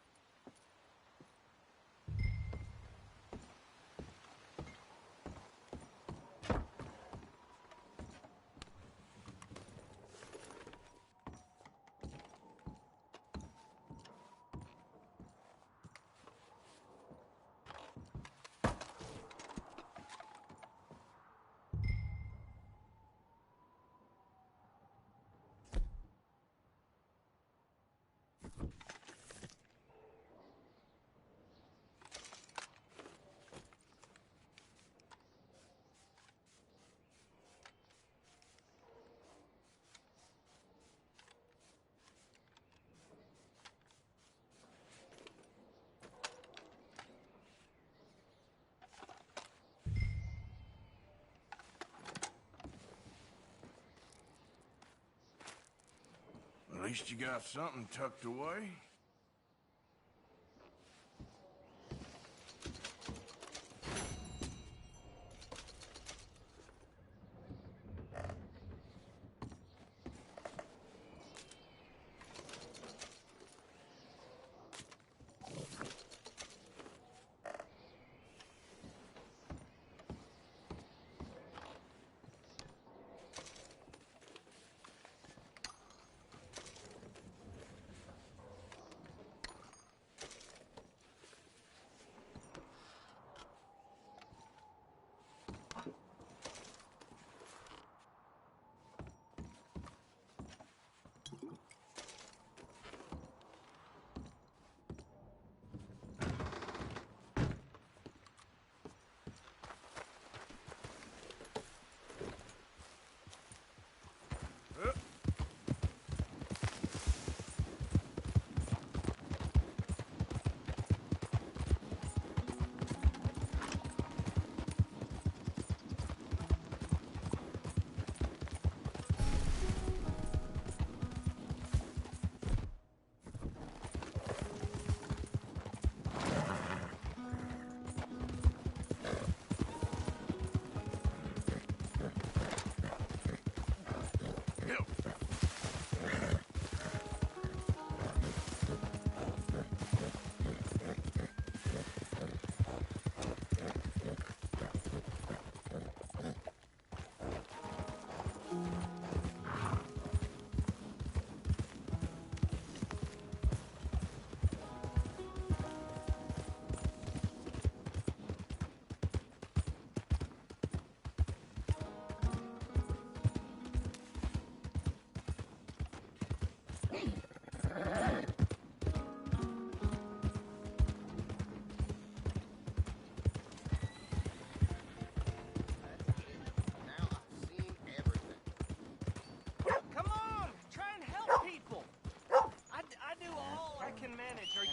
At least you got something tucked away.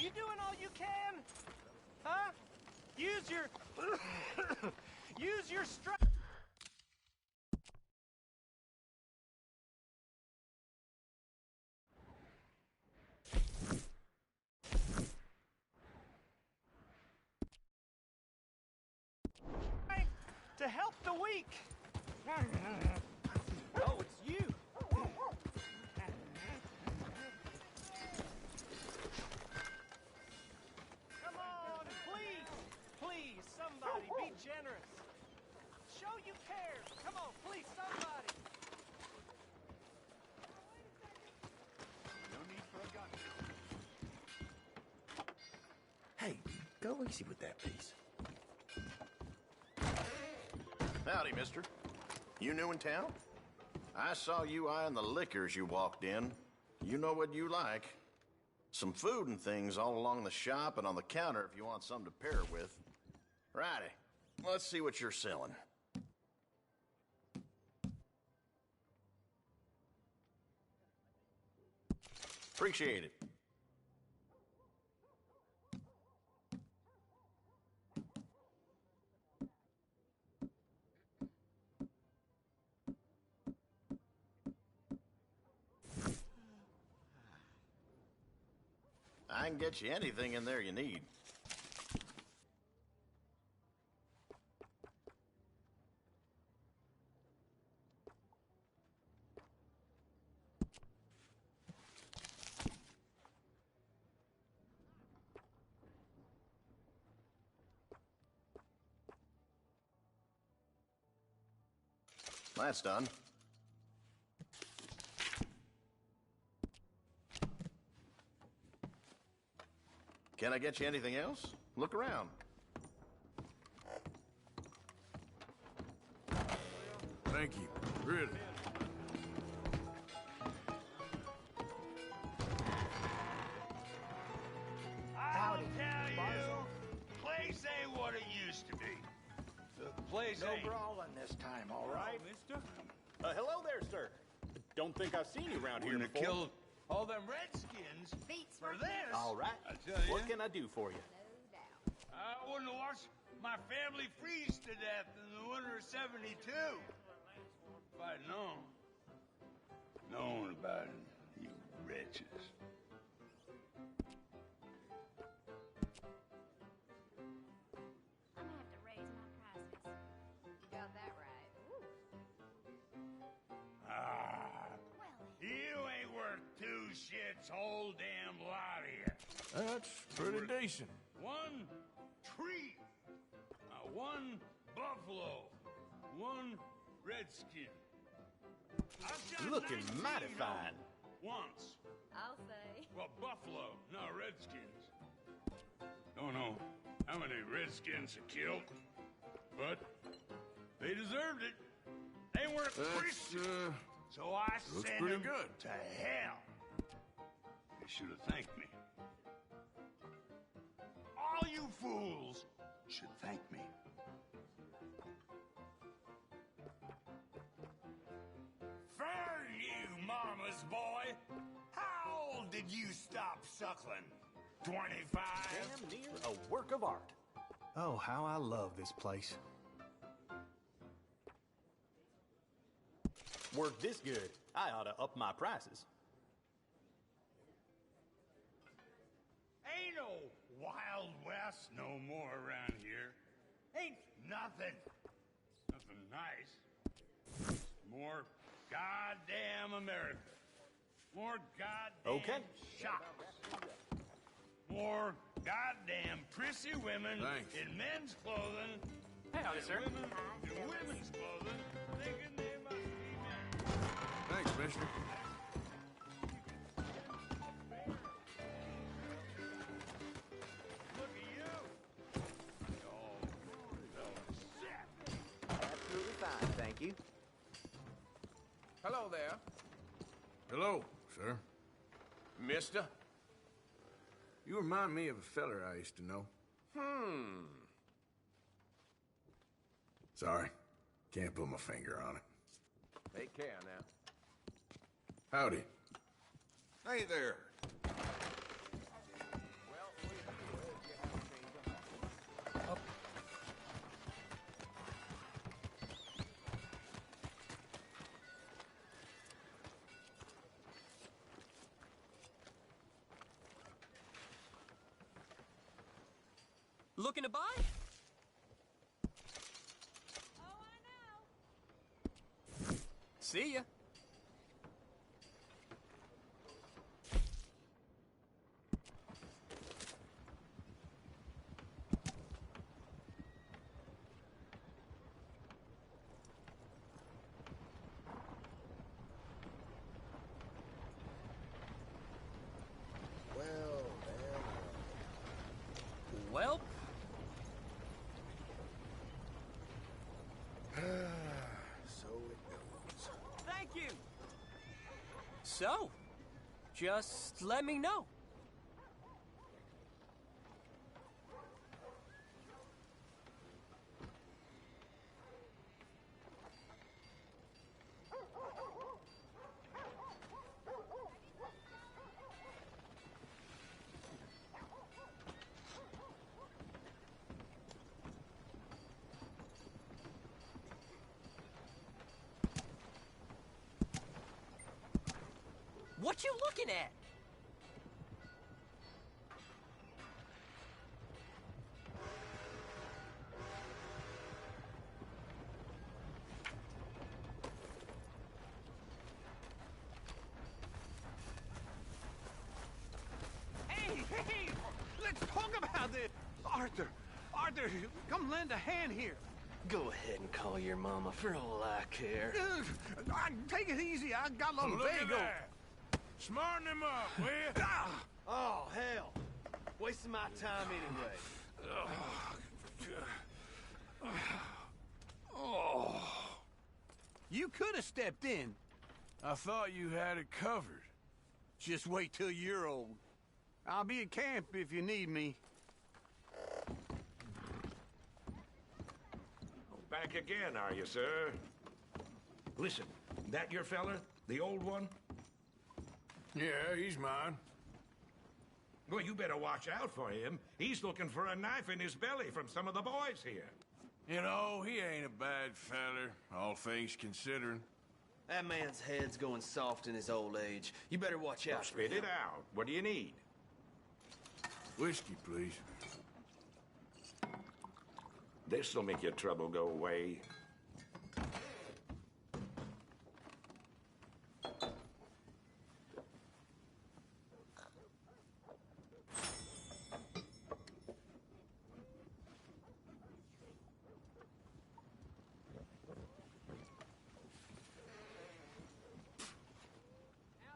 You doing all you can? Huh? Use your... use your strength. To help the weak. Oh, it's you. Come on, please, please, somebody, be generous. Show you care. Come on, please, somebody. No need for a gun. Go easy with that piece. Howdy, mister. You new in town? I saw you eyeing the liquor as you walked in. You know what you like. Some food and things all along the shop and on the counter if you want something to pair it with. Righty. Let's see what you're selling. Appreciate it. I can get you anything in there you need. That's done. Can I get you anything else? Look around. Thank you. Really. I'll tell you, place ain't what it used to be. The place No ain't. brawling this time, all right? Mister? Hello there, sir. Don't think I've seen you around here Wouldn't have before. killed all them redskins for this. All right. I tell you. What can I do for you? I wouldn't have watched my family freeze to death in the winter of '72. If I'd known about it, you wretches. I'm gonna have to raise my prices. You got that right. You ain't worth two shits whole damn lot of you. That's pretty decent. One tree, one buffalo, one redskin. I've shot Looking 19 mighty of 'em fine. Once. I'll say. Well, buffalo, not redskins. Don't know how many redskins I killed, but they deserved it. They weren't Christian. So I looks sent pretty them good. to hell. They should have thanked me. All you fools should thank me. For you, mama's boy. How old did you stop suckling? 25? Damn near a work of art. Oh, how I love this place. Work this good, I ought to up my prices. Ain't no Wild West no more around here. Ain't nothing. Nothing nice. More goddamn America. More goddamn shops. More goddamn prissy women in men's clothing. Howdy, and sir. Women in women's clothing thinking they must be men. Thanks, mister. Look at you. Oh, shit. Absolutely fine, thank you. Hello there. Hello, sir. Mister? You remind me of a feller I used to know. Sorry. Can't put my finger on it. Take care now. Howdy. Hey there. Looking to buy? See ya. Well, so. Just let me know. What you looking at? Hey, let's talk about this. Arthur, come lend a hand here. Go ahead and call your mama for all I care. Take it easy. I got a little Look at vago. that. Smarten him up, will you? Oh, hell. Wasting my time anyway. Oh. You could have stepped in. I thought you had it covered. Just wait till you're old. I'll be at camp if you need me. Back again, are you, sir? Listen, that your feller? The old one? Yeah, he's mine. Well, you better watch out for him. He's looking for a knife in his belly from some of the boys here. You know, he ain't a bad feller, all things considering. That man's head's going soft in his old age. You better watch out. Spit it out. What do you need? Whiskey, please. This'll make your trouble go away.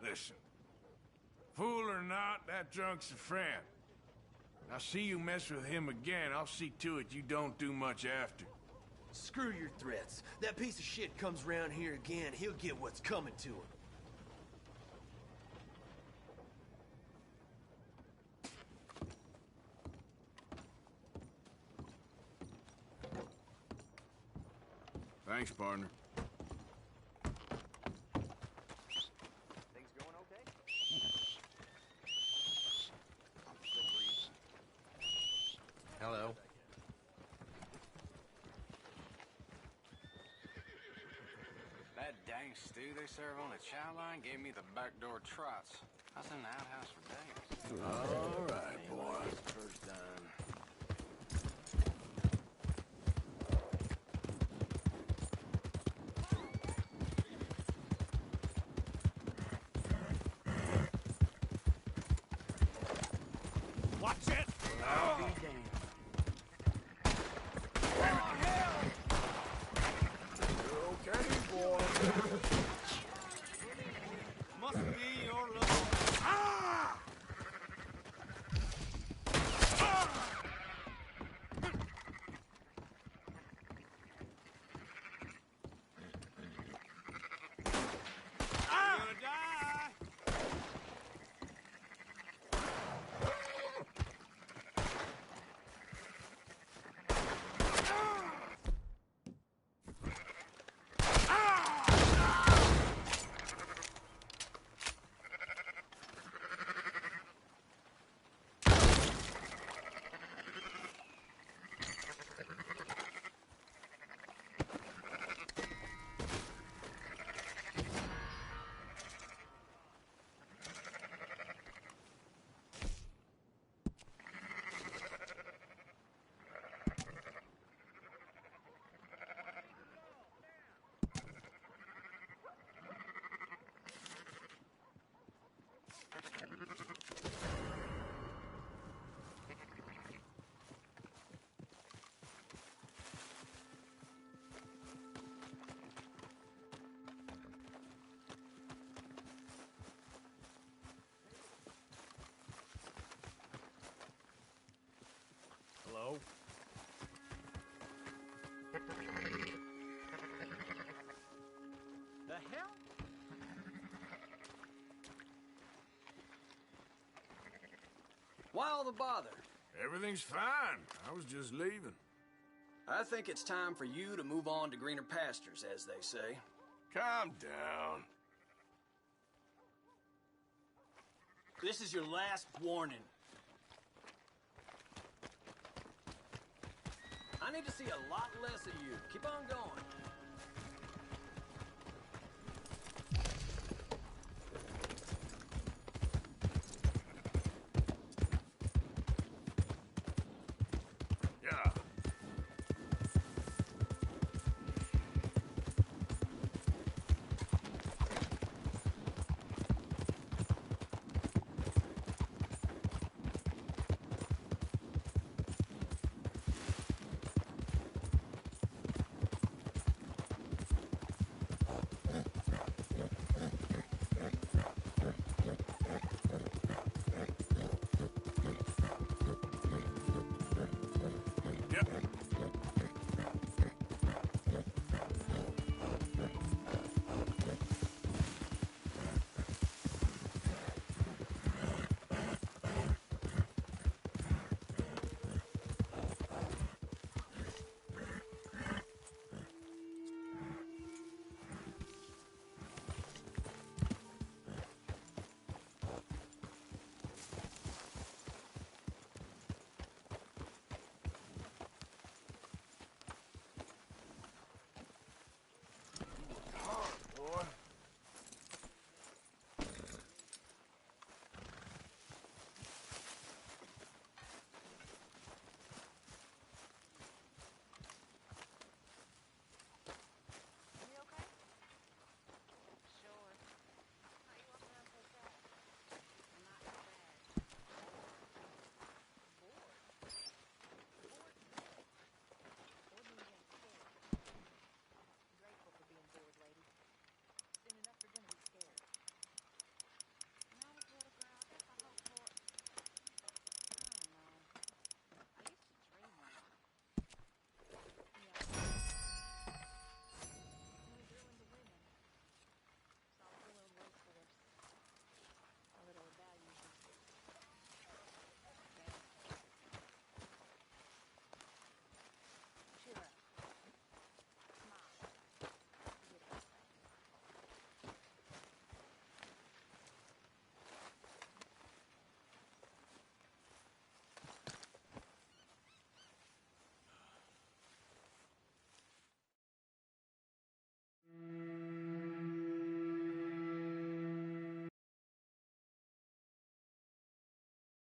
Listen, fool or not, that drunk's a friend. Now, see you mess with him again, I'll see to it you don't do much after. Screw your threats. That piece of shit comes round here again, he'll get what's coming to him. Thanks, partner. Things going okay? Hello. That dang stew they serve on the chow line gave me the backdoor trots. I was in the outhouse for days. All right, boy. First done. Watch it! I'll be damned. Okay, boy. Must be your love. Ah! Why all the bother? Everything's fine. I was just leaving. I think it's time for you to move on to greener pastures, as they say. Calm down. This is your last warning. I need to see a lot less of you. Keep on going.